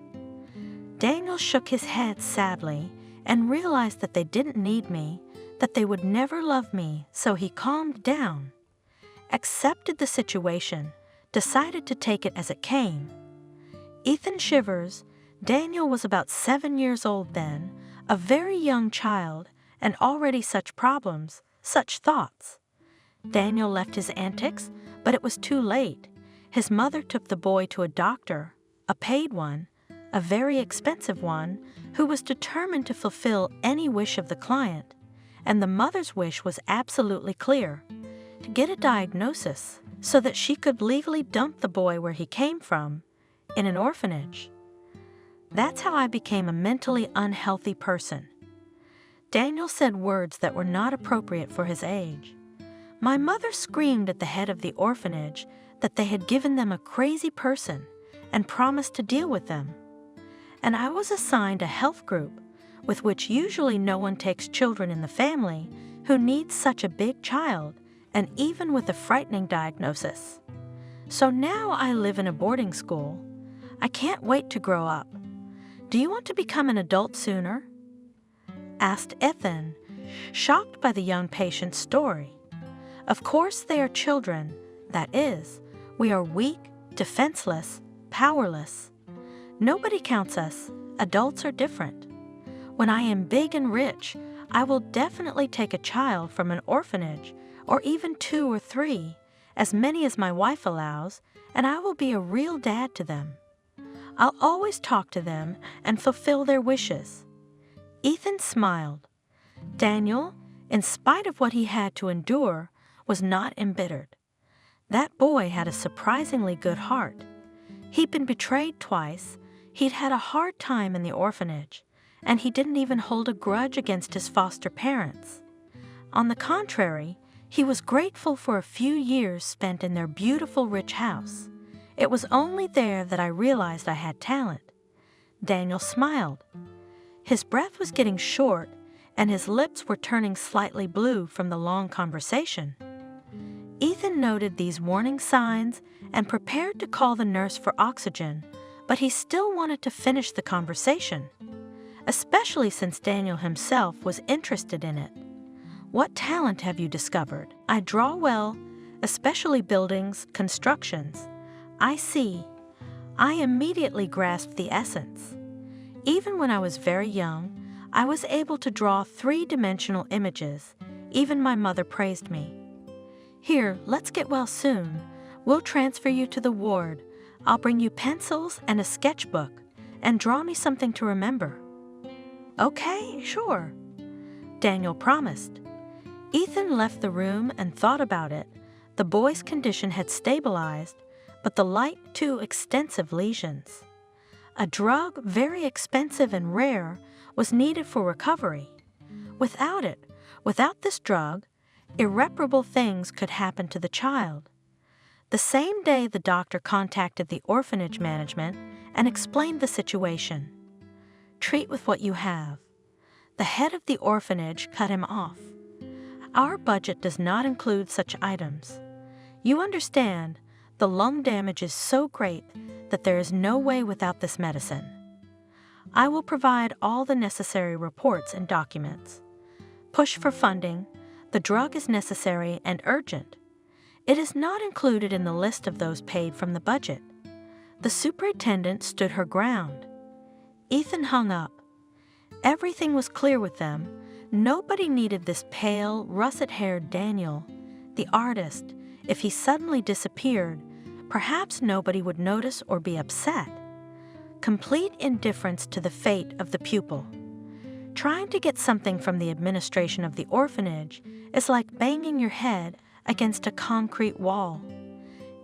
Daniel shook his head sadly and realized that they didn't need me, that they would never love me, so he calmed down, accepted the situation, decided to take it as it came. Ethan shivers. Daniel was about 7 years old then, a very young child, and already such problems, such thoughts. Daniel left his antics, but it was too late. His mother took the boy to a doctor, a paid one, a very expensive one, who was determined to fulfill any wish of the client. And the mother's wish was absolutely clear, to get a diagnosis so that she could legally dump the boy where he came from, in an orphanage. That's how I became a mentally unhealthy person. Daniel said words that were not appropriate for his age. My mother screamed at the head of the orphanage that they had given them a crazy person and promised to deal with them. And I was assigned a health group with which usually no one takes children in the family who needs such a big child, and even with a frightening diagnosis. So now I live in a boarding school. I can't wait to grow up. Do you want to become an adult sooner?" asked Ethan, shocked by the young patient's story. Of course they are children. That is, we are weak, defenseless, powerless. Nobody counts us. Adults are different. When I am big and rich, I will definitely take a child from an orphanage, or even 2 or 3, as many as my wife allows, and I will be a real dad to them. I'll always talk to them and fulfill their wishes. Ethan smiled. Daniel, in spite of what he had to endure, was not embittered. That boy had a surprisingly good heart. He'd been betrayed twice, he'd had a hard time in the orphanage, and he didn't even hold a grudge against his foster parents. On the contrary, he was grateful for a few years spent in their beautiful rich house. It was only there that I realized I had talent. Daniel smiled. His breath was getting short, and his lips were turning slightly blue from the long conversation. Ethan noted these warning signs and prepared to call the nurse for oxygen, but he still wanted to finish the conversation, especially since Daniel himself was interested in it. "What talent have you discovered?" "I draw well, especially buildings, constructions." "I see." I immediately grasped the essence. Even when I was very young, I was able to draw 3-dimensional images. Even my mother praised me. "Here, let's get well soon. We'll transfer you to the ward. I'll bring you pencils and a sketchbook, and draw me something to remember." "Okay, sure," Daniel promised. Ethan left the room and thought about it. The boy's condition had stabilized, but the light, too extensive lesions. A drug, very expensive and rare, was needed for recovery. Without this drug, irreparable things could happen to the child. The same day, the doctor contacted the orphanage management and explained the situation. "Treat with what you have." The head of the orphanage cut him off. "Our budget does not include such items. You understand, the lung damage is so great that there is no way without this medicine. I will provide all the necessary reports and documents. Push for funding. The drug is necessary and urgent. It is not included in the list of those paid from the budget." The superintendent stood her ground. Ethan hung up. Everything was clear with them. Nobody needed this pale, russet-haired Daniel, the artist. If he suddenly disappeared, perhaps nobody would notice or be upset. Complete indifference to the fate of the pupil. Trying to get something from the administration of the orphanage is like banging your head against a concrete wall.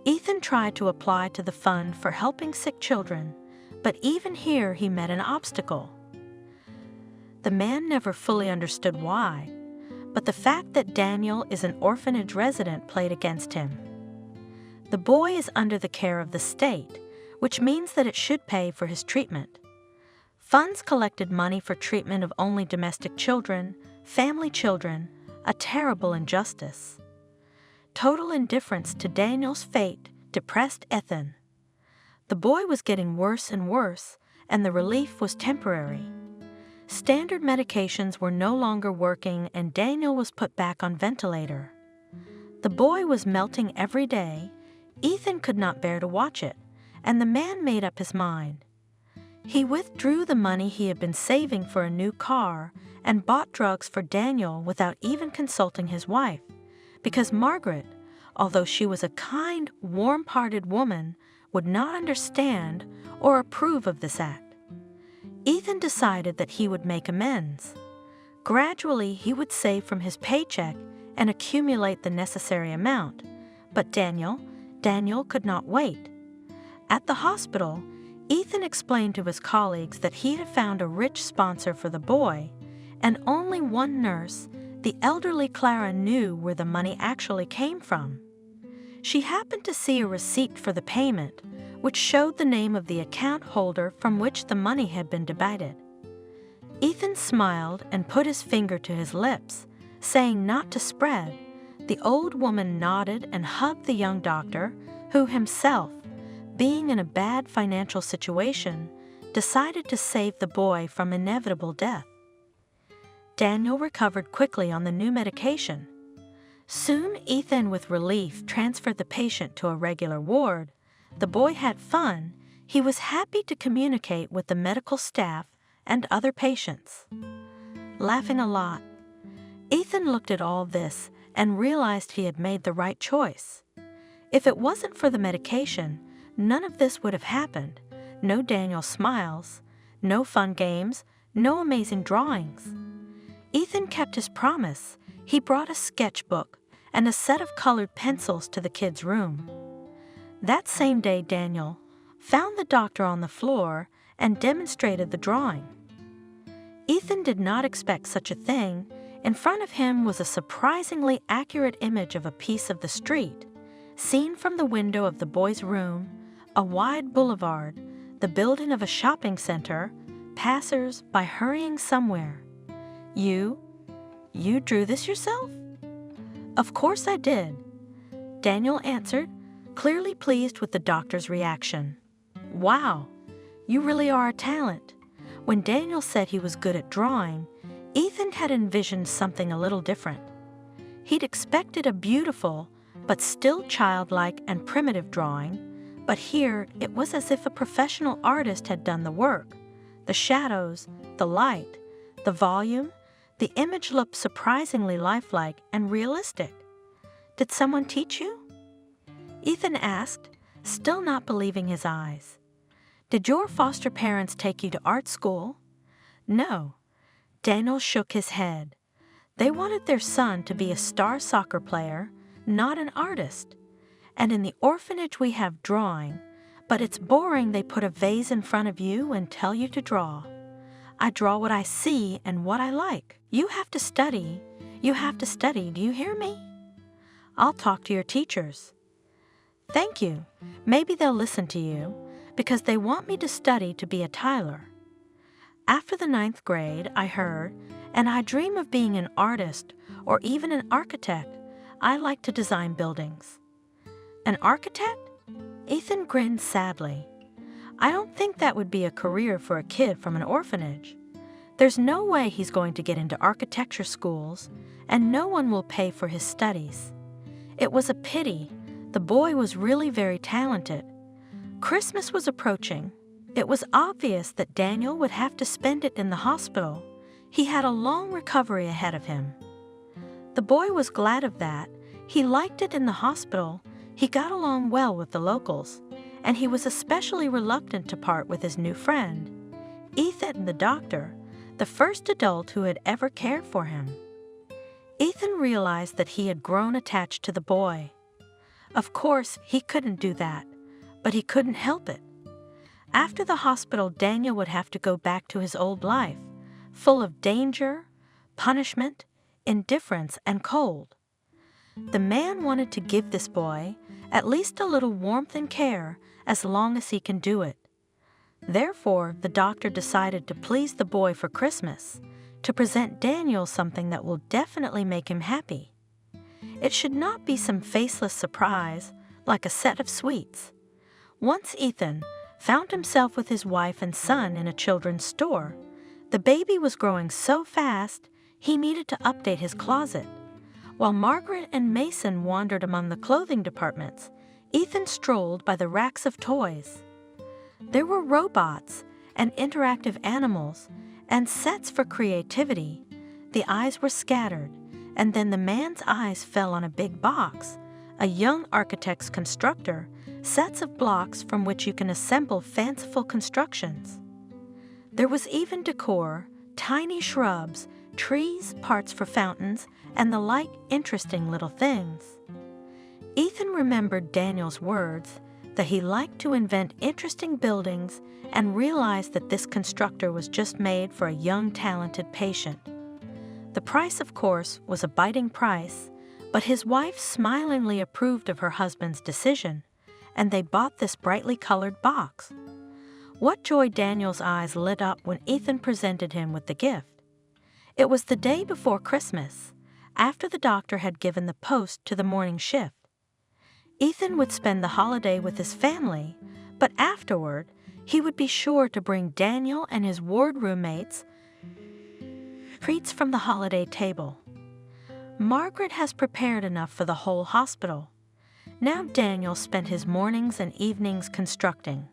Ethan tried to apply to the fund for helping sick children, but even here he met an obstacle. The man never fully understood why, but the fact that Daniel is an orphanage resident played against him. The boy is under the care of the state, which means that it should pay for his treatment. Funds collected money for treatment of only domestic children, family children, a terrible injustice. Total indifference to Daniel's fate depressed Ethan. The boy was getting worse and worse, and the relief was temporary. Standard medications were no longer working, and Daniel was put back on ventilator. The boy was melting every day. Ethan could not bear to watch it, and the man made up his mind. He withdrew the money he had been saving for a new car and bought drugs for Daniel without even consulting his wife, because Margaret, although she was a kind, warm-hearted woman, would not understand or approve of this act. Ethan decided that he would make amends. Gradually, he would save from his paycheck and accumulate the necessary amount, but Daniel could not wait. At the hospital, Ethan explained to his colleagues that he had found a rich sponsor for the boy, and only one nurse, the elderly Clara, knew where the money actually came from. She happened to see a receipt for the payment, which showed the name of the account holder from which the money had been debited. Ethan smiled and put his finger to his lips, saying not to spread. The old woman nodded and hugged the young doctor, who himself, being in a bad financial situation, decided to save the boy from inevitable death. Daniel recovered quickly on the new medication. Soon, Ethan, with relief, transferred the patient to a regular ward. The boy had fun. He was happy to communicate with the medical staff and other patients. Laughing a lot, Ethan looked at all this and realized he had made the right choice. If it wasn't for the medication, none of this would have happened. No Daniel smiles, no fun games, no amazing drawings. Ethan kept his promise. He brought a sketchbook and a set of colored pencils to the kid's room. That same day, Daniel found the doctor on the floor and demonstrated the drawing. Ethan did not expect such a thing. In front of him was a surprisingly accurate image of a piece of the street, seen from the window of the boy's room, a wide boulevard, the building of a shopping center, passers by hurrying somewhere. You drew this yourself? Of course I did, Daniel answered, clearly pleased with the doctor's reaction. Wow, you really are a talent. When Daniel said he was good at drawing, Ethan had envisioned something a little different. He'd expected a beautiful, but still childlike and primitive drawing, but here it was as if a professional artist had done the work. The shadows, the light, the volume, the image looked surprisingly lifelike and realistic. Did someone teach you? Ethan asked, still not believing his eyes. Did your foster parents take you to art school? No. Daniel shook his head. They wanted their son to be a star soccer player, not an artist. And in the orphanage we have drawing, but it's boring they put a vase in front of you and tell you to draw. I draw what I see and what I like. You have to study. You have to study. Do you hear me? I'll talk to your teachers. Thank you. Maybe they'll listen to you, because they want me to study to be a tiler. After the 9th grade, I heard, and I dream of being an artist or even an architect. I like to design buildings. An architect? Ethan grinned sadly. I don't think that would be a career for a kid from an orphanage. There's no way he's going to get into architecture schools, and no one will pay for his studies. It was a pity. The boy was really very talented. Christmas was approaching. It was obvious that Daniel would have to spend it in the hospital. He had a long recovery ahead of him. The boy was glad of that. He liked it in the hospital. He got along well with the locals, and he was especially reluctant to part with his new friend, Ethan the doctor, the first adult who had ever cared for him. Ethan realized that he had grown attached to the boy. Of course, he couldn't do that, but he couldn't help it. After the hospital, Daniel would have to go back to his old life, full of danger, punishment, indifference, and cold. The man wanted to give this boy at least a little warmth and care as long as he can do it. Therefore, the doctor decided to please the boy for Christmas, to present Daniel something that will definitely make him happy. It should not be some faceless surprise like a set of sweets. Once Ethan found himself with his wife and son in a children's store. The baby was growing so fast, he needed to update his closet. While Margaret and Mason wandered among the clothing departments, Ethan strolled by the racks of toys. There were robots and interactive animals and sets for creativity. The eyes were scattered, and then the man's eyes fell on a big box, a young architect's constructor, sets of blocks from which you can assemble fanciful constructions. There was even decor, tiny shrubs, trees, parts for fountains, and the like interesting little things. Ethan remembered Daniel's words that he liked to invent interesting buildings and realized that this constructor was just made for a young, talented patient. The price, of course, was a biting price, but his wife smilingly approved of her husband's decision, and they bought this brightly colored box. What joy Daniel's eyes lit up when Ethan presented him with the gift. It was the day before Christmas, after the doctor had given the post to the morning shift. Ethan would spend the holiday with his family, but afterward, he would be sure to bring Daniel and his ward roommates treats from the holiday table. Margaret has prepared enough for the whole hospital. Now Daniel spent his mornings and evenings constructing.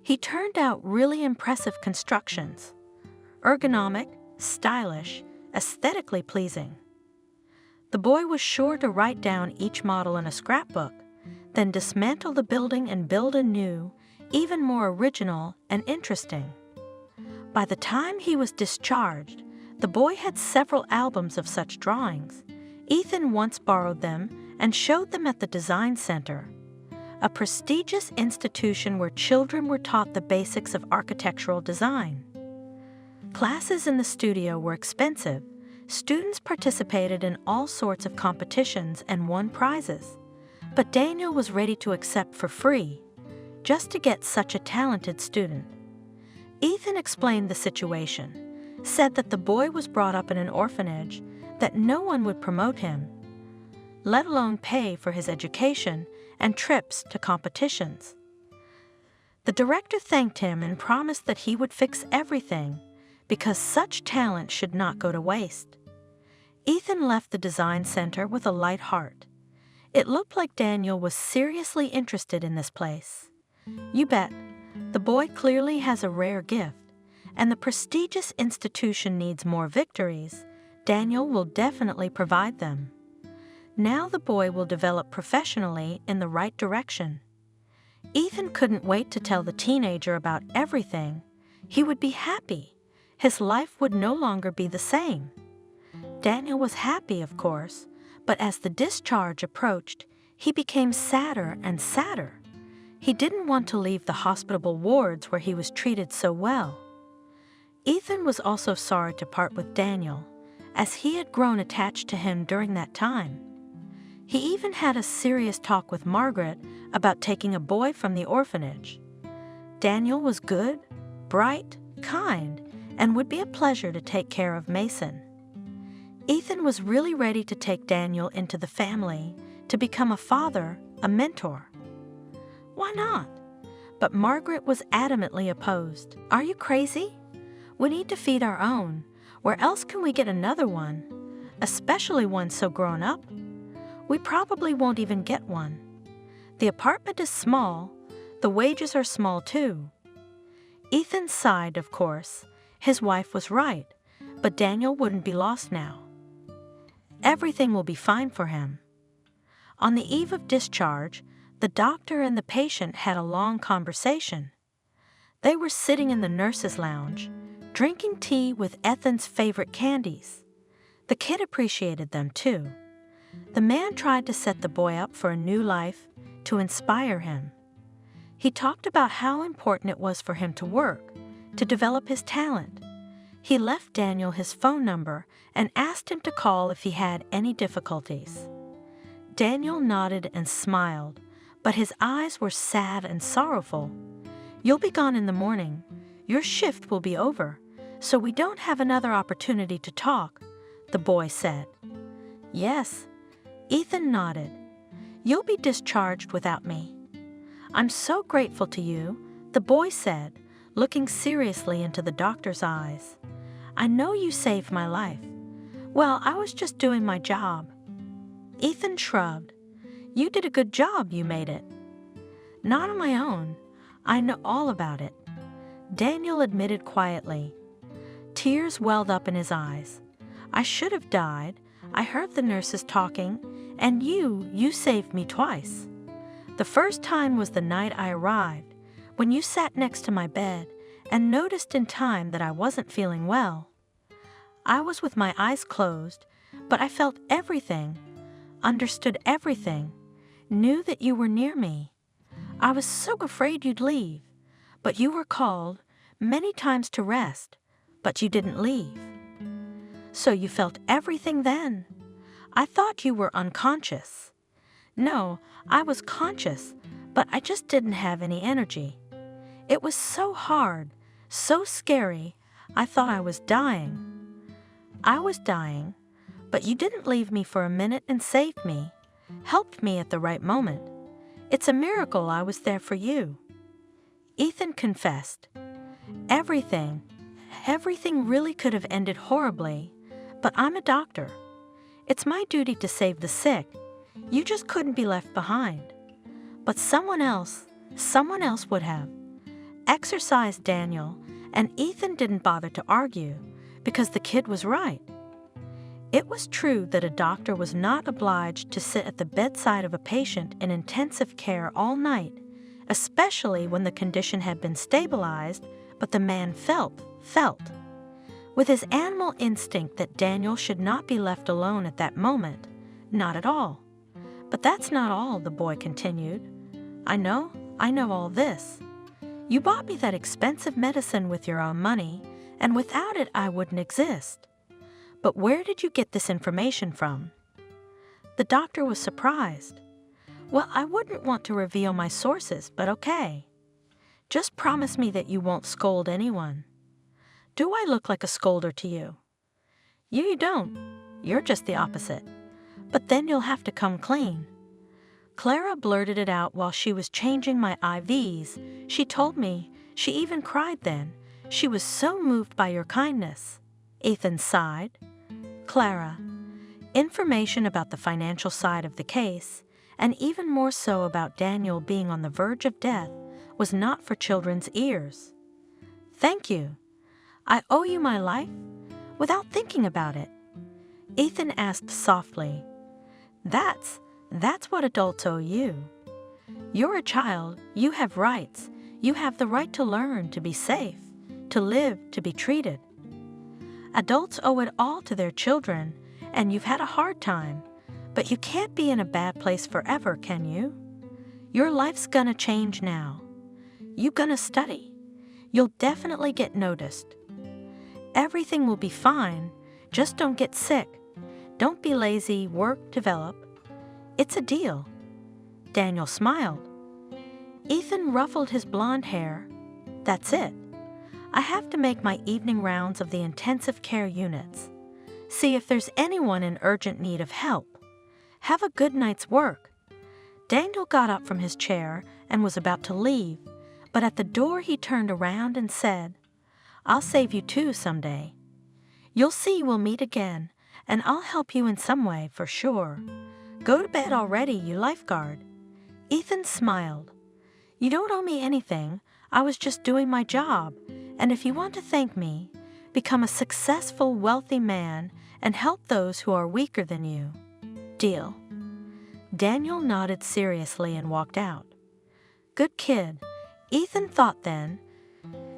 He turned out really impressive constructions, ergonomic, stylish, aesthetically pleasing. The boy was sure to write down each model in a scrapbook, then dismantle the building and build a new, even more original and interesting. By the time he was discharged, the boy had several albums of such drawings. Ethan once borrowed them and showed them at the Design Center, a prestigious institution where children were taught the basics of architectural design. Classes in the studio were expensive. Students participated in all sorts of competitions and won prizes. But Daniel was ready to accept for free, just to get such a talented student. Ethan explained the situation, said that the boy was brought up in an orphanage, that no one would promote him, let alone pay for his education and trips to competitions. The director thanked him and promised that he would fix everything, because such talent should not go to waste. Ethan left the Design Center with a light heart. It looked like Daniel was seriously interested in this place. You bet, the boy clearly has a rare gift, and the prestigious institution needs more victories. Daniel will definitely provide them. Now the boy will develop professionally in the right direction. Ethan couldn't wait to tell the teenager about everything. He would be happy. His life would no longer be the same. Daniel was happy, of course, but as the discharge approached, he became sadder and sadder. He didn't want to leave the hospitable wards where he was treated so well. Ethan was also sorry to part with Daniel, as he had grown attached to him during that time. He even had a serious talk with Margaret about taking a boy from the orphanage. Daniel was good, bright, kind, and would be a pleasure to take care of Mason. Ethan was really ready to take Daniel into the family, to become a father, a mentor. Why not? But Margaret was adamantly opposed. Are you crazy? We need to feed our own. Where else can we get another one? Especially one so grown up? We probably won't even get one. The apartment is small. The wages are small too. Ethan sighed, of course. His wife was right, but Daniel wouldn't be lost now. Everything will be fine for him. On the eve of discharge, the doctor and the patient had a long conversation. They were sitting in the nurse's lounge, drinking tea with Ethan's favorite candies. The kid appreciated them too. The man tried to set the boy up for a new life, to inspire him. He talked about how important it was for him to work, to develop his talent. He left Daniel his phone number and asked him to call if he had any difficulties. Daniel nodded and smiled, but his eyes were sad and sorrowful. You'll be gone in the morning. Your shift will be over, so we don't have another opportunity to talk, the boy said. Yes, Ethan nodded. You'll be discharged without me. I'm so grateful to you, the boy said, looking seriously into the doctor's eyes. I know you saved my life. Well, I was just doing my job. Ethan shrugged. You did a good job, you made it. Not on my own. I know all about it. Daniel admitted quietly. Tears welled up in his eyes. I should have died. I heard the nurses talking, and you saved me twice. The first time was the night I arrived, when you sat next to my bed and noticed in time that I wasn't feeling well. I was with my eyes closed, but I felt everything, understood everything, knew that you were near me. I was so afraid you'd leave, but you were called many times to rest, but you didn't leave. So you felt everything then. I thought you were unconscious. No, I was conscious, but I just didn't have any energy. It was so hard, so scary, I thought I was dying. I was dying, but you didn't leave me for a minute and saved me, helped me at the right moment. It's a miracle I was there for you. Ethan confessed. Everything really could have ended horribly, but I'm a doctor. It's my duty to save the sick. You just couldn't be left behind. But someone else would have. Exorcised Daniel, and Ethan didn't bother to argue because the kid was right. It was true that a doctor was not obliged to sit at the bedside of a patient in intensive care all night, especially when the condition had been stabilized, but the man felt. With his animal instinct that Daniel should not be left alone at that moment, not at all. But that's not all, the boy continued. I know all this. You bought me that expensive medicine with your own money, and without it I wouldn't exist. But where did you get this information from? The doctor was surprised. Well, I wouldn't want to reveal my sources, but okay. Just promise me that you won't scold anyone. Do I look like a scolder to you? You don't. You're just the opposite. But then you'll have to come clean. Clara blurted it out while she was changing my IVs. She told me, she even cried then. She was so moved by your kindness. Ethan sighed. Clara, information about the financial side of the case, and even more so about Daniel being on the verge of death, was not for children's ears. Thank you. I owe you my life? Without thinking about it. Ethan asked softly. That's what adults owe you. You're a child, you have rights. You have the right to learn, to be safe, to live, to be treated. Adults owe it all to their children, and you've had a hard time, but you can't be in a bad place forever, can you? Your life's gonna change now. You're gonna study. You'll definitely get noticed. Everything will be fine. Just don't get sick. Don't be lazy, work, develop. It's a deal. Daniel smiled. Ethan ruffled his blonde hair. That's it. I have to make my evening rounds of the intensive care units. See if there's anyone in urgent need of help. Have a good night's work. Daniel got up from his chair and was about to leave, but at the door he turned around and said, I'll save you too someday. You'll see we'll meet again, and I'll help you in some way for sure. Go to bed already, you lifeguard. Ethan smiled. You don't owe me anything. I was just doing my job, and if you want to thank me, become a successful, wealthy man and help those who are weaker than you. Deal. Daniel nodded seriously and walked out. Good kid. Ethan thought then.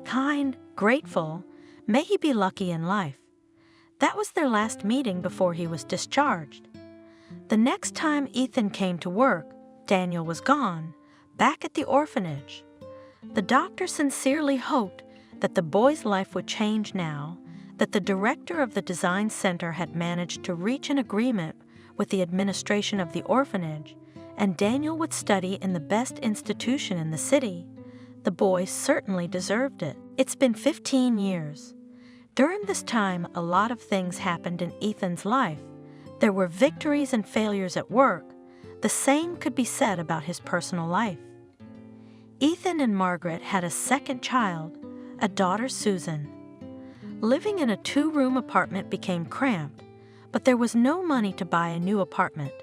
Kind, grateful, may he be lucky in life. That was their last meeting before he was discharged. The next time Ethan came to work, Daniel was gone, back at the orphanage. The doctor sincerely hoped that the boy's life would change now, that the director of the design center had managed to reach an agreement with the administration of the orphanage, and Daniel would study in the best institution in the city. The boy certainly deserved it. It's been 15 years. During this time, a lot of things happened in Ethan's life. There were victories and failures at work. The same could be said about his personal life. Ethan and Margaret had a second child, a daughter, Susan. Living in a 2-room apartment became cramped, but there was no money to buy a new apartment.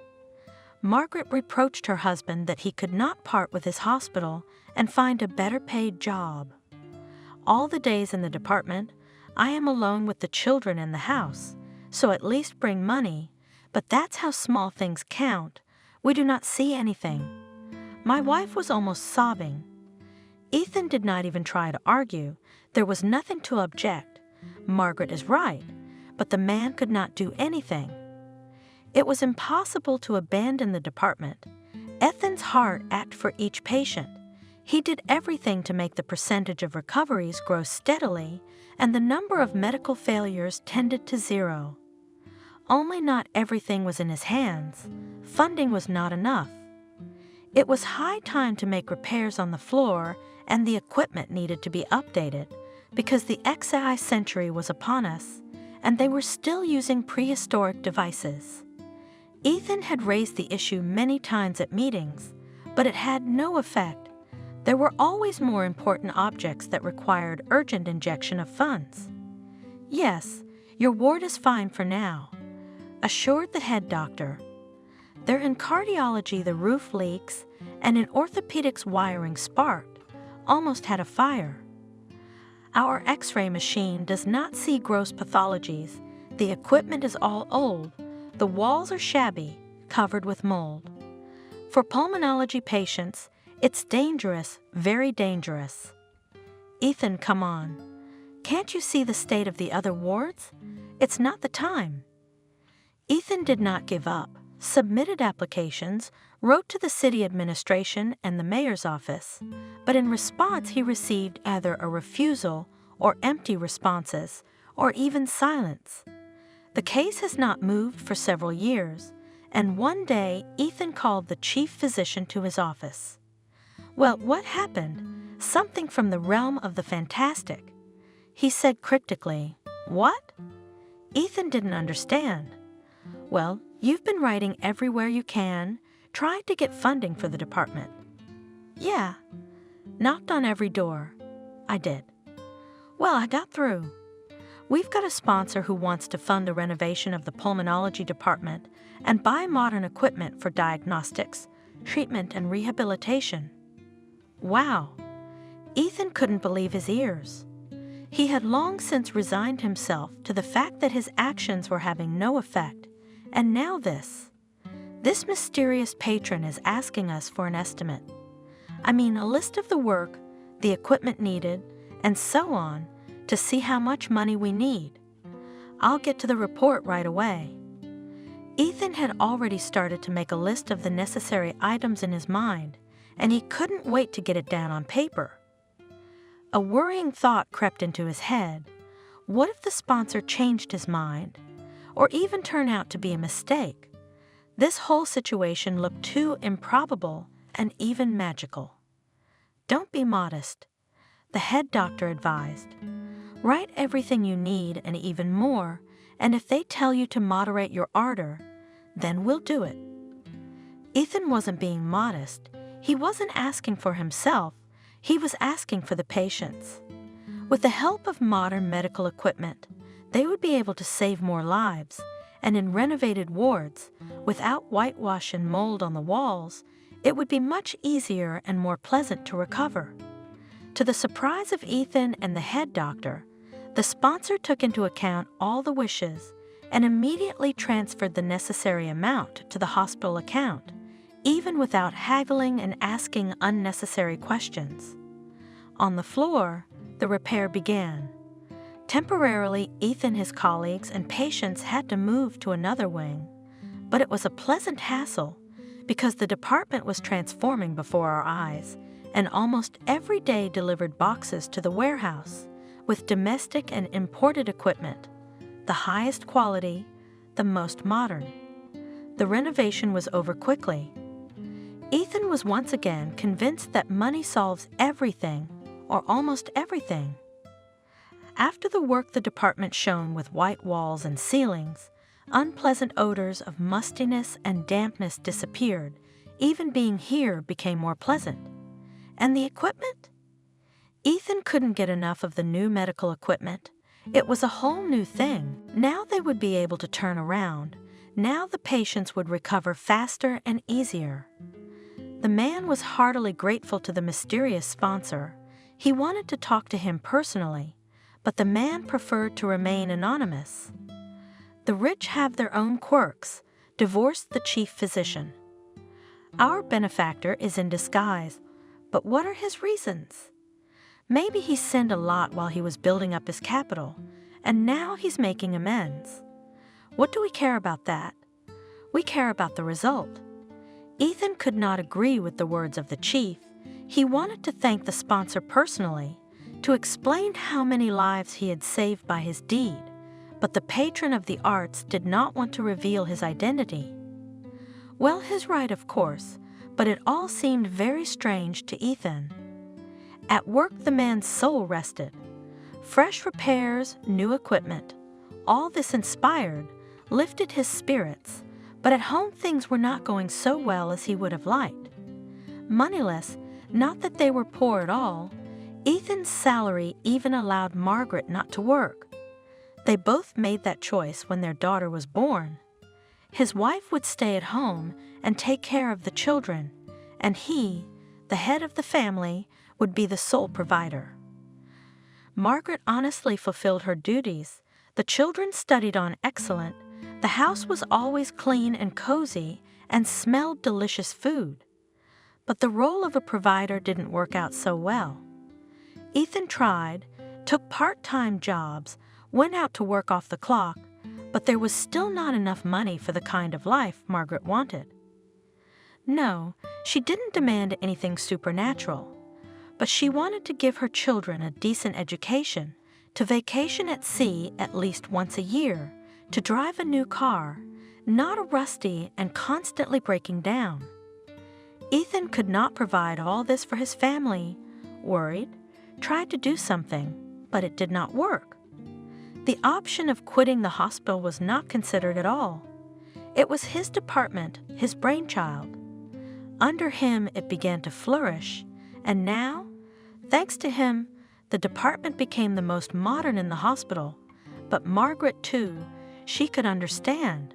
Margaret reproached her husband that he could not part with his hospital and find a better-paid job. All the days in the department, I am alone with the children in the house, so at least bring money, but that's how small things count. We do not see anything. My wife was almost sobbing. Ethan did not even try to argue. There was nothing to object. Margaret is right, but the man could not do anything. It was impossible to abandon the department. Ethan's heart ached for each patient. He did everything to make the percentage of recoveries grow steadily, and the number of medical failures tended to 0. Only not everything was in his hands. Funding was not enough. It was high time to make repairs on the floor, and the equipment needed to be updated because the XI century was upon us, and they were still using prehistoric devices. Ethan had raised the issue many times at meetings, but it had no effect. There were always more important objects that required urgent injection of funds. "Yes, your ward is fine for now," assured the head doctor. "There in cardiology the roof leaks, and in orthopedics wiring sparked, almost had a fire. Our X-ray machine does not see gross pathologies. The equipment is all old. The walls are shabby, covered with mold. For pulmonology patients, it's dangerous, very dangerous." "Ethan, come on. Can't you see the state of the other wards? It's not the time." Ethan did not give up, submitted applications, wrote to the city administration and the mayor's office, but in response he received either a refusal or empty responses, or even silence. The case has not moved for several years, and one day Ethan called the chief physician to his office. "Well, what happened? Something from the realm of the fantastic." He said cryptically, "What?" Ethan didn't understand. "Well, you've been writing everywhere you can, tried to get funding for the department." "Yeah. Knocked on every door." "I did." "Well, I got through. We've got a sponsor who wants to fund a renovation of the pulmonology department and buy modern equipment for diagnostics, treatment, and rehabilitation." Wow! Ethan couldn't believe his ears. He had long since resigned himself to the fact that his actions were having no effect, and now this. This mysterious patron is asking us for an estimate. I mean, a list of the work, the equipment needed, and so on, to see how much money we need. I'll get to the report right away. Ethan had already started to make a list of the necessary items in his mind, and he couldn't wait to get it down on paper. A worrying thought crept into his head. What if the sponsor changed his mind, or even turned out to be a mistake? This whole situation looked too improbable and even magical. "Don't be modest," the head doctor advised. "Write everything you need and even more, and if they tell you to moderate your ardor, then we'll do it." Ethan wasn't being modest. He wasn't asking for himself. He was asking for the patients. With the help of modern medical equipment, they would be able to save more lives, and in renovated wards, without whitewash and mold on the walls, it would be much easier and more pleasant to recover. To the surprise of Ethan and the head doctor, the sponsor took into account all the wishes and immediately transferred the necessary amount to the hospital account, even without haggling and asking unnecessary questions. On the floor, the repair began. Temporarily, Ethan, his colleagues, and patients had to move to another wing, but it was a pleasant hassle because the department was transforming before our eyes, and almost every day delivered boxes to the warehouse with domestic and imported equipment, the highest quality, the most modern. The renovation was over quickly. Ethan was once again convinced that money solves everything, or almost everything. After the work the department shone with white walls and ceilings, unpleasant odors of mustiness and dampness disappeared. Even being here became more pleasant. And the equipment? Ethan couldn't get enough of the new medical equipment. It was a whole new thing. Now they would be able to turn around. Now the patients would recover faster and easier. The man was heartily grateful to the mysterious sponsor. He wanted to talk to him personally, but the man preferred to remain anonymous. The rich have their own quirks, divorced the chief physician. Our benefactor is in disguise, but what are his reasons? Maybe he sinned a lot while he was building up his capital, and now he's making amends. What do we care about that? We care about the result. Ethan could not agree with the words of the chief. He wanted to thank the sponsor personally, to explain how many lives he had saved by his deed, but the patron of the arts did not want to reveal his identity. Well, his right, of course, but it all seemed very strange to Ethan. At work, the man's soul rested. Fresh repairs, new equipment, all this inspired, lifted his spirits, but at home things were not going so well as he would have liked. Moneyless, not that they were poor at all, Ethan's salary even allowed Margaret not to work. They both made that choice when their daughter was born. His wife would stay at home and take care of the children, and he, the head of the family, would be the sole provider. Margaret honestly fulfilled her duties. The children studied on excellent. The house was always clean and cozy and smelled delicious food. But the role of a provider didn't work out so well. Ethan tried, took part-time jobs, went out to work off the clock, but there was still not enough money for the kind of life Margaret wanted. No, she didn't demand anything supernatural, but she wanted to give her children a decent education, to vacation at sea at least once a year, to drive a new car, not a rusty and constantly breaking down. Ethan could not provide all this for his family, worried, tried to do something, but it did not work. The option of quitting the hospital was not considered at all. It was his department, his brainchild. Under him, it began to flourish, and now, thanks to him, the department became the most modern in the hospital. But Margaret, too, she could understand.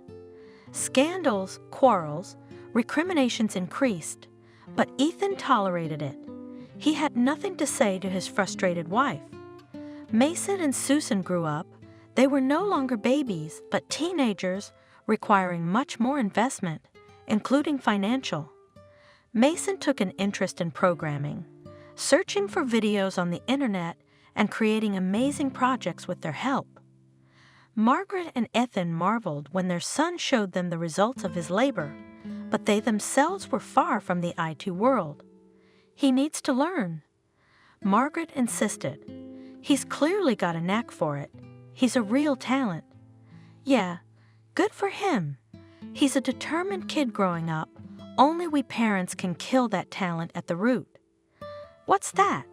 Scandals, quarrels, recriminations increased, but Ethan tolerated it. He had nothing to say to his frustrated wife. Mason and Susan grew up. They were no longer babies, but teenagers requiring much more investment, including financial. Mason took an interest in programming, searching for videos on the internet and creating amazing projects with their help. Margaret and Ethan marveled when their son showed them the results of his labor, but they themselves were far from the IT world. He needs to learn. Margaret insisted. He's clearly got a knack for it. He's a real talent. Yeah, good for him. He's a determined kid growing up. Only we parents can kill that talent at the root. What's that?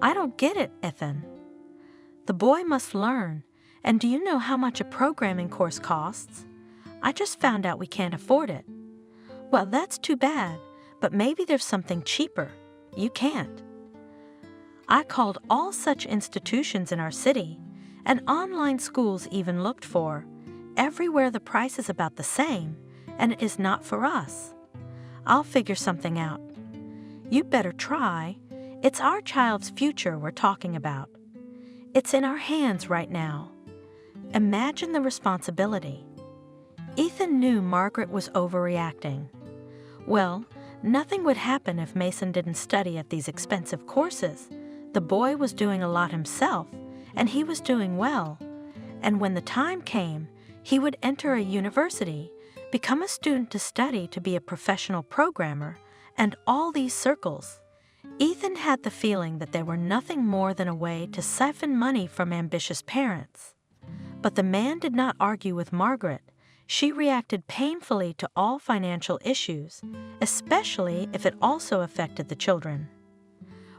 I don't get it, Ethan. The boy must learn. And do you know how much a programming course costs? I just found out we can't afford it. Well, that's too bad, but maybe there's something cheaper. You can't. I called all such institutions in our city, and online schools even looked for. Everywhere the price is about the same, and it is not for us. I'll figure something out. You better try. It's our child's future we're talking about. It's in our hands right now. Imagine the responsibility. Ethan knew Margaret was overreacting. Well, nothing would happen if Mason didn't study at these expensive courses. The boy was doing a lot himself, and he was doing well. And when the time came, he would enter a university, become a student to study to be a professional programmer, and all these circles. Ethan had the feeling that they were nothing more than a way to siphon money from ambitious parents. But the man did not argue with Margaret. She reacted painfully to all financial issues, especially if it also affected the children.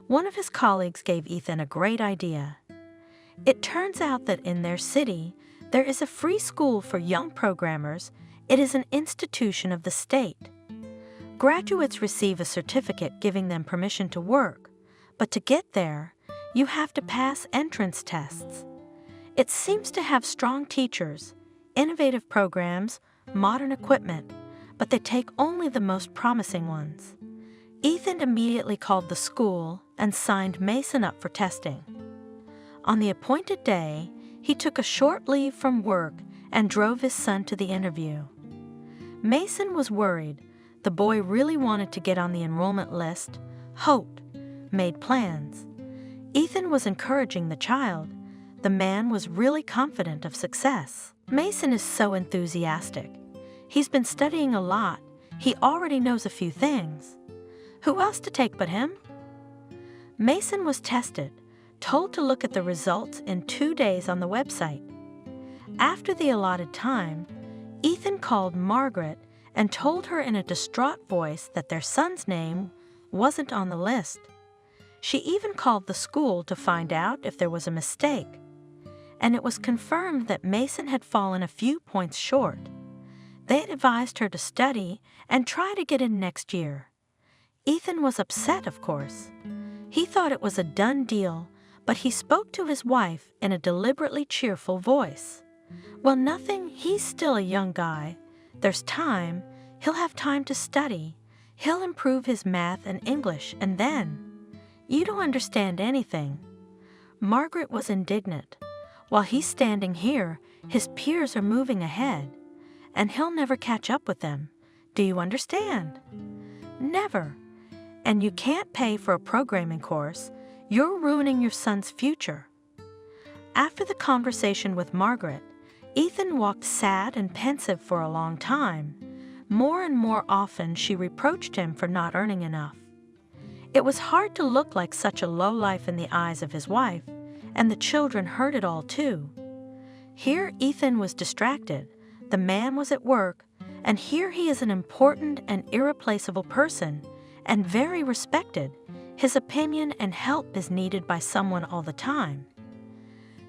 One of his colleagues gave Ethan a great idea. It turns out that in their city, there is a free school for young programmers. It is an institution of the state. Graduates receive a certificate giving them permission to work, but to get there, you have to pass entrance tests. It seems to have strong teachers, innovative programs, modern equipment, but they take only the most promising ones. Ethan immediately called the school and signed Mason up for testing. On the appointed day, he took a short leave from work and drove his son to the interview. Mason was worried. The boy really wanted to get on the enrollment list, hoped, made plans. Ethan was encouraging the child. The man was really confident of success. Mason is so enthusiastic. He's been studying a lot. He already knows a few things. Who else to take but him? Mason was tested, told to look at the results in 2 days on the website. After the allotted time, Ethan called Margaret and told her in a distraught voice that their son's name wasn't on the list. She even called the school to find out if there was a mistake, and it was confirmed that Mason had fallen a few points short. They had advised her to study and try to get in next year. Ethan was upset, of course. He thought it was a done deal, but he spoke to his wife in a deliberately cheerful voice. "Well, nothing, he's still a young guy. There's time. He'll have time to study. He'll improve his math and English, and then... You don't understand anything." Margaret was indignant. While he's standing here, his peers are moving ahead, and he'll never catch up with them. Do you understand? Never. And you can't pay for a programming course. You're ruining your son's future. After the conversation with Margaret, Ethan walked sad and pensive for a long time. More and more often she reproached him for not earning enough. It was hard to look like such a lowlife in the eyes of his wife, and the children heard it all too. Here Ethan was distracted, the man was at work, and here he is an important and irreplaceable person, and very respected. His opinion and help is needed by someone all the time.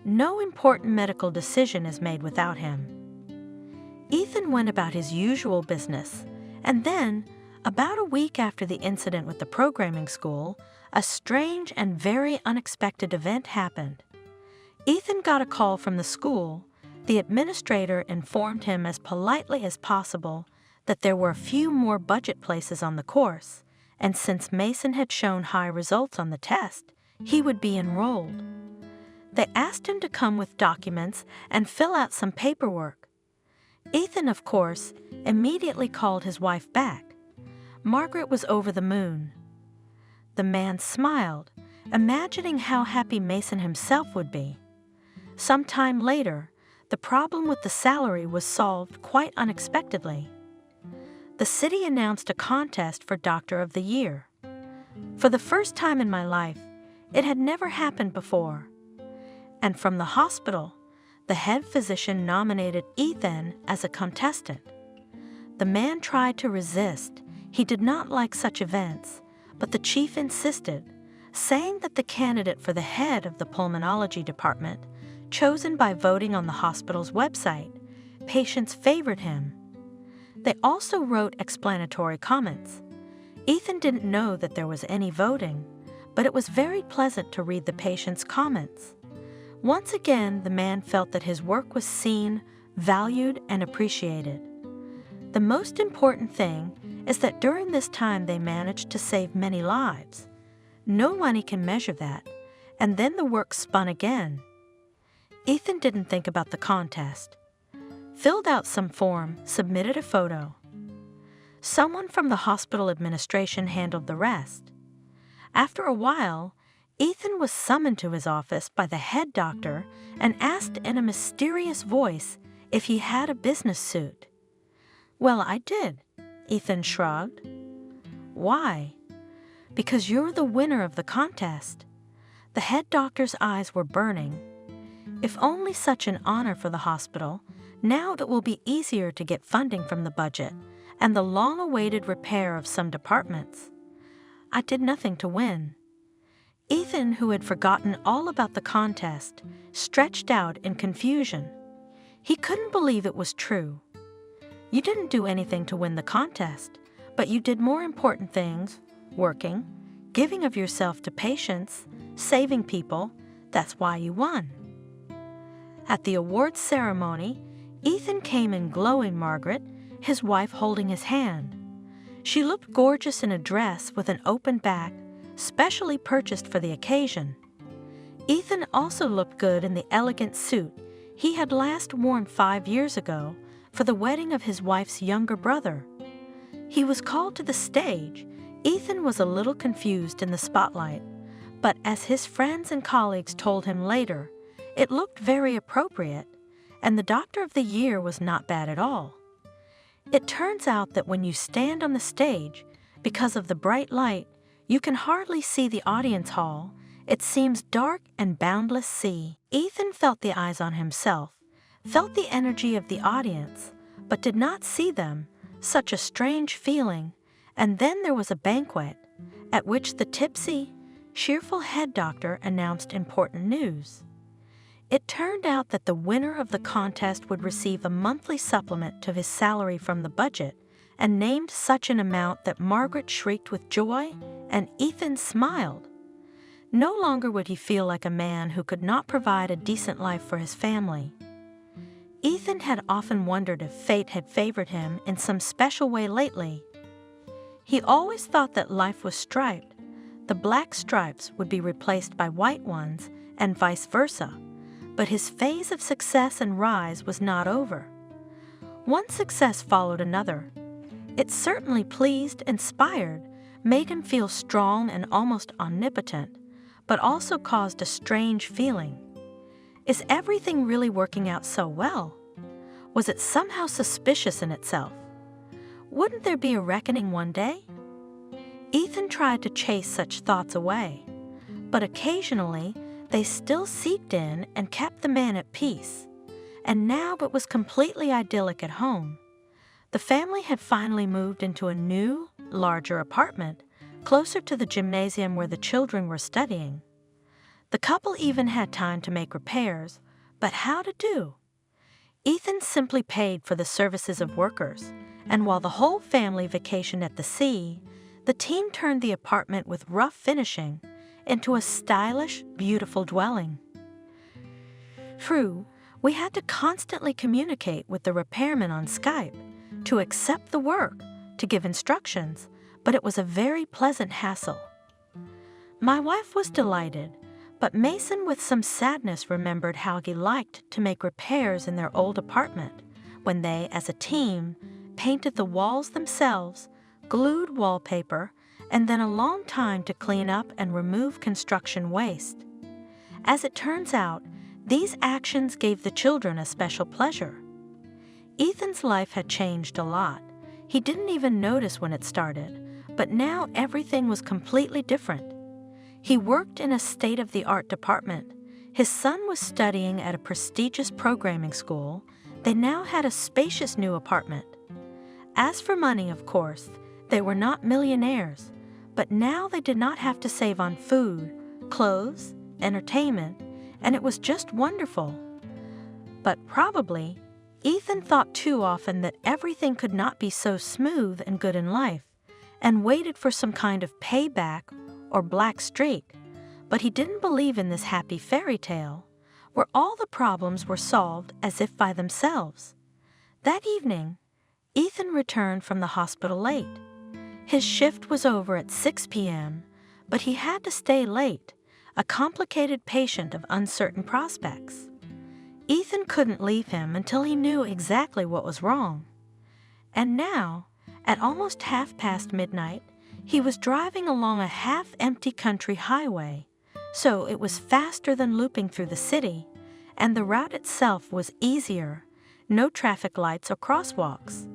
No important medical decision is made without him. Ethan went about his usual business, and then, about a week after the incident with the programming school, a strange and very unexpected event happened. Ethan got a call from the school. The administrator informed him as politely as possible that there were a few more budget places on the course, and since Mason had shown high results on the test, he would be enrolled. They asked him to come with documents and fill out some paperwork. Ethan, of course, immediately called his wife back. Margaret was over the moon. The man smiled, imagining how happy Mason himself would be. Some time later, the problem with the salary was solved quite unexpectedly. The city announced a contest for Doctor of the Year. For the first time in my life, it had never happened before. And from the hospital, the head physician nominated Ethan as a contestant. The man tried to resist. He did not like such events, but the chief insisted, saying that the candidate for the head of the pulmonology department, chosen by voting on the hospital's website, patients favored him. They also wrote explanatory comments. Ethan didn't know that there was any voting, but it was very pleasant to read the patients' comments. Once again, the man felt that his work was seen, valued, and appreciated. The most important thing is that during this time they managed to save many lives. No money can measure that, and then the work spun again. Ethan didn't think about the contest. Filled out some form, submitted a photo. Someone from the hospital administration handled the rest. After a while, Ethan was summoned to his office by the head doctor and asked in a mysterious voice if he had a business suit. "Well, I did," Ethan shrugged. "Why?" "Because you're the winner of the contest." The head doctor's eyes were burning. If only such an honor for the hospital. Now it will be easier to get funding from the budget and the long-awaited repair of some departments. I did nothing to win. Ethan, who had forgotten all about the contest, stretched out in confusion. He couldn't believe it was true. You didn't do anything to win the contest, but you did more important things, working, giving of yourself to patients, saving people. That's why you won. At the awards ceremony, Ethan came in glowing Margaret, his wife holding his hand. She looked gorgeous in a dress with an open back, specially purchased for the occasion. Ethan also looked good in the elegant suit he had last worn 5 years ago for the wedding of his wife's younger brother. He was called to the stage. Ethan was a little confused in the spotlight, but as his friends and colleagues told him later, it looked very appropriate, and the Doctor of the Year was not bad at all. It turns out that when you stand on the stage, because of the bright light, you can hardly see the audience hall. It seems dark and boundless sea. Ethan felt the eyes on himself, felt the energy of the audience, but did not see them, such a strange feeling, and then there was a banquet, at which the tipsy, cheerful head doctor announced important news. It turned out that the winner of the contest would receive a monthly supplement to his salary from the budget, and named such an amount that Margaret shrieked with joy and Ethan smiled. No longer would he feel like a man who could not provide a decent life for his family. Ethan had often wondered if fate had favored him in some special way lately. He always thought that life was striped. The black stripes would be replaced by white ones, and vice versa. But his phase of success and rise was not over. One success followed another. It certainly pleased, inspired, made him feel strong and almost omnipotent, but also caused a strange feeling. Is everything really working out so well? Was it somehow suspicious in itself? Wouldn't there be a reckoning one day? Ethan tried to chase such thoughts away, but occasionally they still seeped in and kept the man at peace. And now it was completely idyllic at home. The family had finally moved into a new, larger apartment, closer to the gymnasium where the children were studying. The couple even had time to make repairs, but how to do? Ethan simply paid for the services of workers, and while the whole family vacationed at the sea, the team turned the apartment with rough finishing into a stylish, beautiful dwelling. True, we had to constantly communicate with the repairman on Skype, to accept the work, to give instructions, but it was a very pleasant hassle. My wife was delighted, but Mason with some sadness remembered how he liked to make repairs in their old apartment when they, as a team, painted the walls themselves, glued wallpaper, and then a long time to clean up and remove construction waste. As it turns out, these actions gave the children a special pleasure. Ethan's life had changed a lot. He didn't even notice when it started, but now everything was completely different. He worked in a state-of-the-art department. His son was studying at a prestigious programming school. They now had a spacious new apartment. As for money, of course, they were not millionaires, but now they did not have to save on food, clothes, entertainment, and it was just wonderful. But probably, Ethan thought too often that everything could not be so smooth and good in life, and waited for some kind of payback or black streak. But he didn't believe in this happy fairy tale, where all the problems were solved as if by themselves. That evening, Ethan returned from the hospital late. His shift was over at 6 p.m., but he had to stay late, a complicated patient of uncertain prospects. Ethan couldn't leave him until he knew exactly what was wrong. And now, at almost midnight, he was driving along a half-empty country highway, so it was faster than looping through the city, and the route itself was easier, no traffic lights or crosswalks.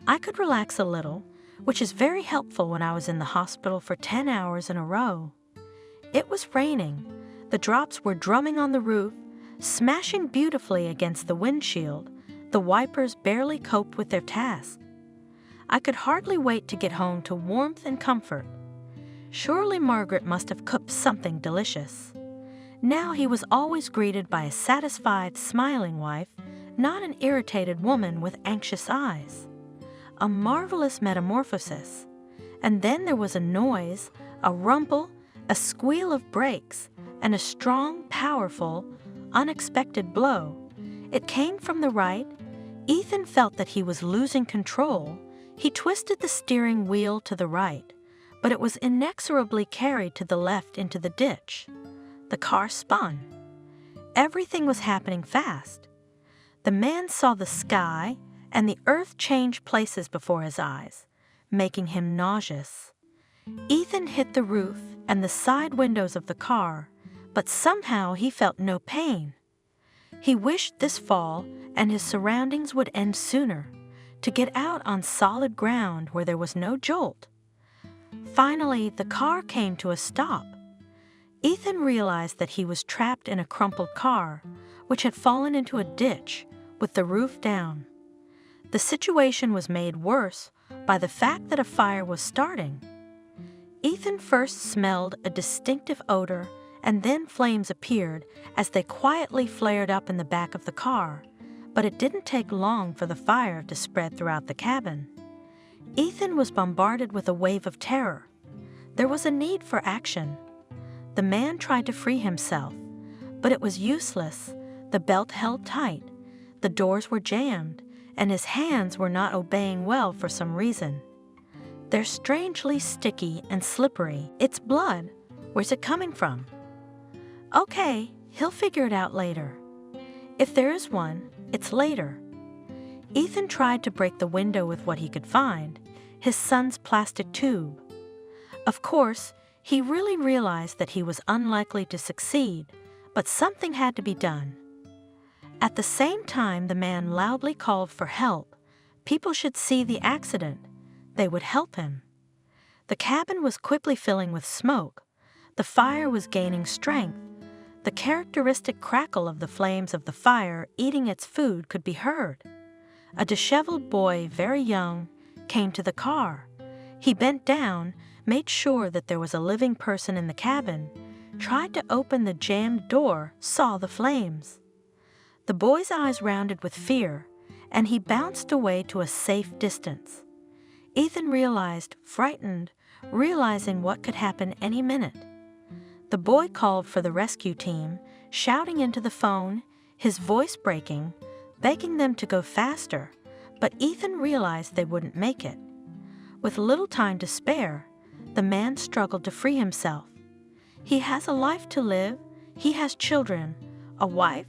I could relax a little, which is very helpful when I was in the hospital for 10 hours in a row. It was raining. The drops were drumming on the roof, smashing beautifully against the windshield. The wipers barely coped with their task. I could hardly wait to get home to warmth and comfort. Surely Margaret must have cooked something delicious. Now he was always greeted by a satisfied, smiling wife, not an irritated woman with anxious eyes. A marvelous metamorphosis. And then there was a noise, a rumble, a squeal of brakes, and a strong, powerful, unexpected blow. It came from the right. Ethan felt that he was losing control. He twisted the steering wheel to the right, but it was inexorably carried to the left into the ditch. The car spun. Everything was happening fast. The man saw the sky and the earth change places before his eyes, making him nauseous. Ethan hit the roof and the side windows of the car, but somehow he felt no pain. He wished this fall and his surroundings would end sooner, to get out on solid ground where there was no jolt. Finally, the car came to a stop. Ethan realized that he was trapped in a crumpled car, which had fallen into a ditch with the roof down. The situation was made worse by the fact that a fire was starting. Ethan first smelled a distinctive odor, and then flames appeared as they quietly flared up in the back of the car, but it didn't take long for the fire to spread throughout the cabin. Ethan was bombarded with a wave of terror. There was a need for action. The man tried to free himself, but it was useless. The belt held tight, the doors were jammed, and his hands were not obeying well for some reason. They're strangely sticky and slippery. It's blood. Where's it coming from? Okay, he'll figure it out later. If there is one, it's later. Ethan tried to break the window with what he could find, his son's plastic tube. Of course, he really realized that he was unlikely to succeed, but something had to be done. At the same time, the man loudly called for help. People should see the accident. They would help him. The cabin was quickly filling with smoke. The fire was gaining strength. The characteristic crackle of the flames of the fire eating its food could be heard. A disheveled boy, very young, came to the car. He bent down, made sure that there was a living person in the cabin, tried to open the jammed door, saw the flames. The boy's eyes rounded with fear, and he bounced away to a safe distance. Ethan realized, frightened, realizing what could happen any minute. The boy called for the rescue team, shouting into the phone, his voice breaking, begging them to go faster, but Ethan realized they wouldn't make it. With little time to spare, the man struggled to free himself. He has a life to live, he has children, a wife,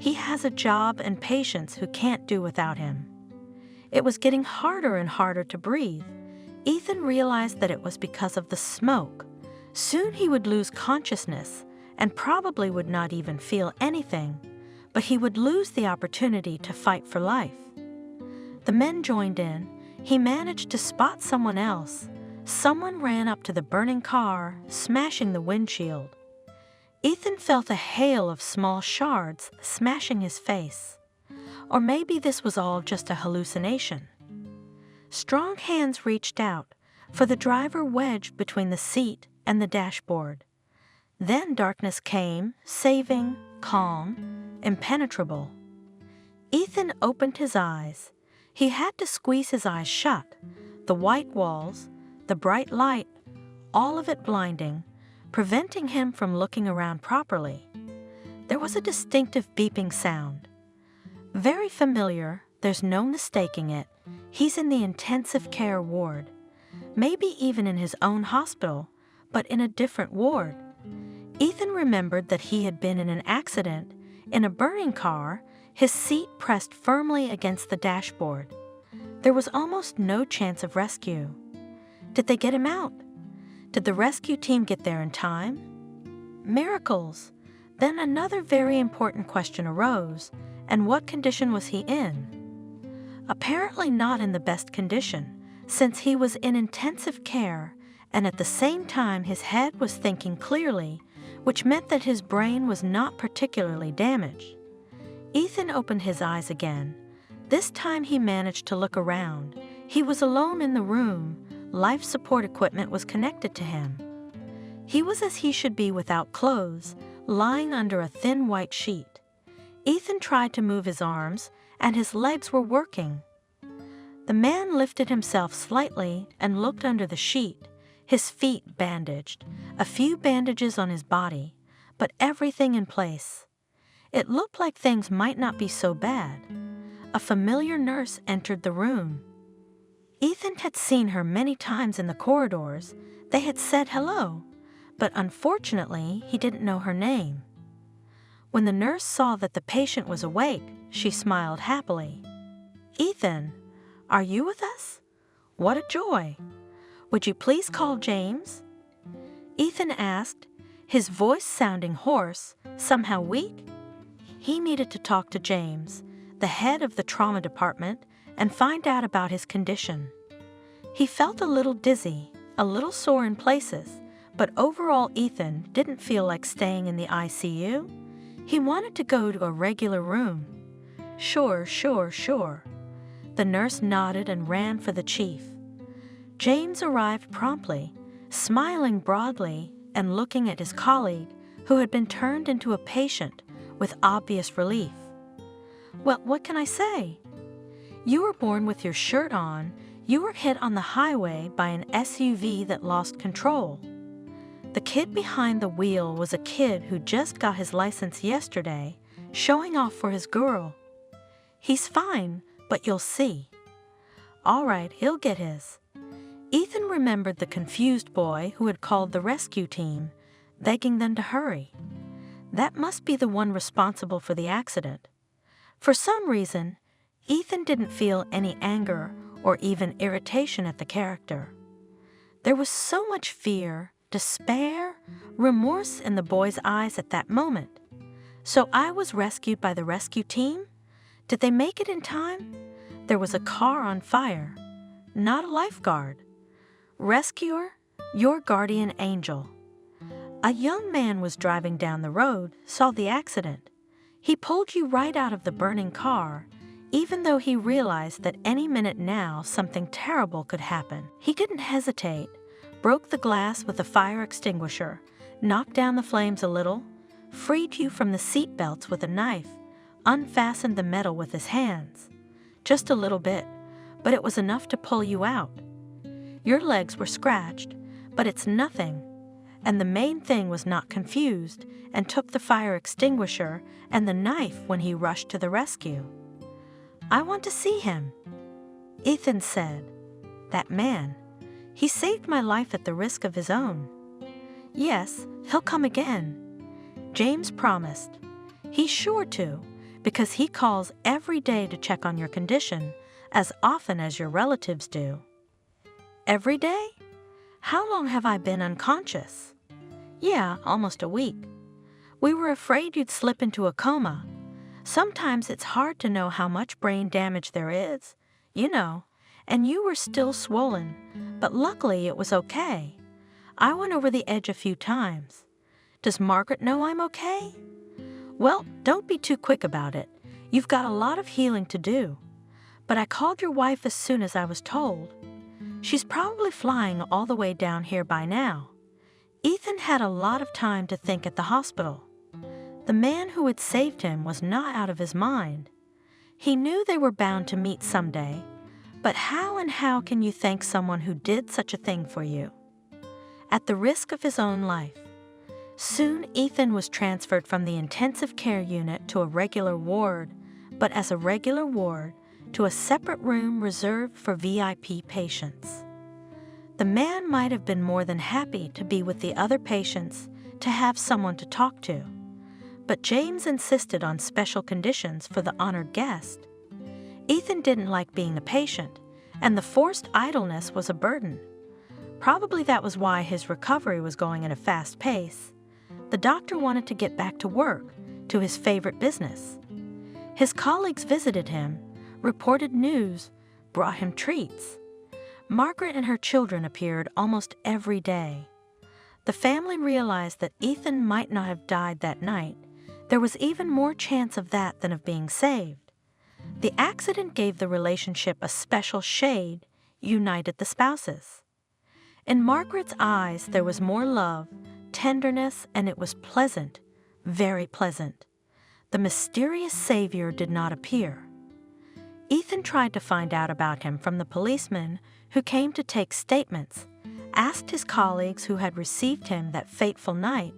he has a job and patients who can't do without him. It was getting harder and harder to breathe. Ethan realized that it was because of the smoke. Soon he would lose consciousness and probably would not even feel anything, but he would lose the opportunity to fight for life. The men joined in. He managed to spot someone else. Someone ran up to the burning car, smashing the windshield. Ethan felt a hail of small shards smashing his face. Or maybe this was all just a hallucination. Strong hands reached out, for the driver wedged between the seat and the dashboard. Then darkness came, saving, calm, impenetrable. Ethan opened his eyes. He had to squeeze his eyes shut. The white walls, the bright light, all of it blinding, preventing him from looking around properly. There was a distinctive beeping sound. Very familiar, there's no mistaking it. He's in the intensive care ward. Maybe even in his own hospital, but in a different ward. Ethan remembered that he had been in an accident, in a burning car, his seat pressed firmly against the dashboard. There was almost no chance of rescue. Did they get him out? Did the rescue team get there in time? Miracles! Then another very important question arose, and what condition was he in? Apparently not in the best condition, since he was in intensive care, and at the same time his head was thinking clearly, which meant that his brain was not particularly damaged. Ethan opened his eyes again. This time he managed to look around. He was alone in the room. Life support equipment was connected to him. He was as he should be without clothes, lying under a thin white sheet. Ethan tried to move his arms, and his legs were working. The man lifted himself slightly and looked under the sheet, his feet bandaged, a few bandages on his body, but everything in place. It looked like things might not be so bad. A familiar nurse entered the room. Ethan had seen her many times in the corridors. They had said hello, but unfortunately he didn't know her name. When the nurse saw that the patient was awake, she smiled happily. "Ethan, are you with us? What a joy! Would you please call James?" Ethan asked, his voice sounding hoarse, somehow weak. He needed to talk to James, the head of the trauma department, and find out about his condition. He felt a little dizzy, a little sore in places, but overall Ethan didn't feel like staying in the ICU. He wanted to go to a regular room. Sure. The nurse nodded and ran for the chief. James arrived promptly, smiling broadly and looking at his colleague, who had been turned into a patient, with obvious relief. "Well, what can I say? You were born with your shirt on. You were hit on the highway by an SUV that lost control. The kid behind the wheel was a kid who just got his license yesterday, showing off for his girl. He's fine, but you'll see. All right, he'll get his." Ethan remembered the confused boy who had called the rescue team, begging them to hurry. That must be the one responsible for the accident. For some reason, Ethan didn't feel any anger or even irritation at the character. There was so much fear, despair, remorse in the boy's eyes at that moment. So I was rescued by the rescue team? Did they make it in time? There was a car on fire, not a lifeguard. Rescuer, your guardian angel. A young man was driving down the road, saw the accident. He pulled you right out of the burning car, even though he realized that any minute now something terrible could happen. He didn't hesitate, broke the glass with a fire extinguisher, knocked down the flames a little, freed you from the seat belts with a knife, unfastened the metal with his hands. Just a little bit, but it was enough to pull you out. Your legs were scratched, but it's nothing. And the main thing was not confused and took the fire extinguisher and the knife when he rushed to the rescue. "I want to see him," Ethan said. "That man. He saved my life at the risk of his own." "Yes, he'll come again," James promised. "He's sure to, because he calls every day to check on your condition, as often as your relatives do." "Every day? How long have I been unconscious?" "Yeah, almost a week. We were afraid you'd slip into a coma. Sometimes it's hard to know how much brain damage there is, and you were still swollen, but luckily it was okay. I went over the edge a few times. Does Margaret know I'm okay?" "Well, don't be too quick about it. You've got a lot of healing to do. But I called your wife as soon as I was told. She's probably flying all the way down here by now." Ethan had a lot of time to think at the hospital. The man who had saved him was not out of his mind. He knew they were bound to meet someday, but how can you thank someone who did such a thing for you? At the risk of his own life. Soon Ethan was transferred from the intensive care unit to a regular ward, but as a regular ward, to a separate room reserved for VIP patients. The man might have been more than happy to be with the other patients, to have someone to talk to. But James insisted on special conditions for the honored guest. Ethan didn't like being a patient, and the forced idleness was a burden. Probably that was why his recovery was going at a fast pace. The doctor wanted to get back to work, to his favorite business. His colleagues visited him, reported news, brought him treats. Margaret and her children appeared almost every day. The family realized that Ethan might not have died that night. There was even more chance of that than of being saved. The accident gave the relationship a special shade, united the spouses. In Margaret's eyes there was more love, tenderness, and it was pleasant, very pleasant. The mysterious savior did not appear. Ethan tried to find out about him from the policeman who came to take statements, asked his colleagues who had received him that fateful night,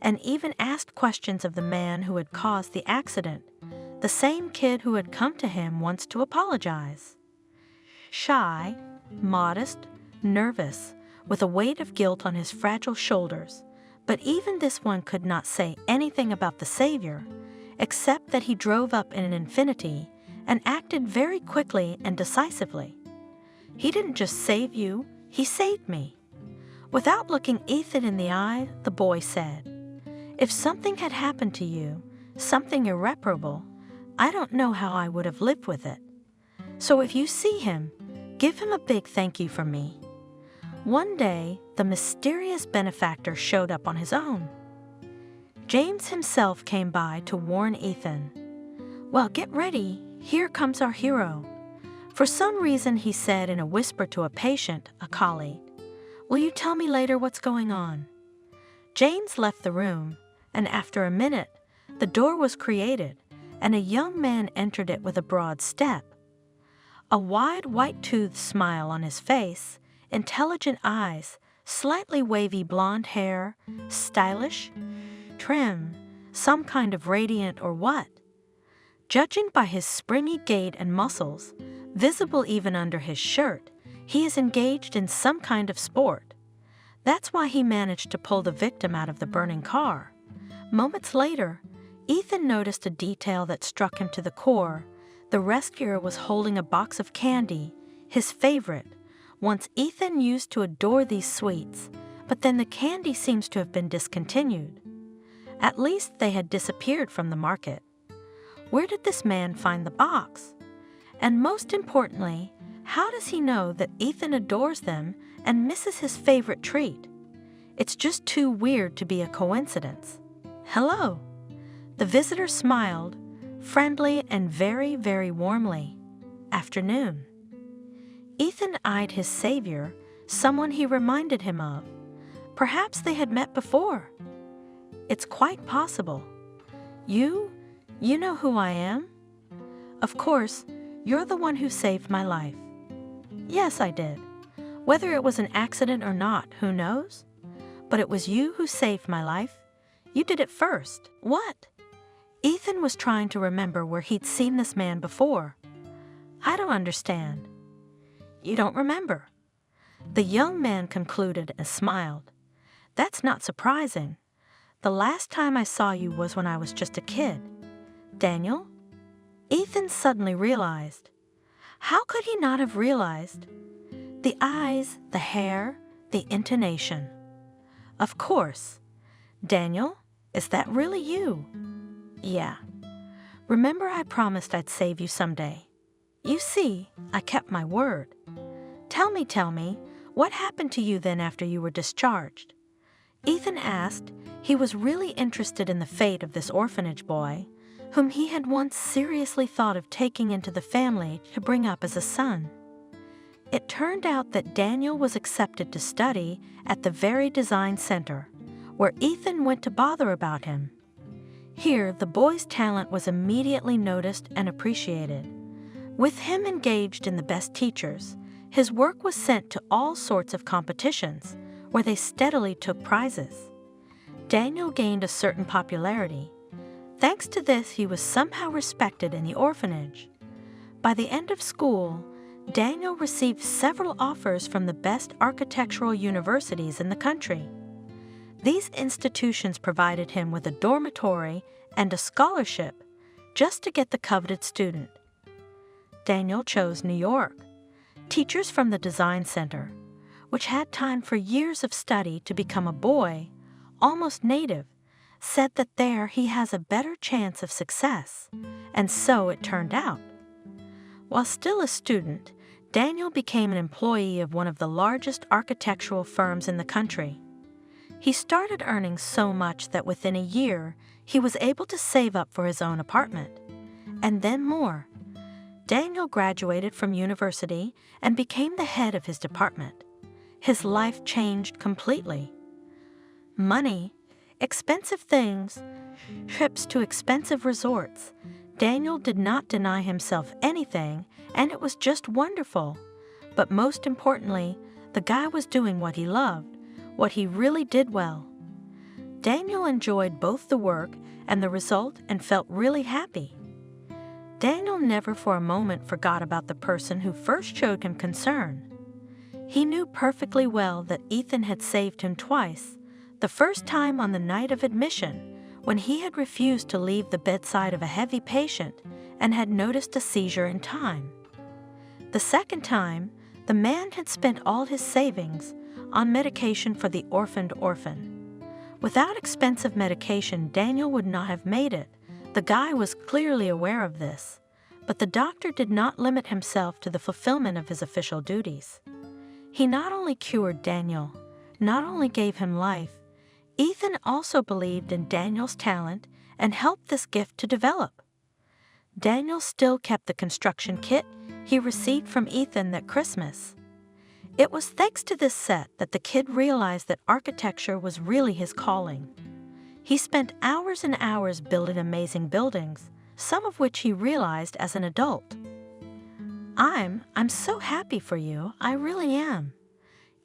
and even asked questions of the man who had caused the accident, the same kid who had come to him once to apologize. Shy, modest, nervous, with a weight of guilt on his fragile shoulders, but even this one could not say anything about the Savior, except that he drove up in an Infiniti and acted very quickly and decisively. "He didn't just save you, he saved me." Without looking Ethan in the eye, the boy said, "If something had happened to you, something irreparable, I don't know how I would have lived with it. So if you see him, give him a big thank you from me." One day, the mysterious benefactor showed up on his own. James himself came by to warn Ethan. "Well, get ready. Here comes our hero. For some reason, he said in a whisper to a patient, a colleague, "Will you tell me later what's going on?" James left the room, and after a minute, the door was created, and a young man entered it with a broad step. A wide, white-toothed smile on his face, intelligent eyes, slightly wavy blonde hair, stylish, trim, some kind of radiant or what? Judging by his springy gait and muscles, visible even under his shirt, he is engaged in some kind of sport. That's why he managed to pull the victim out of the burning car. Moments later, Ethan noticed a detail that struck him to the core. The rescuer was holding a box of candy, his favorite. Once Ethan used to adore these sweets, but then the candy seems to have been discontinued. At least they had disappeared from the market. Where did this man find the box? And most importantly, how does he know that Ethan adores them and misses his favorite treat? It's just too weird to be a coincidence. "Hello." The visitor smiled, friendly and very, very warmly. "Afternoon." Ethan eyed his savior, someone he reminded him of. Perhaps they had met before. It's quite possible. You know who I am? Of course, you're the one who saved my life." "Yes, I did. Whether it was an accident or not, who knows? But it was you who saved my life. You did it first." "What?" Ethan was trying to remember where he'd seen this man before. "I don't understand." "You don't remember?" The young man concluded and smiled. "That's not surprising. The last time I saw you was when I was just a kid. Daniel?" Ethan suddenly realized. How could he not have realized? The eyes, the hair, the intonation. Of course. "Daniel, is that really you?" "Yeah. Remember I promised I'd save you someday. You see, I kept my word. Tell me, what happened to you then after you were discharged?" Ethan asked. He was really interested in the fate of this orphanage boy, whom he had once seriously thought of taking into the family to bring up as a son. It turned out that Daniel was accepted to study at the very design center, where Ethan went to bother about him. Here, the boy's talent was immediately noticed and appreciated. With him engaged in the best teachers, his work was sent to all sorts of competitions, where they steadily took prizes. Daniel gained a certain popularity. Thanks to this, he was somehow respected in the orphanage. By the end of school, Daniel received several offers from the best architectural universities in the country. These institutions provided him with a dormitory and a scholarship just to get the coveted student. Daniel chose New York. Teachers from the Design Center, which had time for years of study to become a boy, almost native, said that there he has a better chance of success, and so it turned out. While still a student, Daniel became an employee of one of the largest architectural firms in the country. He started earning so much that within a year, he was able to save up for his own apartment, and then more. Daniel graduated from university and became the head of his department. His life changed completely. Money, expensive things, trips to expensive resorts. Daniel did not deny himself anything, and it was just wonderful. But most importantly, the guy was doing what he loved, what he really did well. Daniel enjoyed both the work and the result and felt really happy. Daniel never for a moment forgot about the person who first showed him concern. He knew perfectly well that Ethan had saved him twice, the first time on the night of admission, when he had refused to leave the bedside of a heavy patient and had noticed a seizure in time. The second time, the man had spent all his savings on medication for the orphaned orphan. Without expensive medication, Daniel would not have made it. The guy was clearly aware of this, but the doctor did not limit himself to the fulfillment of his official duties. He not only cured Daniel, not only gave him life, Ethan also believed in Daniel's talent and helped this gift to develop. Daniel still kept the construction kit he received from Ethan that Christmas. It was thanks to this set that the kid realized that architecture was really his calling. He spent hours and hours building amazing buildings, some of which he realized as an adult. I'm so happy for you, I really am.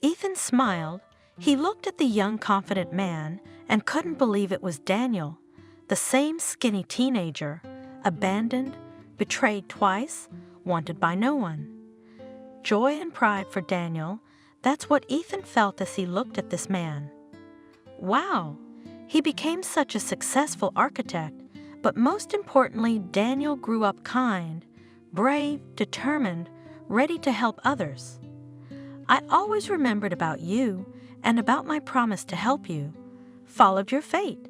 Ethan smiled. He looked at the young, confident man and couldn't believe it was Daniel, the same skinny teenager, abandoned, betrayed twice, wanted by no one. Joy and pride for Daniel, that's what Ethan felt as he looked at this man. Wow, he became such a successful architect, but most importantly, Daniel grew up kind, brave, determined, ready to help others. I always remembered about you and about my promise to help you, followed your fate.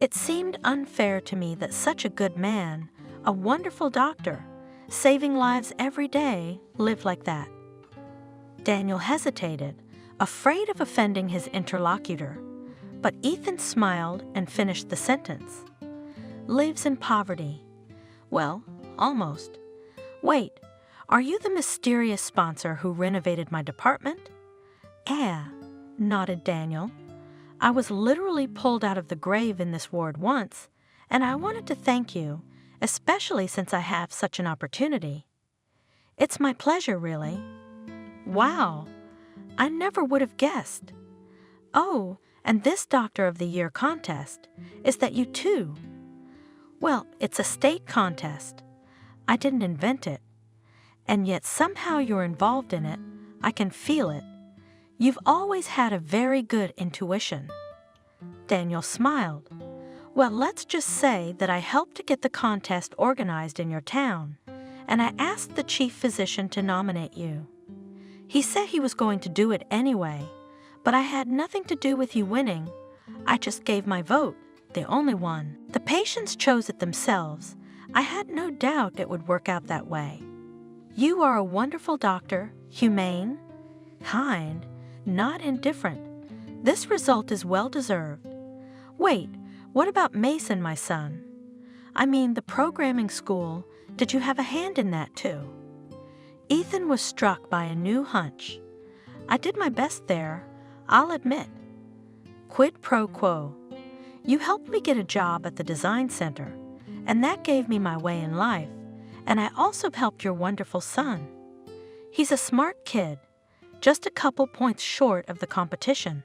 It seemed unfair to me that such a good man, a wonderful doctor, saving lives every day, lived like that. Daniel hesitated, afraid of offending his interlocutor, but Ethan smiled and finished the sentence. Lives in poverty. Well, almost. Wait, are you the mysterious sponsor who renovated my department? Yeah, nodded Daniel. I was literally pulled out of the grave in this ward once, and I wanted to thank you, especially since I have such an opportunity. It's my pleasure, really. Wow, I never would have guessed. Oh, and this Doctor of the Year contest, is that you too? Well, it's a state contest. I didn't invent it. And yet somehow you're involved in it. I can feel it. You've always had a very good intuition. Daniel smiled. Well, let's just say that I helped to get the contest organized in your town, and I asked the chief physician to nominate you. He said he was going to do it anyway, but I had nothing to do with you winning. I just gave my vote, the only one. The patients chose it themselves. I had no doubt it would work out that way. You are a wonderful doctor, humane, kind, not indifferent. This result is well-deserved. Wait, what about Mason, my son? I mean, the programming school, did you have a hand in that too? Ethan was struck by a new hunch. I did my best there, I'll admit. Quid pro quo. You helped me get a job at the design center, and that gave me my way in life, and I also helped your wonderful son. He's a smart kid, just a couple points short of the competition.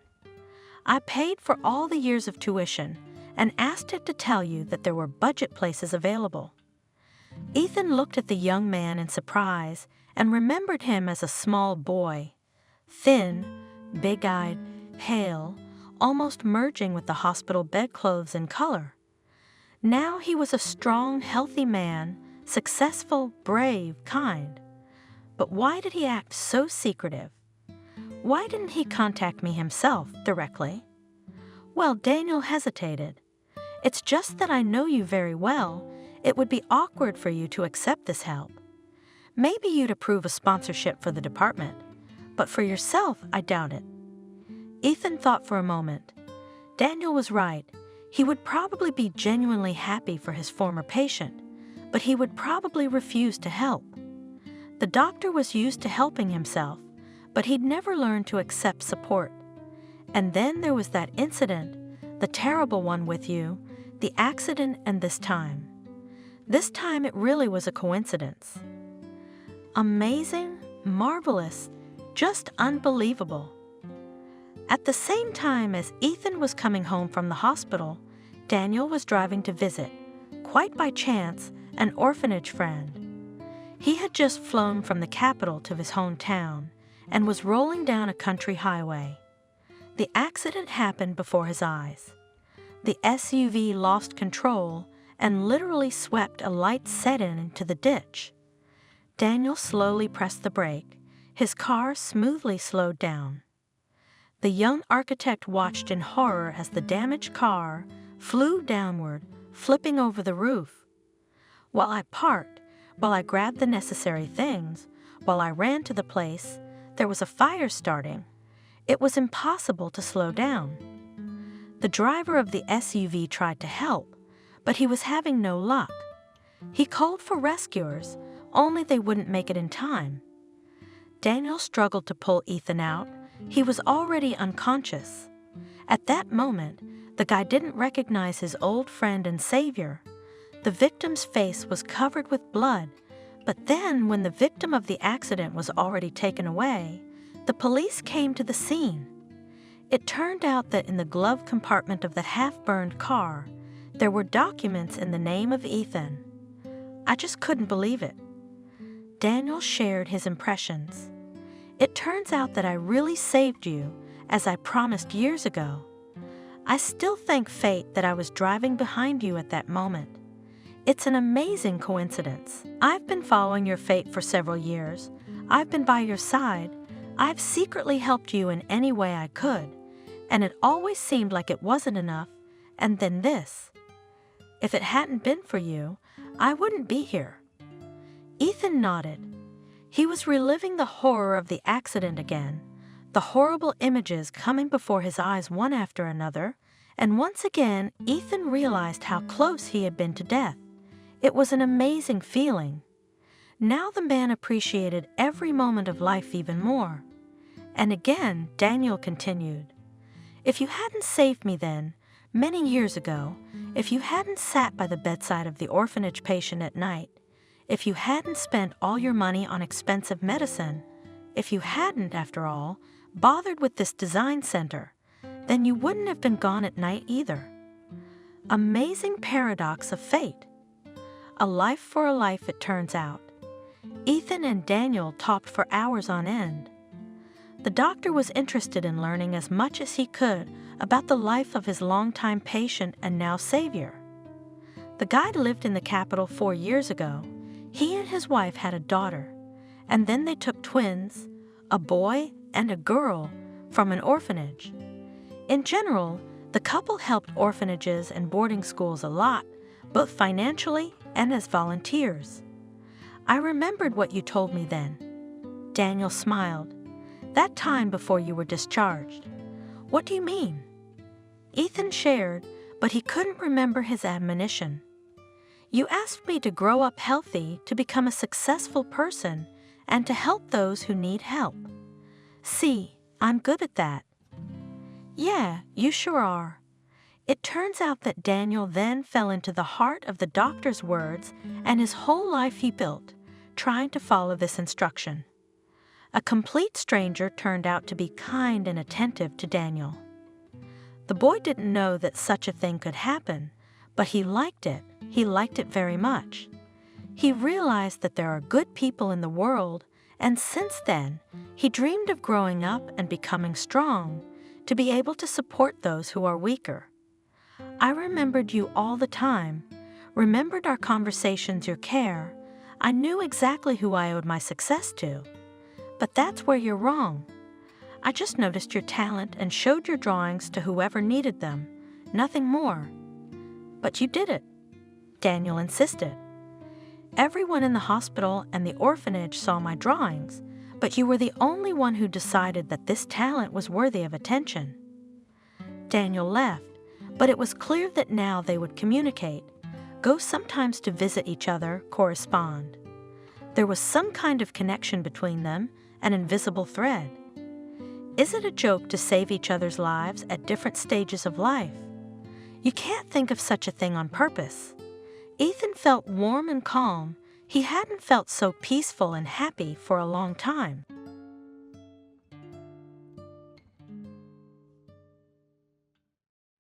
I paid for all the years of tuition and asked it to tell you that there were budget places available. Ethan looked at the young man in surprise and remembered him as a small boy, thin, big-eyed, pale, almost merging with the hospital bedclothes in color. Now he was a strong, healthy man, successful, brave, kind. But why did he act so secretive? Why didn't he contact me himself directly? Well, Daniel hesitated. It's just that I know you very well. It would be awkward for you to accept this help. Maybe you'd approve a sponsorship for the department, but for yourself, I doubt it. Ethan thought for a moment. Daniel was right. He would probably be genuinely happy for his former patient, but he would probably refuse to help. The doctor was used to helping himself, but he'd never learned to accept support. And then there was that incident, the terrible one with you, the accident, and this time. This time it really was a coincidence. Amazing, marvelous, just unbelievable. At the same time as Ethan was coming home from the hospital, Daniel was driving to visit, quite by chance, an orphanage friend. He had just flown from the capital to his hometown and was rolling down a country highway. The accident happened before his eyes. The SUV lost control and literally swept a light sedan into the ditch. Daniel slowly pressed the brake. His car smoothly slowed down. The young architect watched in horror as the damaged car flew downward, flipping over the roof. While I parked, while I grabbed the necessary things, while I ran to the place, there was a fire starting. It was impossible to slow down. The driver of the SUV tried to help, but he was having no luck. He called for rescuers, only they wouldn't make it in time. Daniel struggled to pull Ethan out. He was already unconscious. At that moment, the guy didn't recognize his old friend and savior. The victim's face was covered with blood, but then when the victim of the accident was already taken away, the police came to the scene. It turned out that in the glove compartment of that half-burned car, there were documents in the name of Ethan. I just couldn't believe it. Daniel shared his impressions. It turns out that I really saved you, as I promised years ago. I still thank fate that I was driving behind you at that moment. It's an amazing coincidence. I've been following your fate for several years. I've been by your side. I've secretly helped you in any way I could, and it always seemed like it wasn't enough, and then this. If it hadn't been for you, I wouldn't be here. Ethan nodded. He was reliving the horror of the accident again, the horrible images coming before his eyes one after another, and once again Ethan realized how close he had been to death. It was an amazing feeling. Now the man appreciated every moment of life even more. And again, Daniel continued, "If you hadn't saved me then, many years ago, if you hadn't sat by the bedside of the orphanage patient at night, if you hadn't spent all your money on expensive medicine, if you hadn't, after all, bothered with this design center, then you wouldn't have been gone at night either." Amazing paradox of fate. A life for a life, it turns out. Ethan and Daniel talked for hours on end. The doctor was interested in learning as much as he could about the life of his longtime patient and now savior. The guy lived in the capital 4 years ago. He and his wife had a daughter, and then they took twins, a boy and a girl, from an orphanage. In general, the couple helped orphanages and boarding schools a lot, both financially and as volunteers. I remembered what you told me then. Daniel smiled. That time before you were discharged. What do you mean? Ethan shared, but he couldn't remember his admonition. You asked me to grow up healthy, to become a successful person, and to help those who need help. See, I'm good at that. Yeah, you sure are. It turns out that Daniel then fell into the heart of the doctor's words, and his whole life he built, trying to follow this instruction. A complete stranger turned out to be kind and attentive to Daniel. The boy didn't know that such a thing could happen, but he liked it. He liked it very much. He realized that there are good people in the world, and since then, he dreamed of growing up and becoming strong, to be able to support those who are weaker. I remembered you all the time, remembered our conversations, your care. I knew exactly who I owed my success to. But that's where you're wrong. I just noticed your talent and showed your drawings to whoever needed them, nothing more. But you did it, Daniel insisted. Everyone in the hospital and the orphanage saw my drawings, but you were the only one who decided that this talent was worthy of attention. Daniel left, but it was clear that now they would communicate, go sometimes to visit each other, correspond. There was some kind of connection between them, an invisible thread. Is it a joke to save each other's lives at different stages of life? You can't think of such a thing on purpose. Ethan felt warm and calm. He hadn't felt so peaceful and happy for a long time.